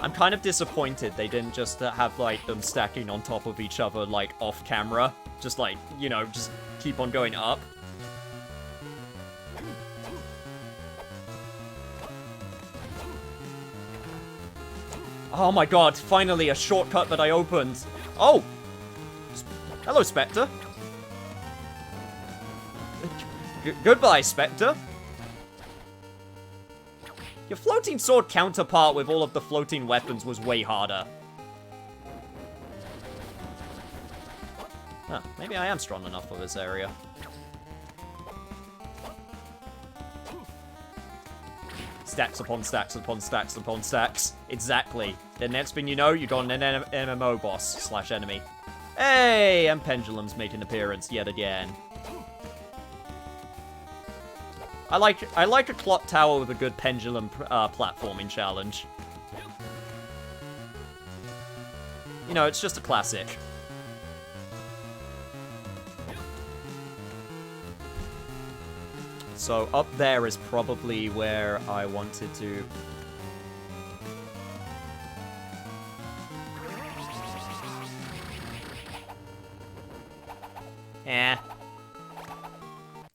I'm kind of disappointed they didn't just have, like, them stacking on top of each other, like, off-camera. Just, like, you know, just keep on going up. Oh my god, finally a shortcut that I opened. Oh! Hello, Spectre. Goodbye, Spectre. Your floating sword counterpart with all of the floating weapons was way harder. Huh, maybe I am strong enough for this area. Stacks upon stacks upon stacks upon stacks. Exactly. The next thing you know, you got an MMO boss / enemy. Hey, and Pendulum's making an appearance yet again. I like a clock tower with a good pendulum platforming challenge. You know, it's just a classic. So up there is probably where I wanted to... Eh.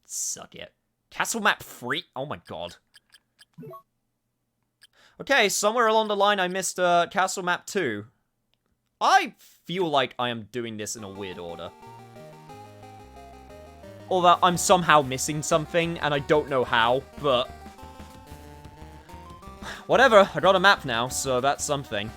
Suck it. Castle map 3? Oh my god. Okay, somewhere along the line I missed Castle map 2. I feel like I am doing this in a weird order. Although I'm somehow missing something, and I don't know how, but... whatever, I got a map now, so that's something.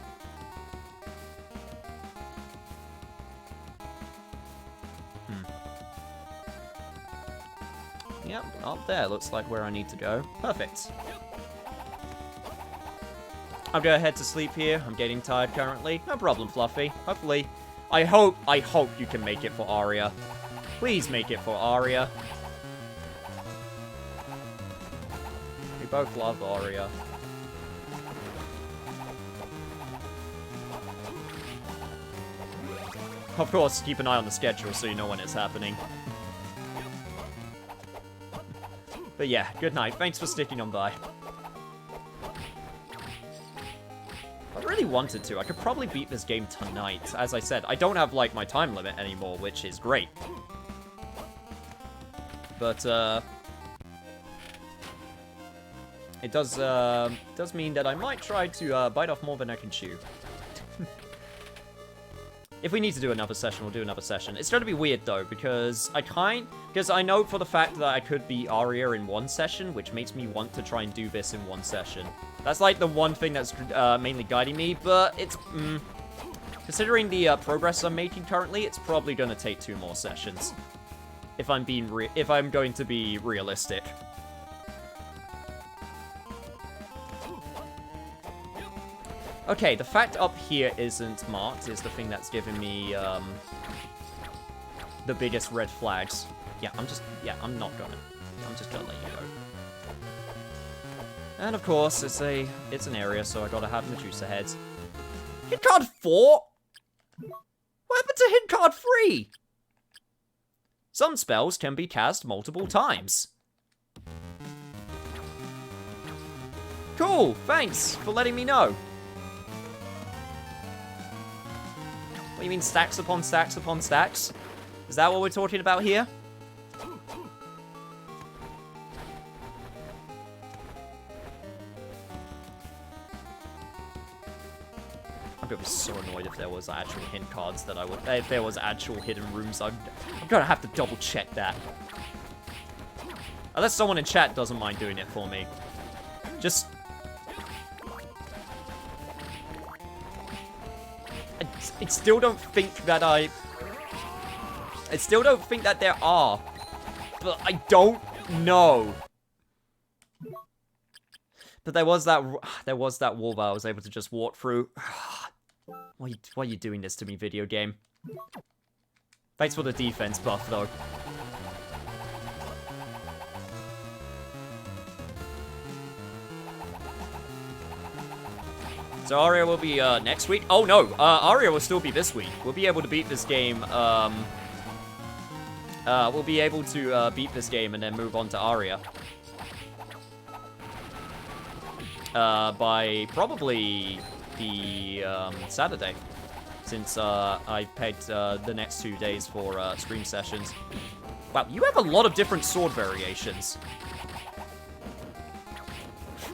Yep, up there looks like where I need to go. Perfect. I'll go ahead to sleep here. I'm getting tired currently. No problem, Fluffy. Hopefully. I hope you can make it for Aria. Please make it for Aria. We both love Aria. Of course, keep an eye on the schedule so you know when it's happening. But yeah, good night. Thanks for sticking on by. I really wanted to. I could probably beat this game tonight. As I said, I don't have, like, my time limit anymore, which is great. But, it does mean that I might try to, bite off more than I can chew. If we need to do another session, we'll do another session. It's going to be weird, though, because because I know for the fact that I could beat Aria in one session, which makes me want to try and do this in one session. That's, like, the one thing that's mainly guiding me, but it's, considering the progress I'm making currently, it's probably going to take 2 more sessions. If I'm going to be realistic. Okay, the fact up here isn't marked is the thing that's giving me, the biggest red flags. Yeah, I'm just gonna let you go. And of course, it's an area, so I gotta have Medusa heads. Hit card 4? What happened to hit card 3? Some spells can be cast multiple times. Cool, thanks for letting me know. What do you mean stacks upon stacks upon stacks? Is that what we're talking about here? I'm gonna be so annoyed if there was actual hint cards that if there was actual hidden rooms, I'm gonna have to double check that. Unless someone in chat doesn't mind doing it for me. Just... I still don't think that I still don't think that there are. But I don't know. But there was that wall that I was able to just walk through. Why are you doing this to me, video game? Thanks for the defense buff, though. So Aria will be next week. Oh no, Aria will still be this week. We'll be able to beat this game. We'll be able to beat this game and then move on to Aria. By probably the Saturday, since I pegged the next 2 days for stream sessions. Wow, you have a lot of different sword variations.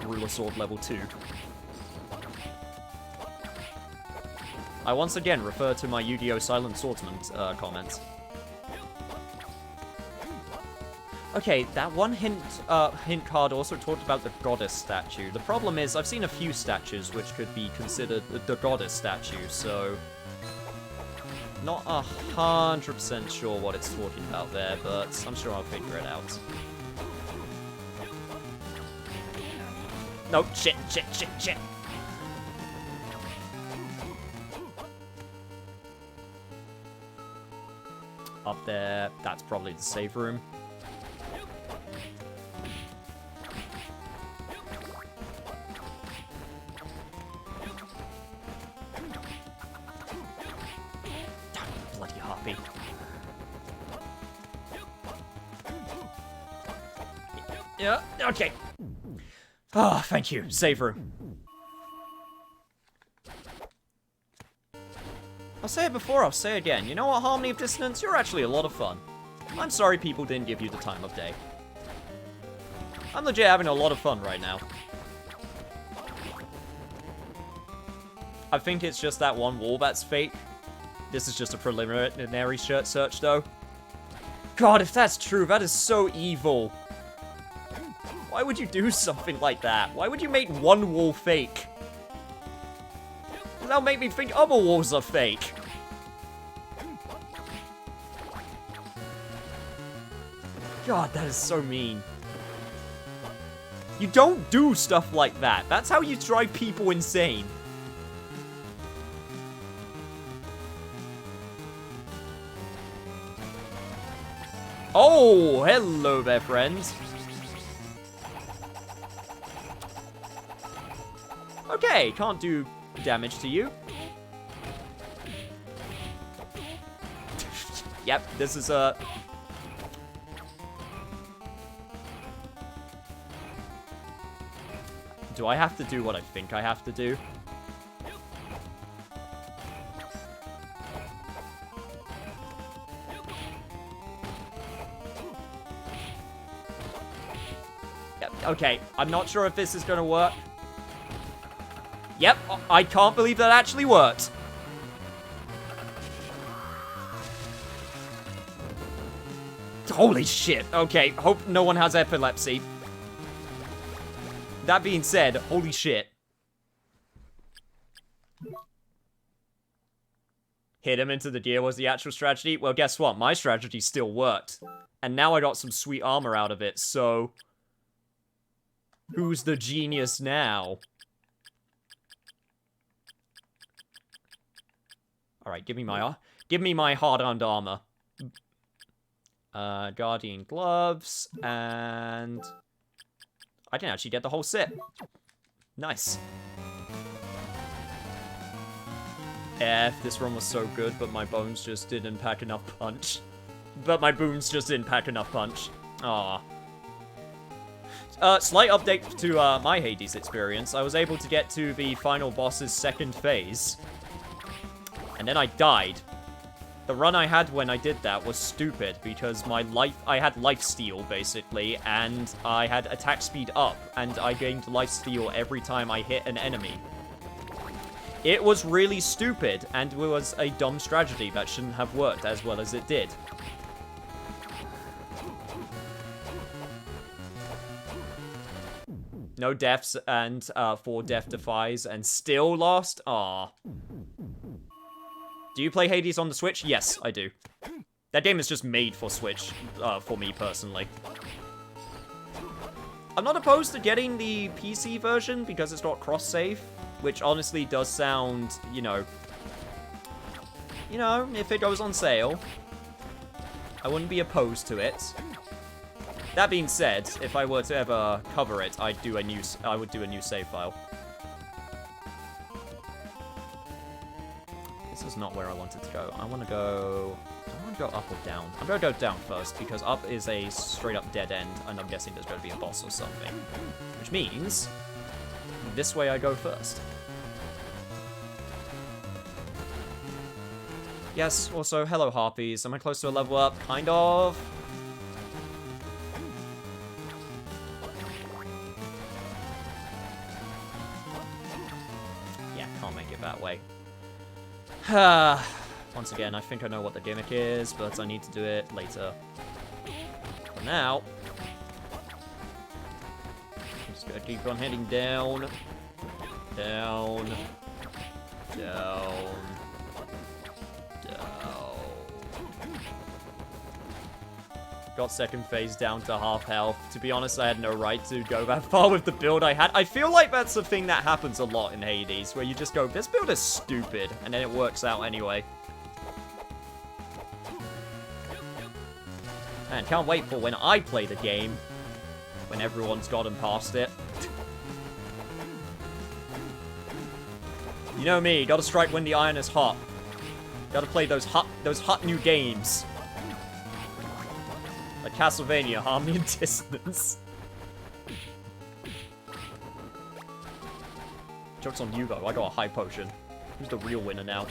Ruler sword level 2. I once again refer to my Yu-Gi-Oh! Silent Swordsman comments. Okay, that one hint card also talked about the goddess statue. The problem is, I've seen a few statues which could be considered the goddess statue, so... Not 100% sure what it's talking about there, but I'm sure I'll figure it out. No, shit. Up there, that's probably the save room. Bloody harpy. Yeah, okay. Ah, thank you. Save room. I'll say it before, I'll say it again. You know what, Harmony of Dissonance? You're actually a lot of fun. I'm sorry people didn't give you the time of day. I'm legit having a lot of fun right now. I think it's just that one wall that's fake. This is just a preliminary search, though. God, if that's true, that is so evil. Why would you do something like that? Why would you make one wall fake? That'll make me think other walls are fake. God, that is so mean. You don't do stuff like that. That's how you drive people insane. Oh, hello there, friends. Okay, can't do damage to you. Yep, this is a... Do I have to do what I think I have to do? Yep, okay, I'm not sure if this is gonna work. Yep, I can't believe that actually worked. Holy shit. Okay, hope no one has epilepsy. That being said, holy shit. Hit him into the gear was the actual strategy. Well, guess what? My strategy still worked. And now I got some sweet armor out of it, so... Who's the genius now? Alright, give me my hard-earned armor. Guardian gloves, and... I didn't actually get the whole set. Nice. F, this run was so good, but my bones just didn't pack enough punch. But my boons just didn't pack enough punch. Aww. Slight update to my Hades experience. I was able to get to the final boss's second phase. And then I died. The run I had when I did that was stupid because I had lifesteal basically, and I had attack speed up, and I gained lifesteal every time I hit an enemy. It was really stupid, and it was a dumb strategy that shouldn't have worked as well as it did. No deaths and 4 death defies, and still lost? Aww. Do you play Hades on the Switch? Yes, I do. That game is just made for Switch, for me personally. I'm not opposed to getting the PC version because it's not cross-save, which honestly does sound, you know, you know, if it goes on sale, I wouldn't be opposed to it. That being said, if I were to ever cover it, I would do a new save file. This is not where I wanted to go. I want to go up or down. I'm going to go down first, because up is a straight-up dead end, and I'm guessing there's going to be a boss or something. Which means, this way I go first. Yes, also, hello Harpies. Am I close to a level up? Kind of. Yeah, can't make it that way. Once again, I think I know what the gimmick is, but I need to do it later. For now, I'm just gonna keep on heading down, down, down, down. Got second phase down to half health. To be honest, I had no right to go that far with the build I had. I feel like that's a thing that happens a lot in Hades, where you just go, this build is stupid, and then it works out anyway. Man, can't wait for when I play the game, when everyone's gotten past it. You know me, gotta strike when the iron is hot. Gotta play those hot new games. Like Castlevania, Harmony and Dissonance. Joke's on you though, I got a high potion. Who's the real winner now?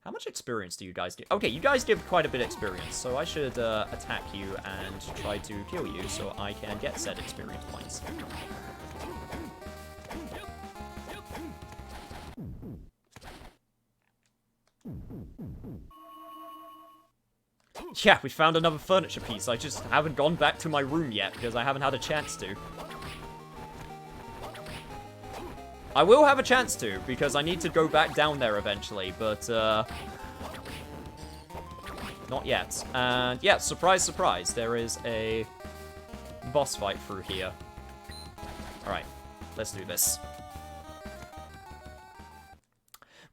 How much experience do you guys give? Okay, you guys give quite a bit of experience, so I should attack you and try to kill you so I can get said experience points. Yeah, we found another furniture piece. I just haven't gone back to my room yet because I haven't had a chance to. I will have a chance to, because I need to go back down there eventually, but, not yet. And, yeah, surprise, surprise, there is a boss fight through here. Alright, let's do this.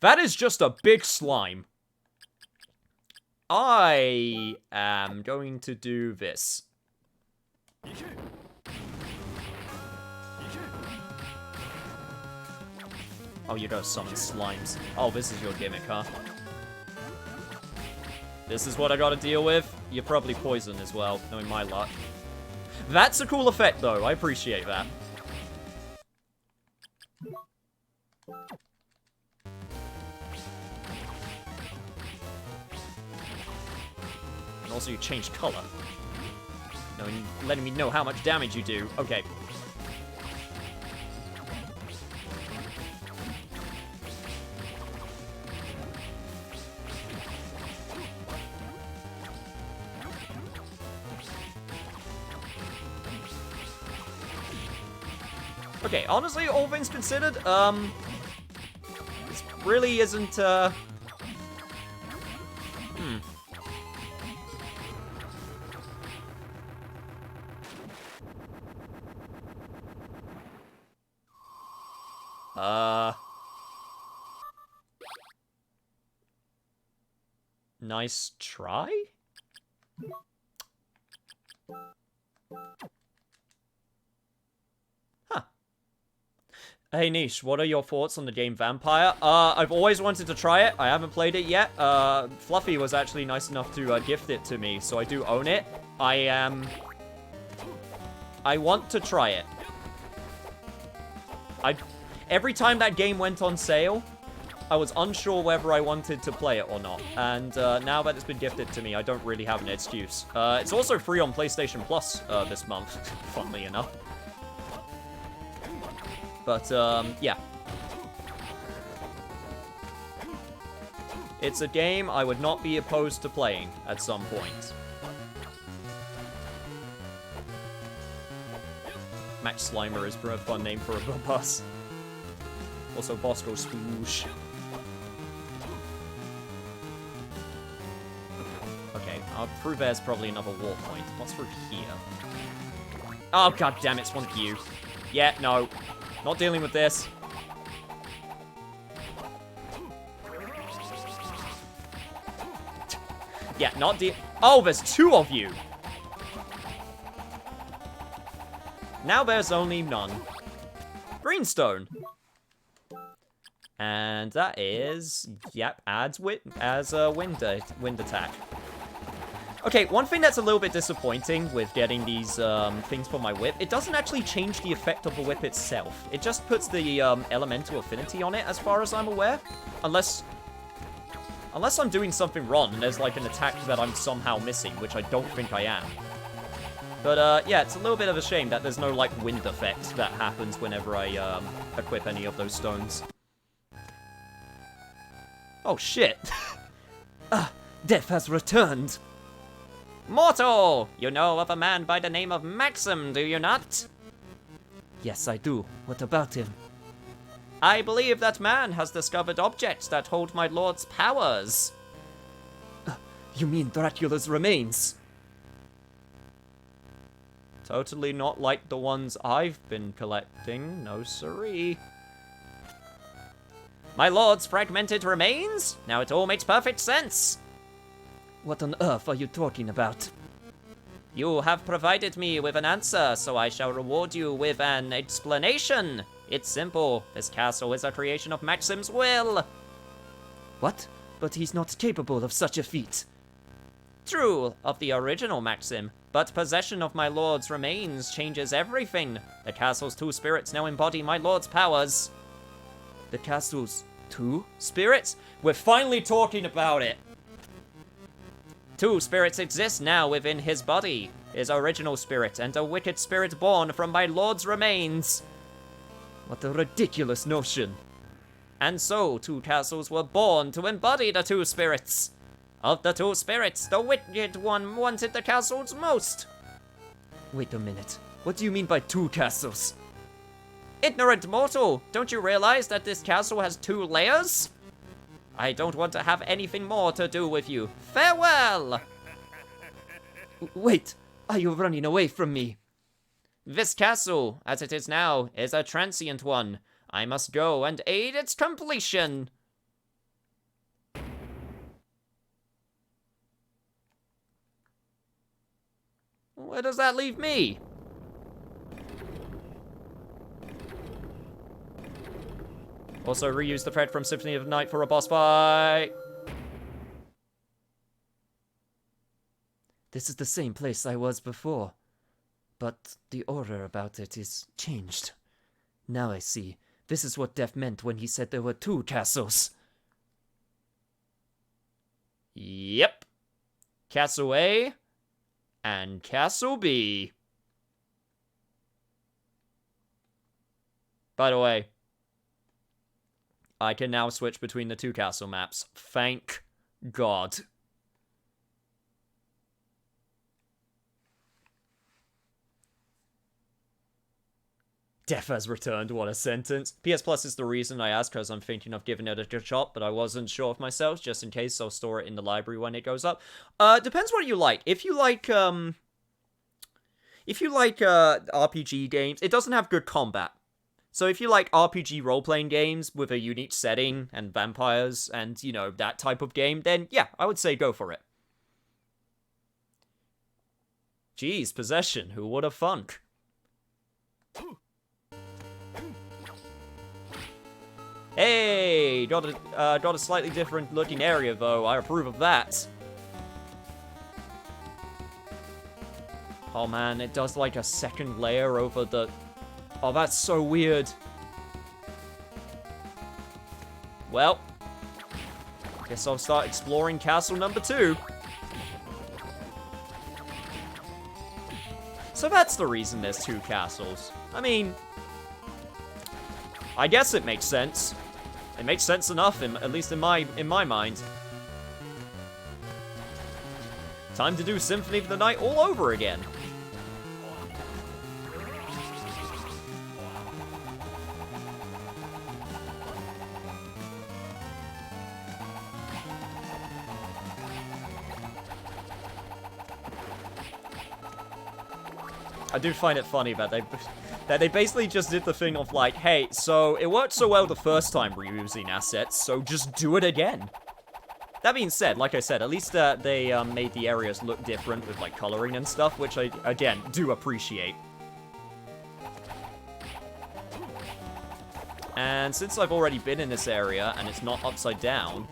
That is just a big slime. I am going to do this. Oh, you don't summon slimes. Oh, this is your gimmick, huh? This is what I gotta deal with? You're probably poison as well, knowing my luck. That's a cool effect, though. I appreciate that. And also, you change color. Letting me know how much damage you do. Okay. Okay, honestly, all things considered, this really isn't, nice try? Hey Niche, what are your thoughts on the game Vampire? I've always wanted to try it. I haven't played it yet. Fluffy was actually nice enough to gift it to me, so I do own it. I want to try it. Every time that game went on sale, I was unsure whether I wanted to play it or not. And now that it's been gifted to me, I don't really have an excuse. It's also free on PlayStation Plus this month, funnily enough. But, yeah. It's a game I would not be opposed to playing at some point. Max Slimer is a fun name for a boss. Also, Bosco Sploosh. Okay, through there's probably another war point. What's through here? Oh, god damn it, it's one of you. Yeah, no. Not dealing with this. Yeah, not the... Oh, there's two of you! Now there's only none. Greenstone. And that is... Yep, adds a wind attack. Okay, one thing that's a little bit disappointing with getting these things for my whip, it doesn't actually change the effect of the whip itself. It just puts the elemental affinity on it, as far as I'm aware. Unless I'm doing something wrong and there's like an attack that I'm somehow missing, which I don't think I am. But yeah, it's a little bit of a shame that there's no like wind effect that happens whenever I equip any of those stones. Oh shit! Death has returned! Mortal! You know of a man by the name of Maxim, do you not? Yes, I do. What about him? I believe that man has discovered objects that hold my lord's powers. You mean Dracula's remains? Totally not like the ones I've been collecting, no siree. My lord's fragmented remains? Now it all makes perfect sense. What on earth are you talking about? You have provided me with an answer, so I shall reward you with an explanation. It's simple. This castle is a creation of Maxim's will. What? But he's not capable of such a feat. True, of the original Maxim, but possession of my lord's remains changes everything. The castle's two spirits now embody my lord's powers. The castle's two spirits? We're finally talking about it. Two spirits exist now within his body. His original spirit and a wicked spirit born from my lord's remains. What a ridiculous notion. And so, two castles were born to embody the two spirits. Of the two spirits, the wicked one wanted the castles most. Wait a minute. What do you mean by two castles? Ignorant mortal, don't you realize that this castle has two layers? I don't want to have anything more to do with you. Farewell! Wait, are you running away from me? This castle, as it is now, is a transient one. I must go and aid its completion. Where does that leave me? Also, reuse the thread from Symphony of the Night for a boss fight. This is the same place I was before, but the aura about it is changed. Now I see. This is what Death meant when he said there were two castles. Yep. Castle A and Castle B. By the way, I can now switch between the two castle maps. Thank God. Death has returned, what a sentence. PS Plus is the reason I asked, because I'm thinking of giving it a shot, but I wasn't sure of myself. Just in case, I'll store it in the library when it goes up. Depends what you like. If you like RPG games, it doesn't have good combat. So if you like RPG role-playing games with a unique setting and vampires and, you know, that type of game, then yeah, I would say go for it. Jeez, Possession, who would have thunk? Hey, got a slightly different looking area though. I approve of that. Oh man, it does like a second layer over the... Oh, that's so weird. Well, guess I'll start exploring castle number 2. So that's the reason there's 2 castles. I mean, I guess it makes sense. It makes sense enough, at least in my mind. Time to do Symphony of the Night all over again. I do find it funny that they basically just did the thing of like, hey, so it worked so well the first time reusing assets, so just do it again. That being said, like I said, at least they made the areas look different with, like, coloring and stuff, which I, again, do appreciate. And since I've already been in this area, and it's not upside down...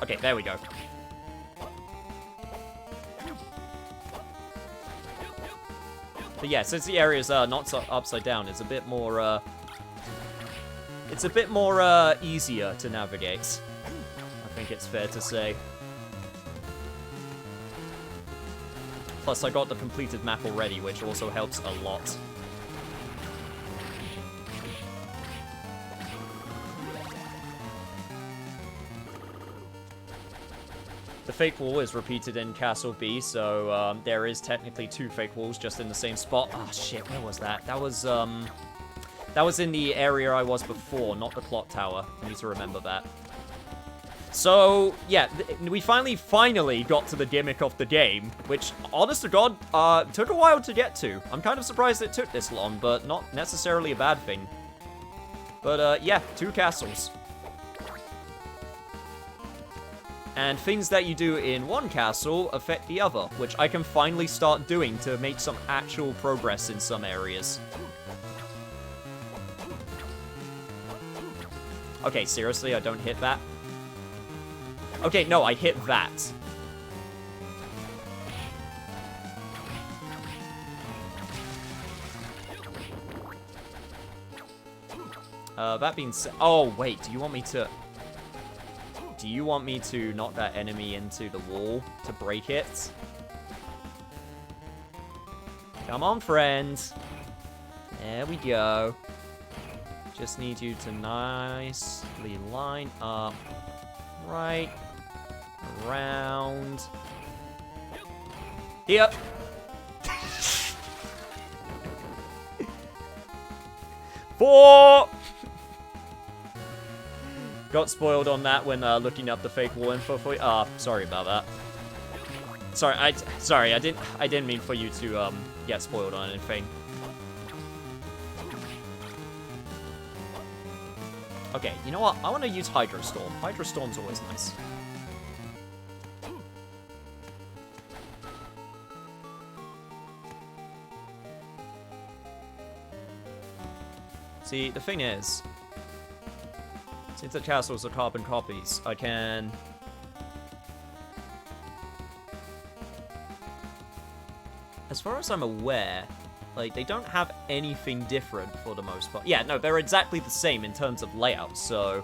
Okay, there we go. But yeah, since the area's not so upside down, it's a bit more, easier to navigate. I think it's fair to say. Plus, I got the completed map already, which also helps a lot. The fake wall is repeated in Castle B, so there is technically 2 fake walls just in the same spot. Ah, oh, shit, where was that? That was in the area I was before, not the clock tower. I need to remember that. So, yeah, we finally got to the gimmick of the game, which, honest to God, took a while to get to. I'm kind of surprised it took this long, but not necessarily a bad thing. But, yeah, 2 castles. And things that you do in one castle affect the other, which I can finally start doing to make some actual progress in some areas. Okay, seriously, I don't hit that? Okay, no, I hit that. That being said... Oh, wait, do you want me to... Do you want me to knock that enemy into the wall to break it? Come on, friend. There we go. Just need you to nicely line up. Right. Around. Yep. Four! Got spoiled on that when looking up the fake wall info for you. Sorry about that. Sorry, I didn't mean for you to get spoiled on anything. Okay, you know what? I want to use Hydro Storm. Hydro Storm's always nice. See, the thing is, since the castles are carbon copies, I can... As far as I'm aware, like, they don't have anything different for the most part. Yeah, no, they're exactly the same in terms of layout, so...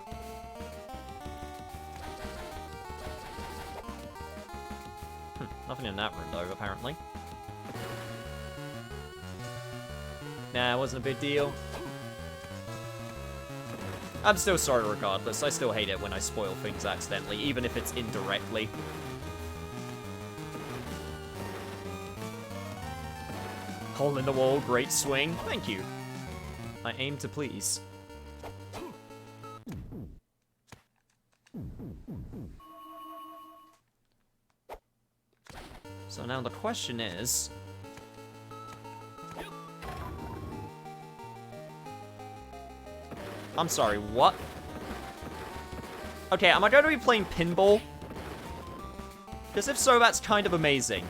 Nothing in that room, though, apparently. Nah, it wasn't a big deal. I'm still sorry regardless. I still hate it when I spoil things accidentally, even if it's indirectly. Hole in the wall, great swing. Thank you. I aim to please. So now the question is... I'm sorry, what? Okay, am I going to be playing pinball? Because if so, that's kind of amazing.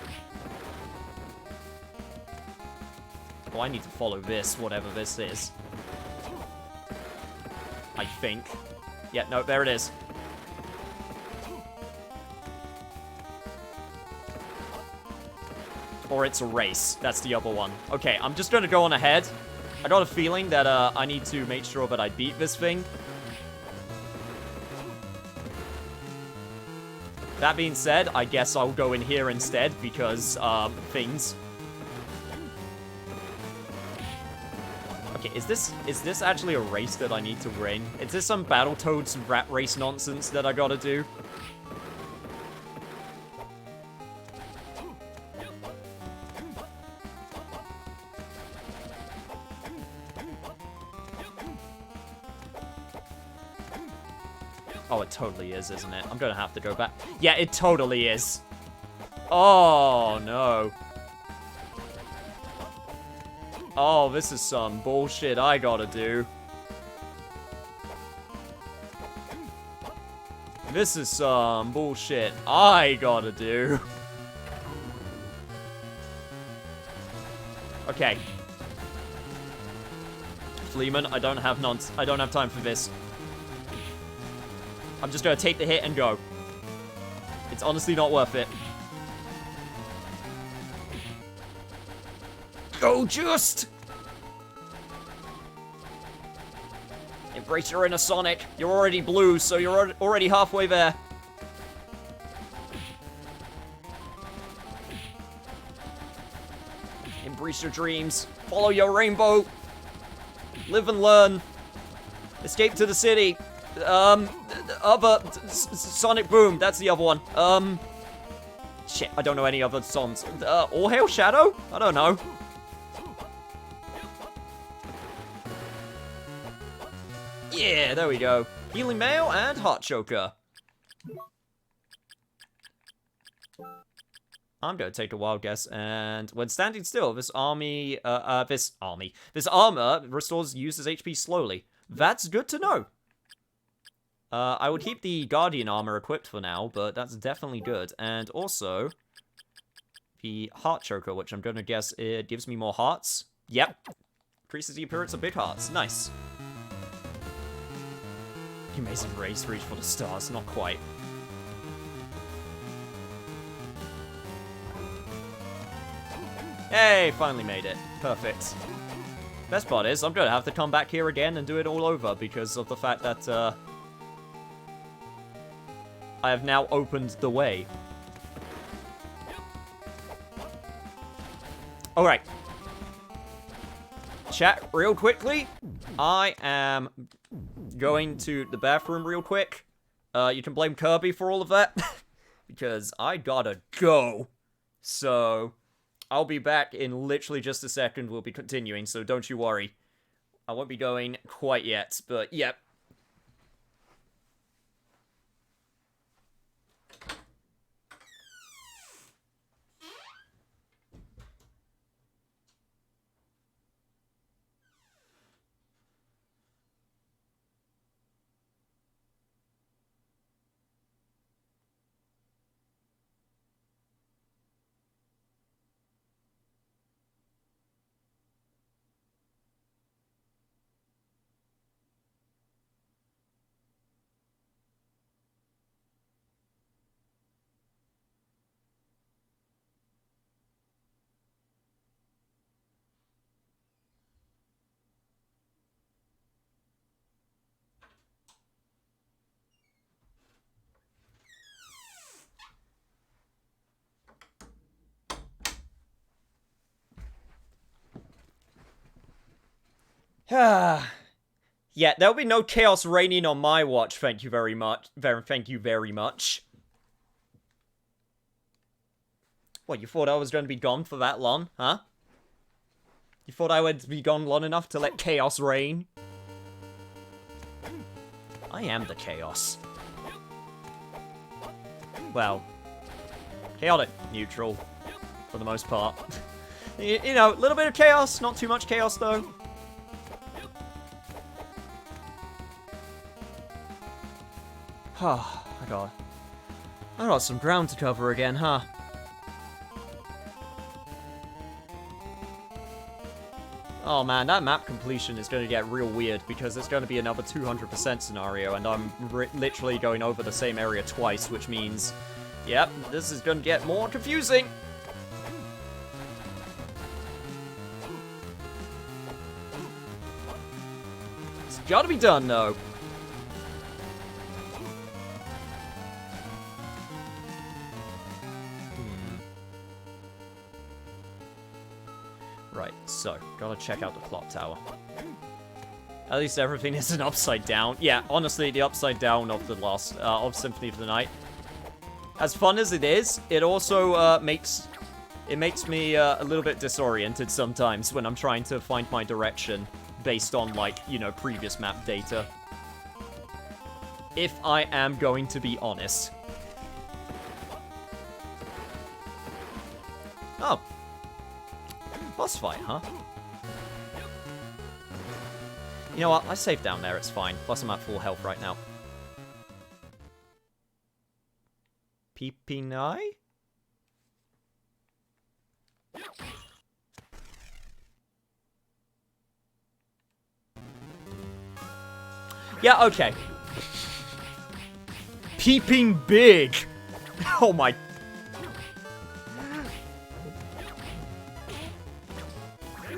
Oh, I need to follow this, whatever this is. I think. Yeah, no, there it is. Or it's a race. That's the other one. Okay, I'm just going to go on ahead. I got a feeling that I need to make sure that I beat this thing. That being said, I guess I'll go in here instead because, things. Okay, is this actually a race that I need to win? Is this some Battletoads rat race nonsense that I gotta do? Oh, it totally is, isn't it? I'm gonna have to go back. Yeah, it totally is. Oh, no. Oh, this is some bullshit I gotta do. This is some bullshit I gotta do. Okay. Fleeman, I don't have time for this. I'm just gonna take the hit and go. It's honestly not worth it. Go just! Embrace your inner Sonic. You're already blue, so you're already halfway there. Embrace your dreams. Follow your rainbow. Live and learn. Escape to the city. Sonic Boom. That's the other one. Shit, I don't know any other songs. All Hail Shadow? I don't know. Yeah, there we go. Healing Mail and Heart Choker. I'm gonna take a wild guess, and when standing still, this armor restores user's HP slowly. That's good to know. I would keep the Guardian armor equipped for now, but that's definitely good. And also, the Heart Choker, which I'm gonna guess it gives me more hearts. Yep. Increases the appearance of big hearts. Nice. The amazing race reach for the stars, not quite. Hey, finally made it. Perfect. Best part is, I'm gonna have to come back here again and do it all over because of the fact that, I have now opened the way. Alright. Chat, real quickly. I am going to the bathroom real quick. You can blame Kirby for all of that. Because I gotta go. So, I'll be back in literally just a second. We'll be continuing, so don't you worry. I won't be going quite yet, but yep. Yeah, there'll be no chaos raining on my watch, thank you very much. Thank you very much. What, you thought I was going to be gone for that long, huh? You thought I would be gone long enough to let chaos reign? I am the chaos. Well, chaotic neutral, for the most part. You know, a little bit of chaos, not too much chaos though. Oh, I got some ground to cover again, huh? Oh man, that map completion is going to get real weird because it's going to be another 200% scenario and I'm literally going over the same area twice, which means, yep, this is going to get more confusing. It's got to be done though. Right, so, gotta check out the clock tower. At least everything isn't upside down. Yeah, honestly, the upside down of the last, of Symphony of the Night. As fun as it is, it also, makes me, a little bit disoriented sometimes when I'm trying to find my direction based on, like, you know, previous map data. If I am going to be honest. Oh. Boss fight, huh? You know what? I saved down there, it's fine. Plus I'm at full health right now. PP9? Yeah, okay. Peeping big! Oh my...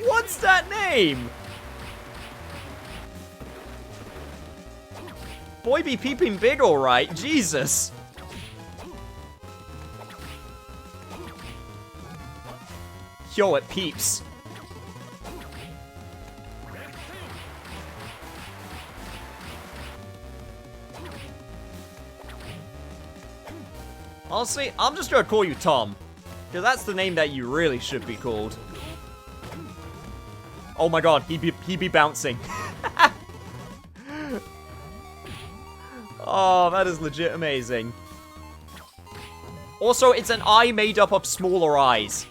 What's that name? Boy be peeping big alright, Jesus. Yo, it peeps. Honestly, I'm just gonna call you Tom. Because that's the name that you really should be called. Oh my god, he be bouncing. Oh, that is legit amazing. Also, it's an eye made up of smaller eyes.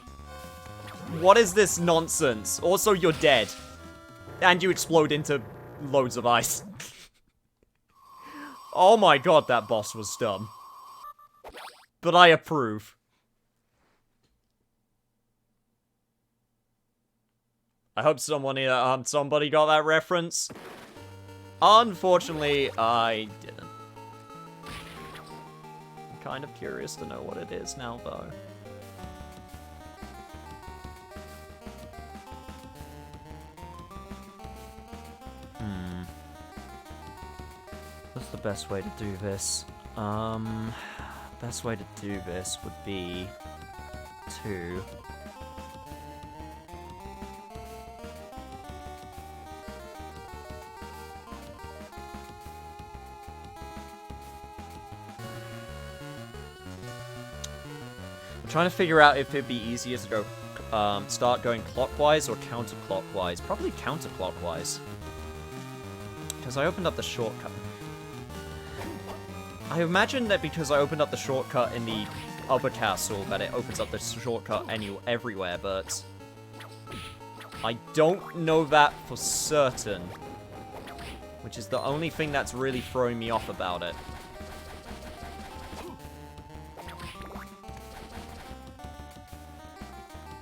What is this nonsense? Also, you're dead. And you explode into loads of ice. Oh my god, that boss was dumb. But I approve. I hope somebody got that reference. Unfortunately, I didn't. I'm kind of curious to know what it is now, though. What's the best way to do this? Best way to do this would be to... I'm trying to figure out if it'd be easier to go, start going clockwise or counterclockwise. Probably counterclockwise. Because I opened up the shortcut. I imagine that because I opened up the shortcut in the other castle, that it opens up the shortcut everywhere, but... I don't know that for certain. Which is the only thing that's really throwing me off about it.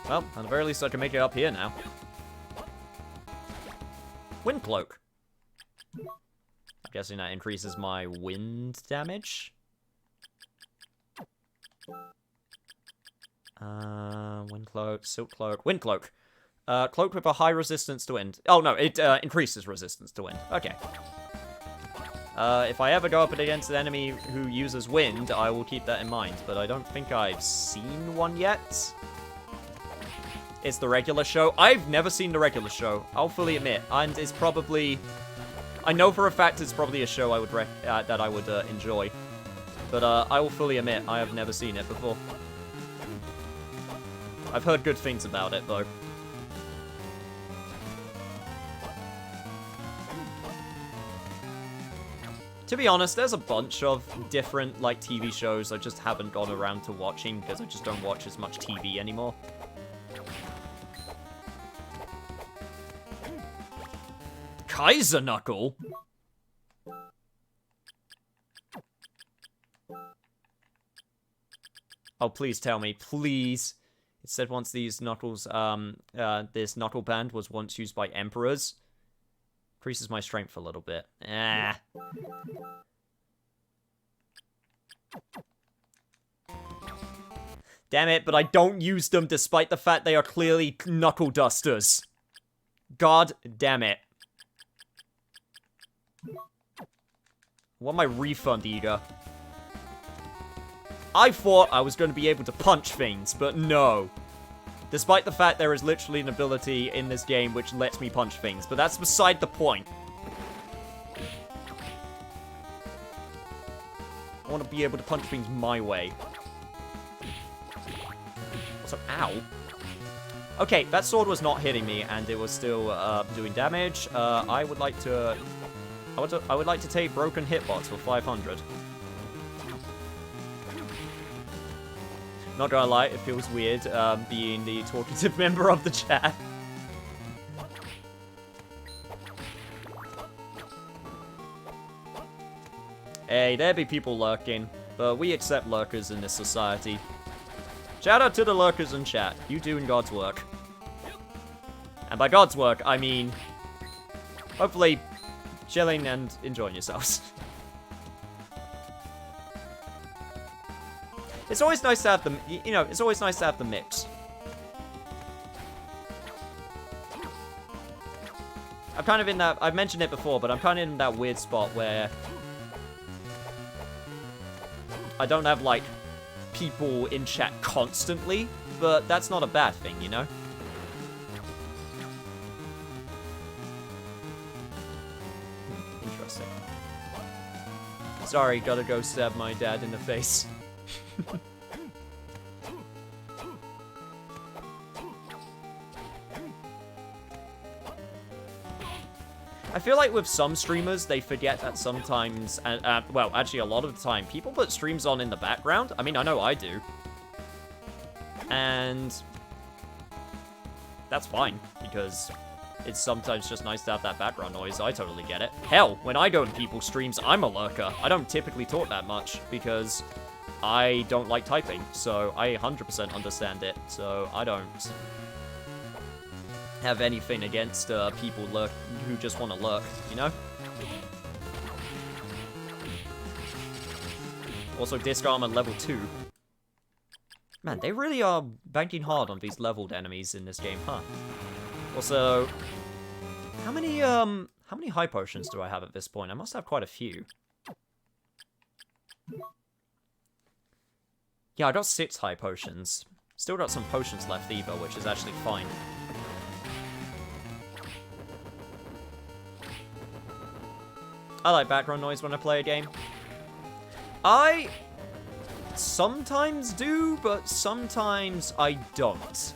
Well, at the very least I can make it up here now. Wind Cloak. I'm guessing that increases my wind damage. Wind Cloak, Silk Cloak, Wind Cloak. Cloak with a high resistance to wind. Oh no, it increases resistance to wind. Okay. If I ever go up against an enemy who uses wind, I will keep that in mind. But I don't think I've seen one yet. It's the regular show. I've never seen the regular show, I'll fully admit. And it's probably... I know for a fact it's probably a show I would that I would enjoy. But I will fully admit, I have never seen it before. I've heard good things about it, though. To be honest, there's a bunch of different, like, TV shows I just haven't gone around to watching because I just don't watch as much TV anymore. Kaiser Knuckle? Oh, please tell me, please. It said once these knuckles, this knuckle band was once used by emperors. Increases my strength a little bit. Ah. Damn it, but I don't use them despite the fact they are clearly knuckle dusters. God damn it. I want my refund, Ega. I thought I was going to be able to punch things, but no. Despite the fact there is literally an ability in this game which lets me punch things, but that's beside the point. I want to be able to punch things my way. Also, ow. Okay, that sword was not hitting me, and it was still doing damage. I would like to take broken hitbox for 500. Not gonna lie, it feels weird being the talkative member of the chat. Hey, there be people lurking, but we accept lurkers in this society. Shout out to the lurkers in chat. You doing God's work. And by God's work, I mean, hopefully, chilling and enjoying yourselves. It's always nice to have the, you know, it's always nice to have the mix. I'm kind of in that, I've mentioned it before, but I'm kind of in that weird spot where I don't have, like, people in chat constantly, but that's not a bad thing, you know? Interesting. Sorry, gotta go stab my dad in the face. I feel like with some streamers, they forget that sometimes, well, actually a lot of the time, people put streams on in the background. I mean, I know I do. And that's fine, because it's sometimes just nice to have that background noise. I totally get it. Hell, when I go in people's streams, I'm a lurker. I don't typically talk that much, because I don't like typing, so I 100% understand it, so I don't have anything against people who just want to lurk, you know? Also, disc armor level 2. Man, they really are banking hard on these leveled enemies in this game, huh? Also, how many high potions do I have at this point? I must have quite a few. Yeah, I got 6 high potions. Still got some potions left either, which is actually fine. I like background noise when I play a game. I sometimes do, but sometimes I don't.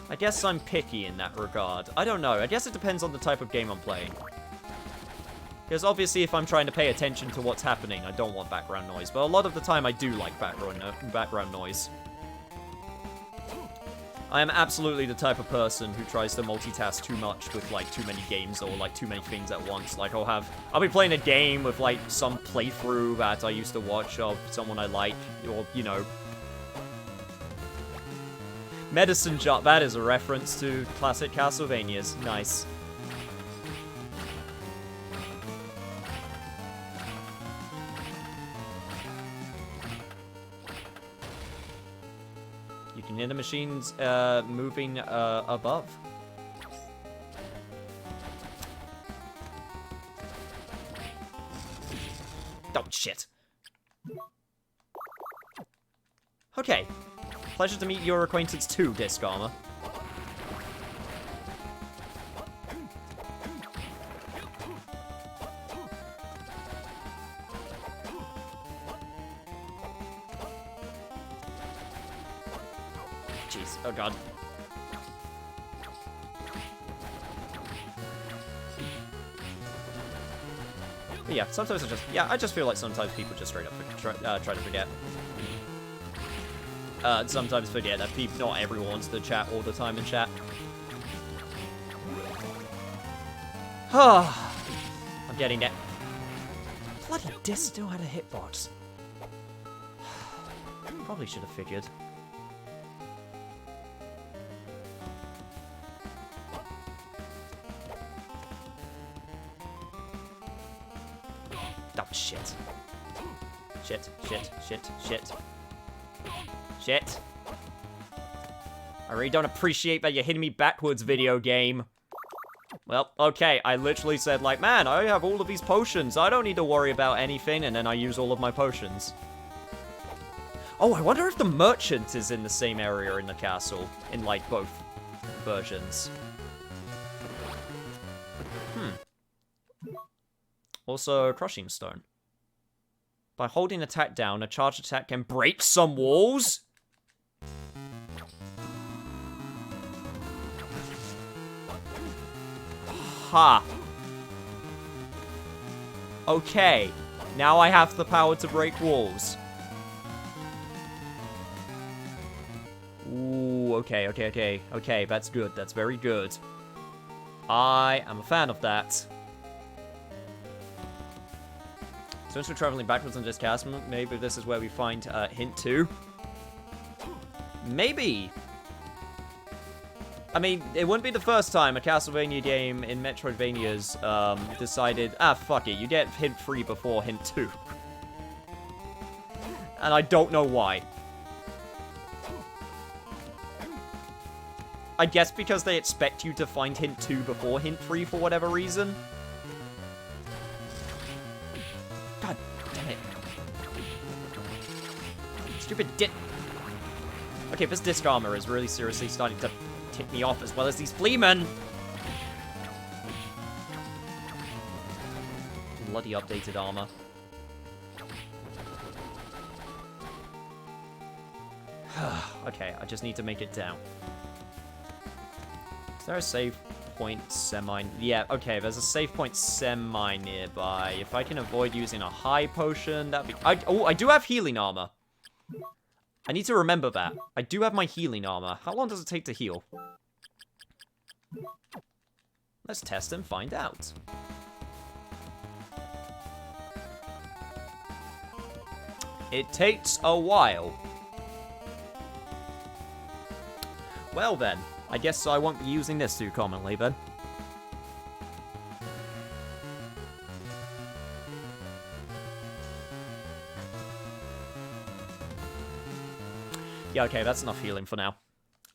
I guess I'm picky in that regard. I don't know. I guess it depends on the type of game I'm playing. Because obviously if I'm trying to pay attention to what's happening, I don't want background noise. But a lot of the time I do like background noise. I am absolutely the type of person who tries to multitask too much with, like, too many games or, like, too many things at once. Like, I'll be playing a game with, like, some playthrough that I used to watch of someone I like, or, you know. Medicine Jar, that is a reference to classic Castlevanias. Nice. You can hear the machines moving above. Oh, shit. Okay. Pleasure to meet your acquaintance too, Disc Armor. Jeez. Oh, God. But yeah, sometimes I just feel like sometimes people just straight up try to forget. Sometimes forget that not everyone wants to chat all the time in chat. I'm getting it. Bloody disc still had a hitbox. Probably should have figured. Oh, shit. Shit, shit, shit, shit. Shit. I really don't appreciate that you're hitting me backwards, video game. Well, okay, I literally said, like, man, I have all of these potions. I don't need to worry about anything, and then I use all of my potions. Oh, I wonder if the merchant is in the same area in the castle, in, like, both versions. Also, Crushing Stone. By holding attack down, a charged attack can break some walls? Ha. Okay. Now I have the power to break walls. Ooh, okay, okay, okay. Okay, that's good. That's very good. I am a fan of that. Since we're traveling backwards on this castle, maybe this is where we find hint 2. Maybe. I mean, it wouldn't be the first time a Castlevania game in Metroidvanias decided, fuck it, you get hint 3 before hint 2. And I don't know why. I guess because they expect you to find hint 2 before hint 3 for whatever reason. God damn it. Stupid Okay, this disc armor is really seriously starting to tick me off, as well as these fleamen. Bloody updated armor. Okay, I just need to make it down. Is there a save point semi... Yeah, okay, there's a save point semi nearby. If I can avoid using a high potion, that'd be... Oh, I do have healing armor. I need to remember that. I do have my healing armor. How long does it take to heal? Let's test and find out. It takes a while. Well then, I guess I won't be using this too commonly then. Yeah, okay, that's enough healing for now.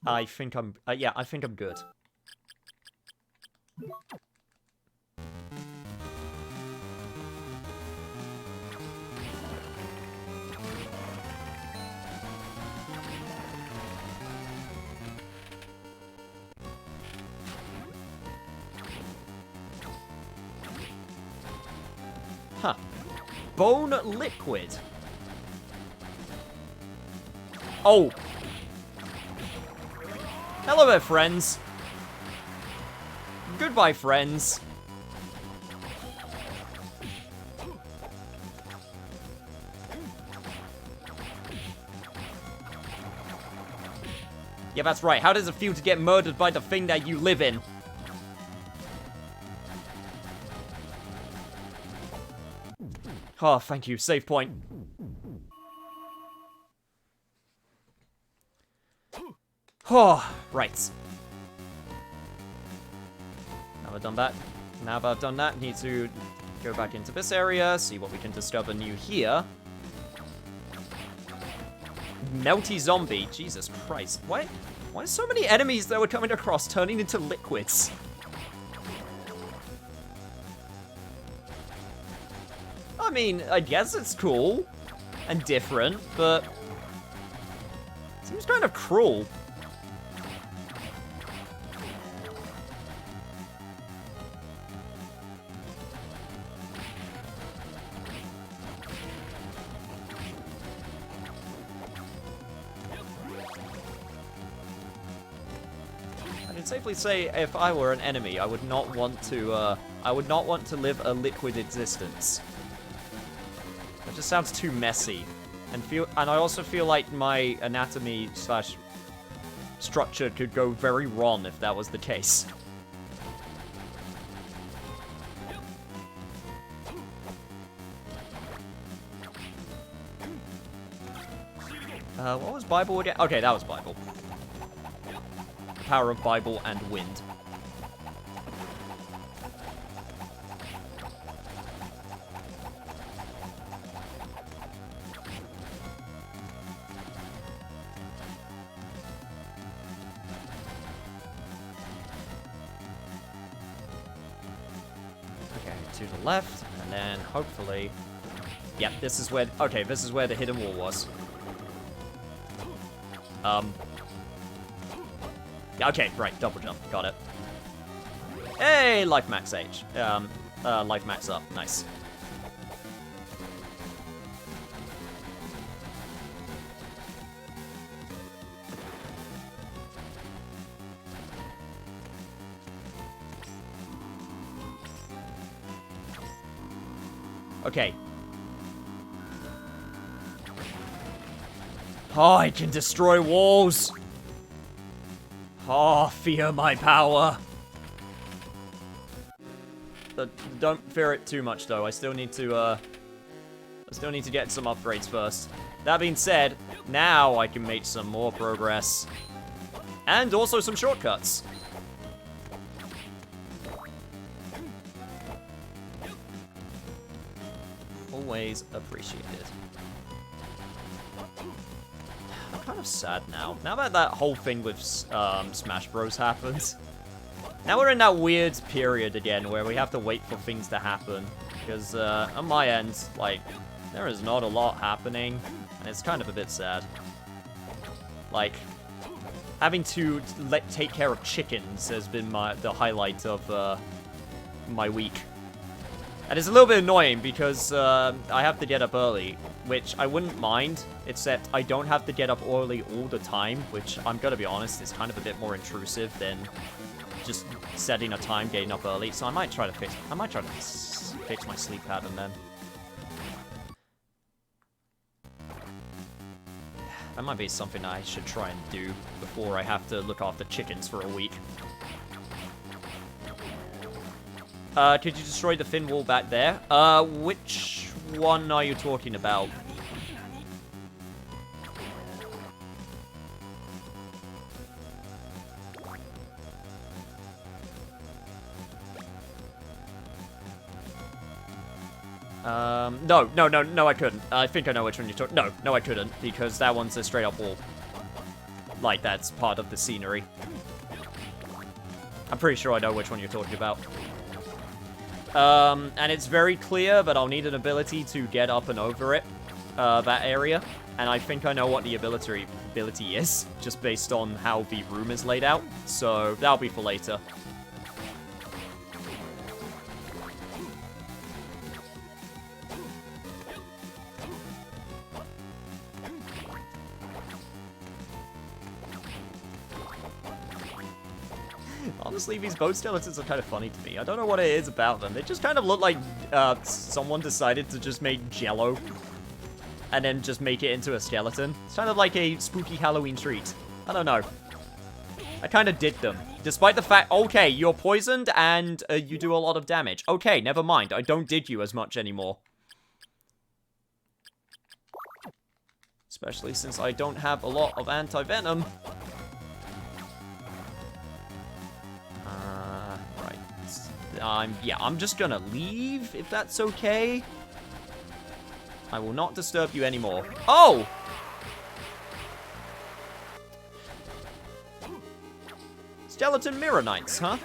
I think I'm... yeah, I think I'm good. Huh. Bone liquid. Oh! Hello there, friends. Goodbye, friends. Yeah, that's right. How does it feel to get murdered by the thing that you live in? Oh, thank you. Save point. Oh, right. Now I've done that. Now that I've done that, need to go back into this area, see what we can discover new here. Melty zombie. Jesus Christ. Why are so many enemies that we're coming across turning into liquids? I mean, I guess it's cool and different, but it seems kind of cruel. I can safely say, if I were an enemy, I would not want to live a liquid existence. That just sounds too messy, and I also feel like my anatomy / structure could go very wrong if that was the case. What was Bible again? Okay, that was Bible. Power of Bible and wind. To the left, and then hopefully... Yep, this is where... Okay, this is where the hidden wall was. Okay, right, double jump. Got it. Hey, life max H. Life max up. Nice. Okay. Oh, I can destroy walls. Oh, fear my power. Don't fear it too much, though. I still need to I still need to get some upgrades first. That being said, now I can make some more progress. And also some shortcuts. Always appreciated. I'm kind of sad now. Now that that whole thing with Smash Bros. Happened. Now we're in that weird period again where we have to wait for things to happen. Because on my end, like, there is not a lot happening. And it's kind of a bit sad. Like, having to take care of chickens has been the highlight of my week. And it's a little bit annoying because I have to get up early, which I wouldn't mind, except I don't have to get up early all the time, which I'm gonna be honest, is kind of a bit more intrusive than just setting a time getting up early. So I might try to fix my sleep pattern then. That might be something I should try and do before I have to look after chickens for a week. Could you destroy the thin wall back there? Which one are you talking about? No, I couldn't. I think I know which one you're talking. No, I couldn't, because that one's a straight up wall. Like, that's part of the scenery. I'm pretty sure I know which one you're talking about. And it's very clear, but I'll need an ability to get up and over it, that area. And I think I know what the ability is, just based on how the room is laid out. So, that'll be for later. Honestly, these bone skeletons are kind of funny to me. I don't know what it is about them. They just kind of look like someone decided to just make Jello and then just make it into a skeleton. It's kind of like a spooky Halloween treat. I don't know. I kind of did them. Despite the fact, okay, you're poisoned and you do a lot of damage. Okay, never mind. I don't dig you as much anymore. Especially since I don't have a lot of anti-venom. Yeah, I'm just gonna leave, if that's okay. I will not disturb you anymore. Oh! Skeleton Mirror Knights, huh?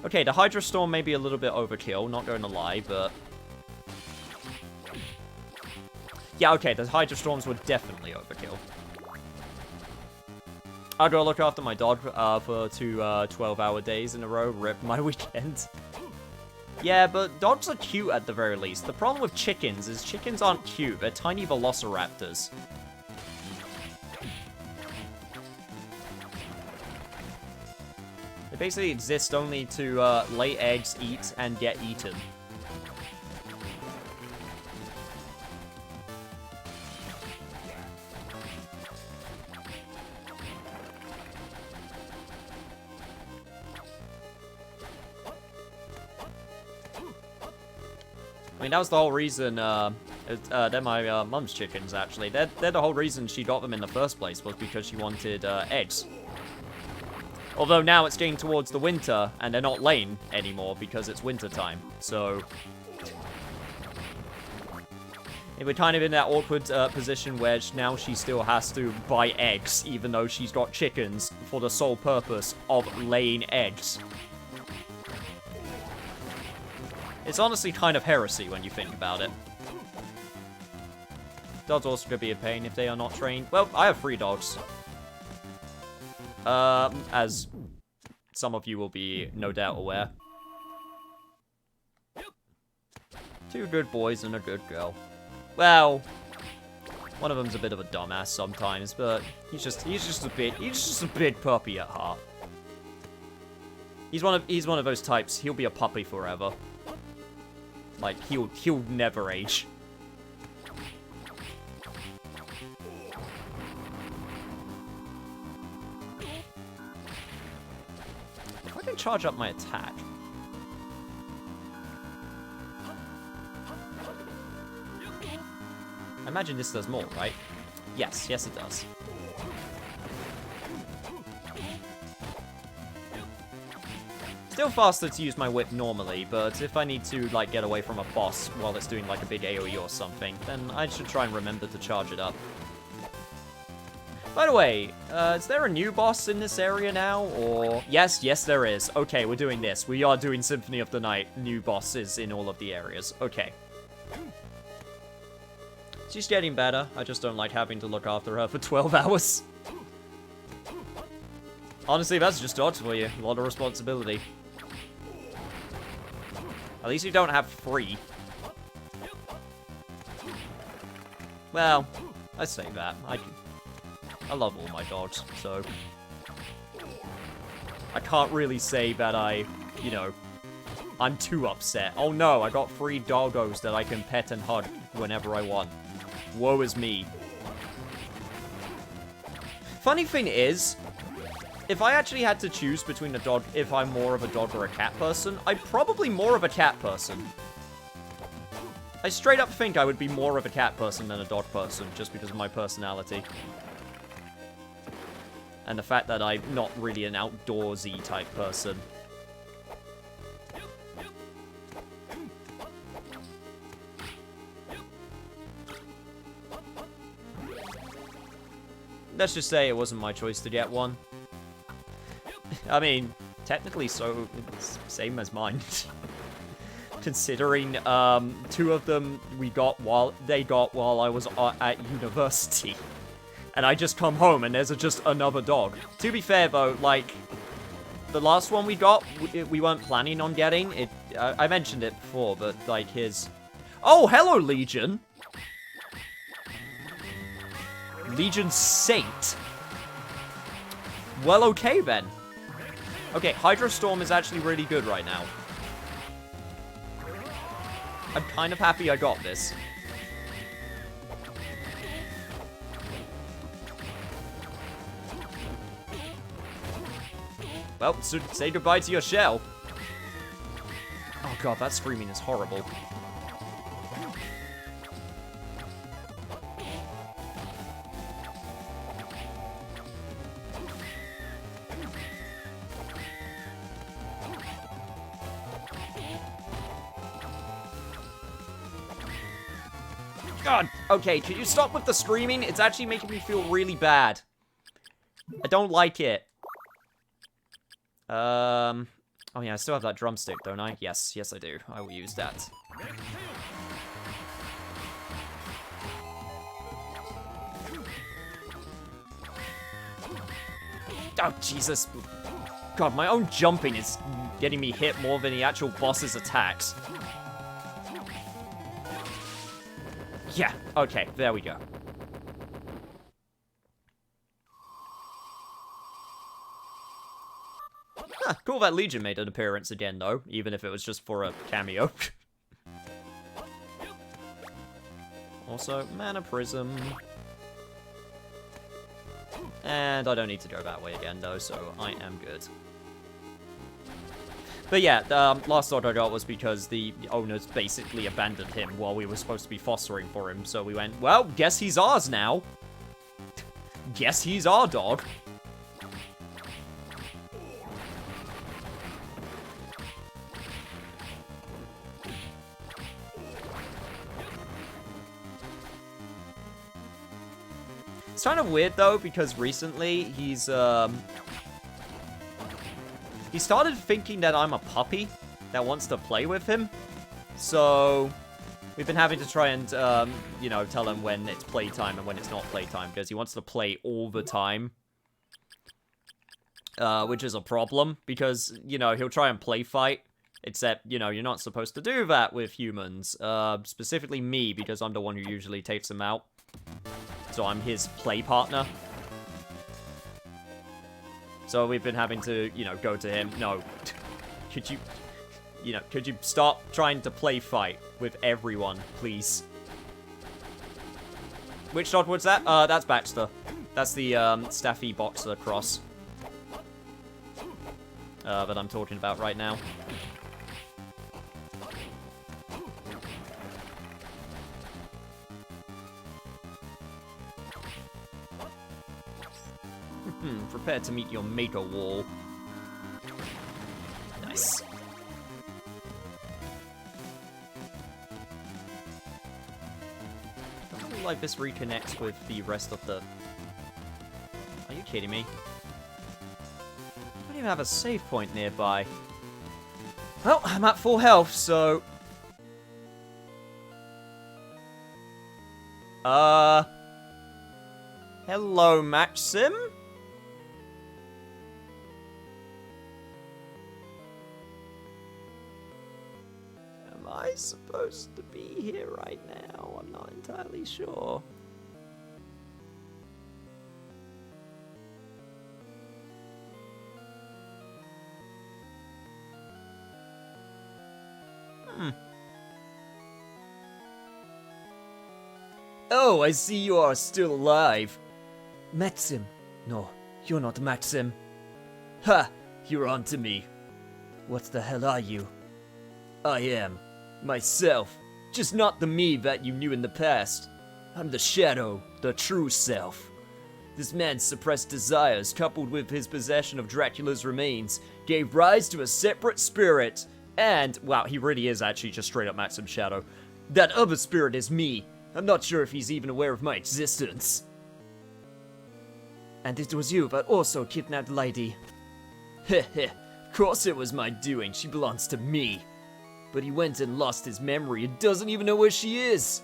Okay, the Hydra Storm may be a little bit overkill, not going to lie, but... Yeah, okay, the Hydra Storms were definitely overkill. I'll go look after my dog for 2 12-hour days in a row, rip my weekend. Yeah, but dogs are cute at the very least. The problem with chickens is chickens aren't cute. They're tiny velociraptors. They basically exist only to lay eggs, eat, and get eaten. I mean, that was the whole reason, they're my mum's chickens, actually. They're the whole reason she got them in the first place, was because she wanted eggs. Although now it's getting towards the winter, and they're not laying anymore because it's winter time. So, we're kind of in that awkward position where now she still has to buy eggs, even though she's got chickens, for the sole purpose of laying eggs. It's honestly kind of heresy when you think about it. Dogs also could be a pain if they are not trained. Well, I have 3 dogs. As some of you will be no doubt aware. 2 good boys and a good girl. Well, one of them's a bit of a dumbass sometimes, but he's just a big puppy at heart. He's one of those types. He'll be a puppy forever. Like, he'll never age. I can charge up my attack. I imagine this does more, right? Yes, yes it does. Still faster to use my whip normally, but if I need to, like, get away from a boss while it's doing, like, a big AoE or something, then I should try and remember to charge it up. By the way, is there a new boss in this area now, or... Yes, there is. Okay, we're doing this. We are doing Symphony of the Night, new bosses in all of the areas. Okay. She's getting better. I just don't like having to look after her for 12 hours. Honestly, that's just dodge for you. A lot of responsibility. At least you don't have free. Well, I say that. I love all my dogs, so... I can't really say that I'm too upset. Oh no, I got free doggos that I can pet and hug whenever I want. Woe is me. Funny thing is, if I actually had to choose between a dog, if I'm more of a dog or a cat person, I'm probably more of a cat person. I straight up think I would be more of a cat person than a dog person, just because of my personality. And the fact that I'm not really an outdoorsy type person. Let's just say it wasn't my choice to get one. I mean, technically so, it's same as mine. Considering, 2 of them they got while I was at university. And I just come home and there's just another dog. To be fair though, like, the last one we got, we weren't planning on getting. I mentioned it before, but like his... Oh, hello Legion! Legion Saint. Well, okay then. Okay, Hydrostorm is actually really good right now. I'm kind of happy I got this. Well, so say goodbye to your shell. Oh god, that screaming is horrible. God, okay, can you stop with the screaming? It's actually making me feel really bad. I don't like it. Oh yeah, I still have that drumstick, don't I? Yes, I do. I will use that. Oh, Jesus. God, my own jumping is getting me hit more than the actual boss's attacks. Yeah, okay, there we go. Huh, cool that Legion made an appearance again, though, even if it was just for a cameo. Also, Mana Prism. And I don't need to go that way again, though, so I am good. But yeah, the last thought I got was because the owners basically abandoned him while we were supposed to be fostering for him, so we went, well, guess he's ours now. Guess he's our dog. It's kind of weird, though, because recently he started thinking that I'm a puppy that wants to play with him. So we've been having to try and, you know, tell him when it's playtime and when it's not playtime, because he wants to play all the time. Which is a problem, because, you know, he'll try and play fight, except, you know, you're not supposed to do that with humans. Specifically me, because I'm the one who usually takes him out. So I'm his play partner. So we've been having to, you know, go to him. No. Could you stop trying to play fight with everyone, please? Which dog was that? That's Baxter. That's the, Staffy Boxer cross. That I'm talking about right now. Prepare to meet your maker wall. Nice. I don't feel like this reconnects with the rest of the... Are you kidding me? I don't even have a save point nearby. Well, I'm at full health, so... Hello, Maxim? Am I supposed to be here right now? I'm not entirely sure. Oh, I see you are still alive. Maxim. No, you're not Maxim. Ha! You're onto me. What the hell are you? I am. Myself. Just not the me that you knew in the past. I'm the shadow, the true self. This man's suppressed desires, coupled with his possession of Dracula's remains, gave rise to a separate spirit. And, wow, he really is actually just straight up Maxim's shadow. That other spirit is me. I'm not sure if he's even aware of my existence. And it was you that also kidnapped Lady. Heh heh, of course it was my doing, she belongs to me. But he went and lost his memory and doesn't even know where she is.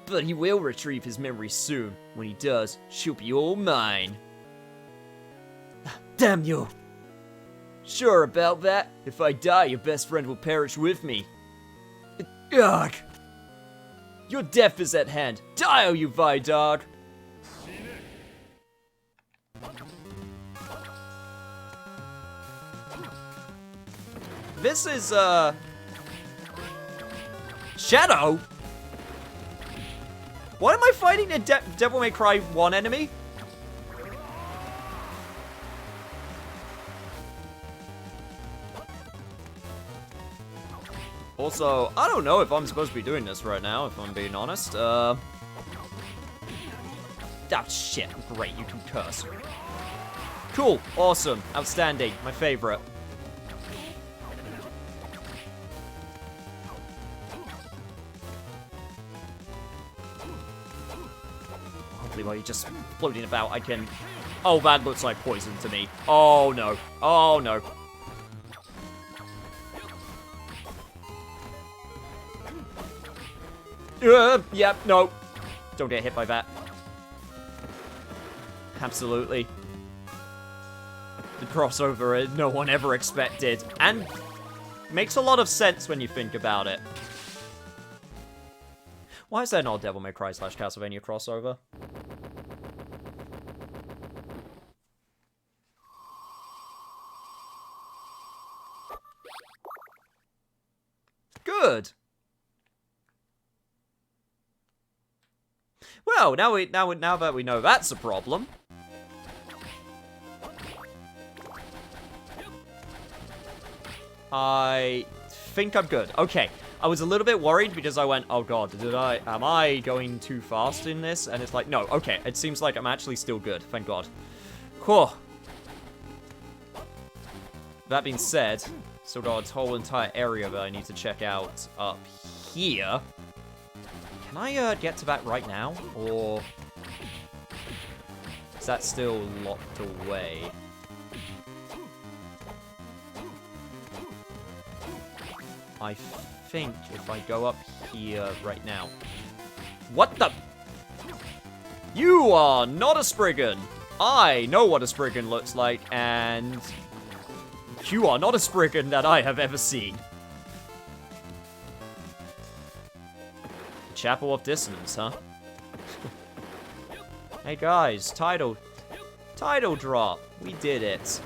But he will retrieve his memory soon. When he does, she'll be all mine. Damn you! Sure about that? If I die, your best friend will perish with me. Ugh! Your death is at hand. Die, oh you vile dog! This is, Shadow? Why am I fighting a Devil May Cry 1 enemy? Also, I don't know if I'm supposed to be doing this right now, if I'm being honest. Ah, shit. Great, you can curse. Cool. Awesome. Outstanding. My favorite. Hopefully while you're just floating about, I can... Oh, that looks like poison to me. Oh, no. Oh, no. Yep, no. Don't get hit by that. Absolutely. The crossover no one ever expected. And makes a lot of sense when you think about it. Why is there not a Devil May Cry / Castlevania crossover? Good. Well, now that we know that's a problem. I think I'm good. Okay. I was a little bit worried because I went, oh god, am I going too fast in this? And it's like, no, okay. It seems like I'm actually still good. Thank god. Cool. That being said, still got a whole entire area that I need to check out up here. Can I get to that right now? Or is that still locked away? I think if I go up here right now... What the... You are not a Spriggan! I know what a Spriggan looks like, and... You are not a Spriggan that I have ever seen. Chapel of Dissonance, huh? Hey guys, title drop. We did it.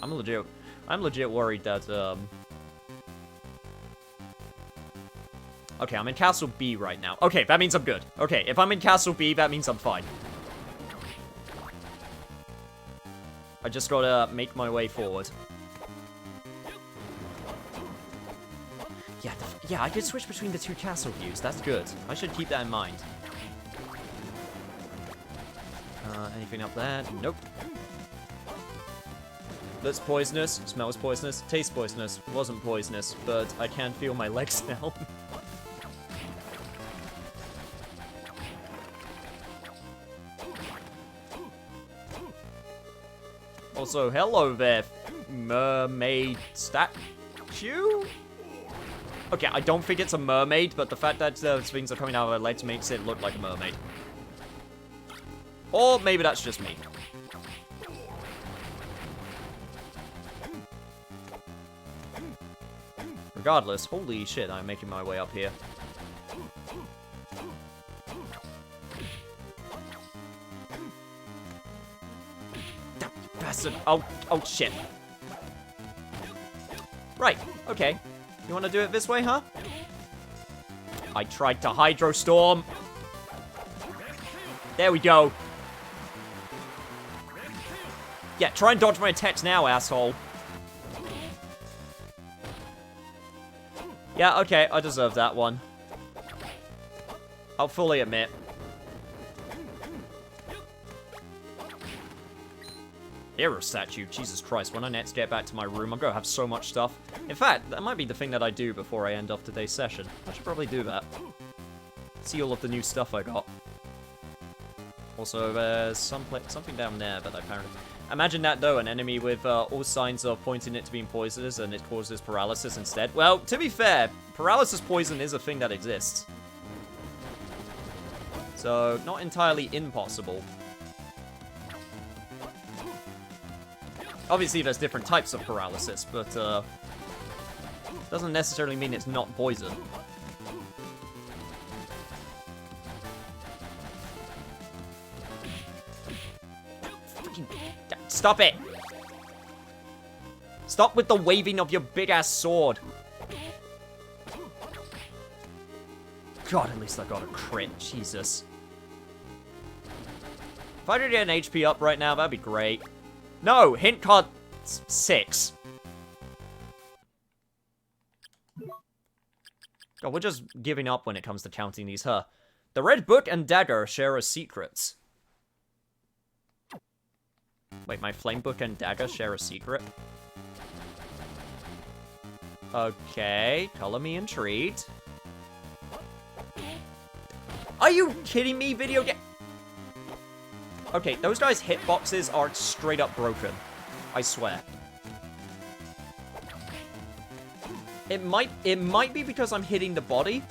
I'm legit worried that okay, I'm in Castle B right now. Okay, that means I'm good. Okay, if I'm in Castle B, that means I'm fine. I just gotta make my way forward. Yeah, Yeah, I could switch between the two castle views. That's good. I should keep that in mind. Anything up there? Nope. Looks poisonous. Smells poisonous. Tastes poisonous. Wasn't poisonous, but I can feel my legs now. Also, hello there, mermaid statue? Okay, I don't think it's a mermaid, but the fact that things are coming out of her legs makes it look like a mermaid. Or maybe that's just me. Regardless, holy shit, I'm making my way up here. Bastard. Oh, shit. Right, okay. You want to do it this way, huh? I tried to Hydro Storm. There we go. Yeah, try and dodge my attacks now, asshole. Yeah, okay, I deserve that one. I'll fully admit. Hero statue, Jesus Christ, when I next get back to my room, I'm gonna have so much stuff. In fact, that might be the thing that I do before I end off today's session. I should probably do that. See all of the new stuff I got. Also, there's something down there that I apparently... Imagine that, though, an enemy with all signs of pointing it to being poisonous and it causes paralysis instead. Well, to be fair, paralysis poison is a thing that exists. So, not entirely impossible. Obviously, there's different types of paralysis, but doesn't necessarily mean it's not poison. Stop it! Stop with the waving of your big-ass sword. God, at least I got a crit. Jesus. If I could get an HP up right now, that'd be great. No! Hint card 6. God, we're just giving up when it comes to counting these, huh? The Red Book and Dagger share a secret. Wait, my Flame Book and Dagger share a secret? Okay, color me intrigued. Are you kidding me, video game? Okay, those guys' hitboxes are straight up broken. I swear. It might be because I'm hitting the body.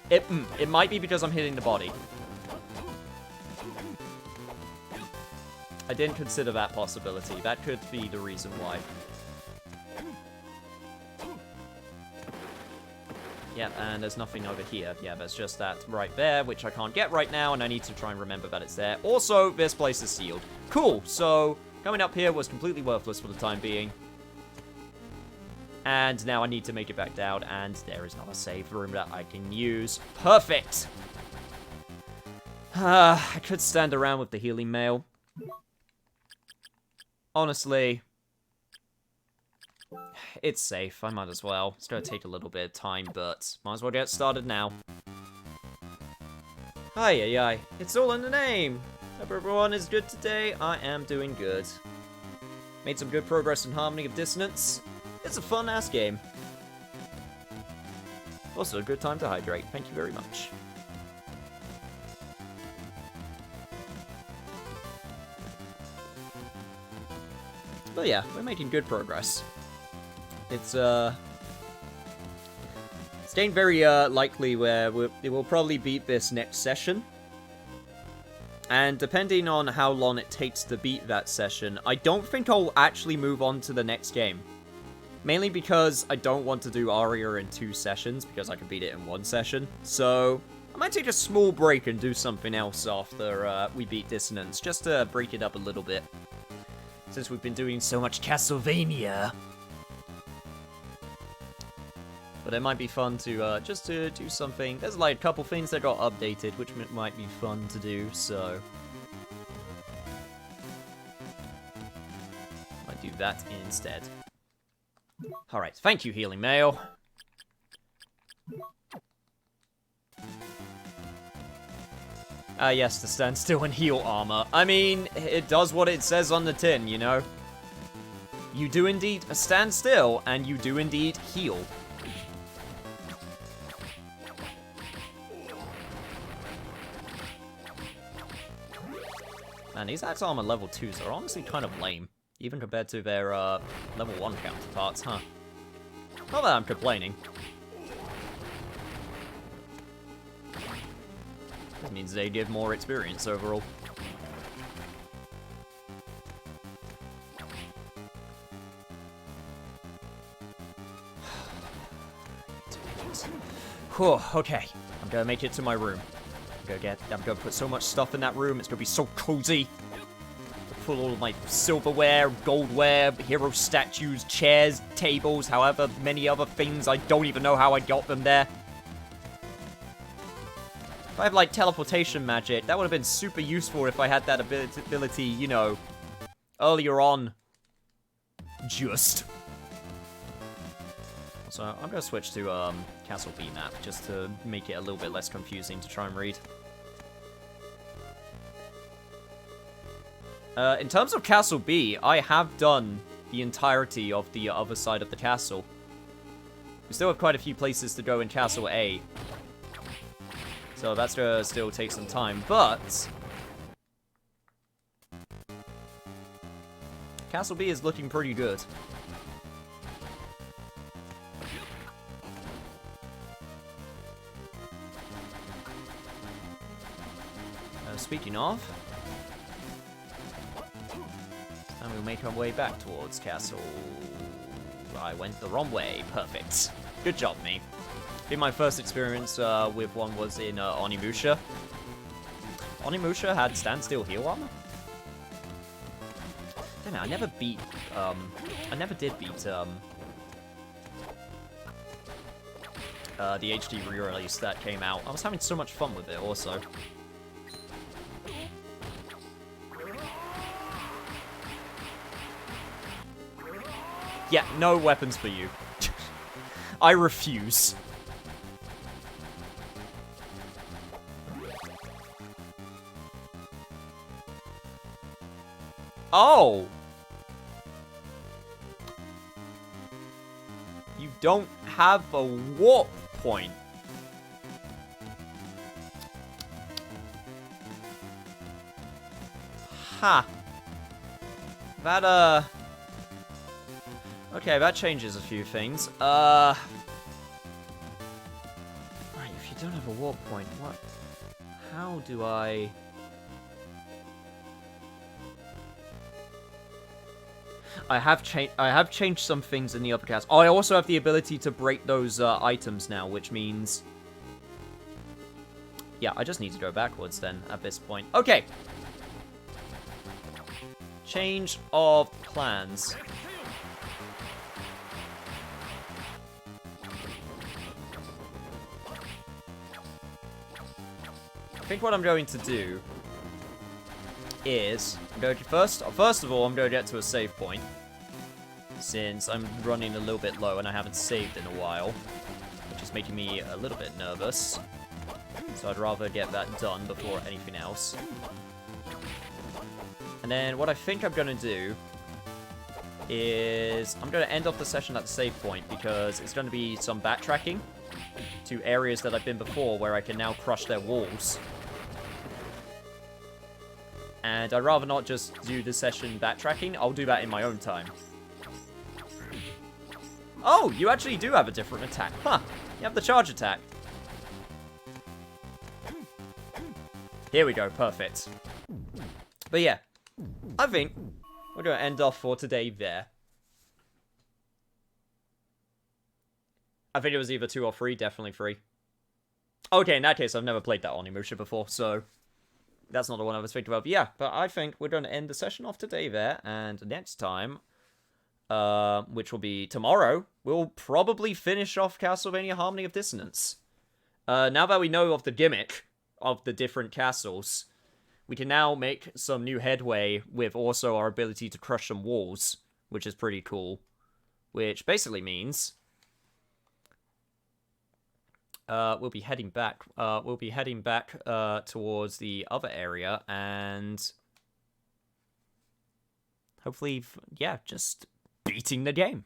It might be because I'm hitting the body. I didn't consider that possibility. That could be the reason why. Yeah, and there's nothing over here. Yeah, there's just that right there, which I can't get right now, and I need to try and remember that it's there. Also, this place is sealed. Cool, so coming up here was completely worthless for the time being. And now I need to make it back down, and there is not a save room that I can use. Perfect! I could stand around with the healing mail. Honestly, it's safe. I might as well. It's going to take a little bit of time, but might as well get started now. Hi. It's all in the name. Hope everyone is good today. I am doing good. Made some good progress in Harmony of Dissonance. It's a fun-ass game. Also, a good time to hydrate. Thank you very much. But yeah, we're making good progress. It's getting very likely where it will probably beat this next session. And depending on how long it takes to beat that session, I don't think I'll actually move on to the next game. Mainly because I don't want to do Aria in 2 sessions, because I can beat it in 1 session. So, I might take a small break and do something else after we beat Dissonance, just to break it up a little bit. Since we've been doing so much Castlevania. But it might be fun to, just to do something. There's like a couple things that got updated, which might be fun to do, so. Might do that instead. Alright, thank you, Healing Mail. Yes, the stand still and heal armor. I mean, it does what it says on the tin, you know? You do indeed stand still, and you do indeed heal. Man, these axe armor level 2s are honestly kind of lame, even compared to their level 1 counterparts, huh? Not that I'm complaining. This means they give more experience overall. Whew, okay, I'm gonna make it to my room. I'm gonna put so much stuff in that room, it's gonna be so cozy. Put all of my silverware, goldware, hero statues, chairs, tables, however many other things, I don't even know how I got them there. If I have, like, teleportation magic, that would have been super useful if I had that ability, you know, earlier on. Just. So, I'm gonna switch to, Castle B map, just to make it a little bit less confusing to try and read. In terms of Castle B, I have done the entirety of the other side of the castle. We still have quite a few places to go in Castle A. So that's gonna still take some time, but Castle B is looking pretty good. Speaking of, and we'll make our way back towards Castle. I went the wrong way. Perfect. Good job, me. I think my first experience with one was in Onimusha. Onimusha had standstill heal armor? Damn it, I never did beat, the HD re-release that came out. I was having so much fun with it, also. Yeah, no weapons for you. I refuse. Oh! You don't have a warp point. Ha! That, okay, that changes a few things. Right, if you don't have a warp point, what? How do I... I have changed some things in the upper cast. Oh, I also have the ability to break those items now, which means... Yeah, I just need to go backwards then, at this point. Okay! Change of plans. I think what I'm going to do is... First of all, I'm going to get to a save point, since I'm running a little bit low and I haven't saved in a while, which is making me a little bit nervous. So I'd rather get that done before anything else. And then what I think I'm going to do is I'm going to end off the session at the save point, because it's going to be some backtracking to areas that I've been before where I can now crush their walls. And I'd rather not just do the session backtracking. I'll do that in my own time. Oh, you actually do have a different attack. Huh. You have the charge attack. Here we go. Perfect. But yeah. I think we're going to end off for today there. I think it was either 2 or 3. Definitely 3. Okay, in that case, I've never played that Onimusha before, so... That's not the one I was thinking of. Yeah, but I think we're going to end the session off today there. And next time, which will be tomorrow, we'll probably finish off Castlevania Harmony of Dissonance. Now that we know of the gimmick of the different castles, we can now make some new headway with also our ability to crush some walls, which is pretty cool. Which basically means... we'll be heading back. We'll be heading back towards the other area, and hopefully, yeah, just beating the game.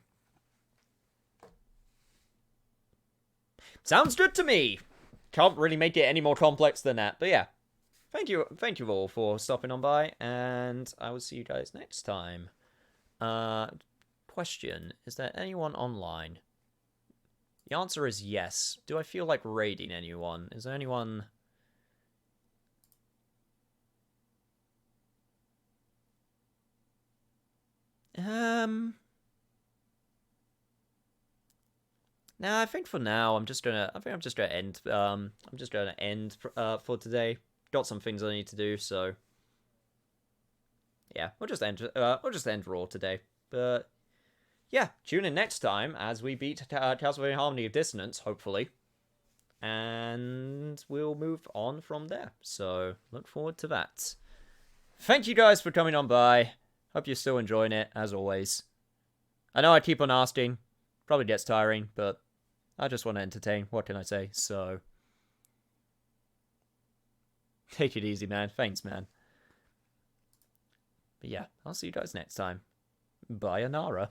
Sounds good to me. Can't really make it any more complex than that, but yeah. Thank you all for stopping on by, and I will see you guys next time. Question, is there anyone online? The answer is yes. Do I feel like raiding anyone? Is there anyone... Nah, I think for now I'm just gonna end for today. Got some things I need to do, so yeah, we'll just end Raw today. But yeah, tune in next time as we beat Castlevania Harmony of Dissonance, hopefully. And we'll move on from there. So look forward to that. Thank you guys for coming on by. Hope you're still enjoying it, as always. I know I keep on asking. Probably gets tiring, but I just want to entertain. What can I say? So take it easy, man. Thanks, man. But yeah, I'll see you guys next time. Bye, Anara.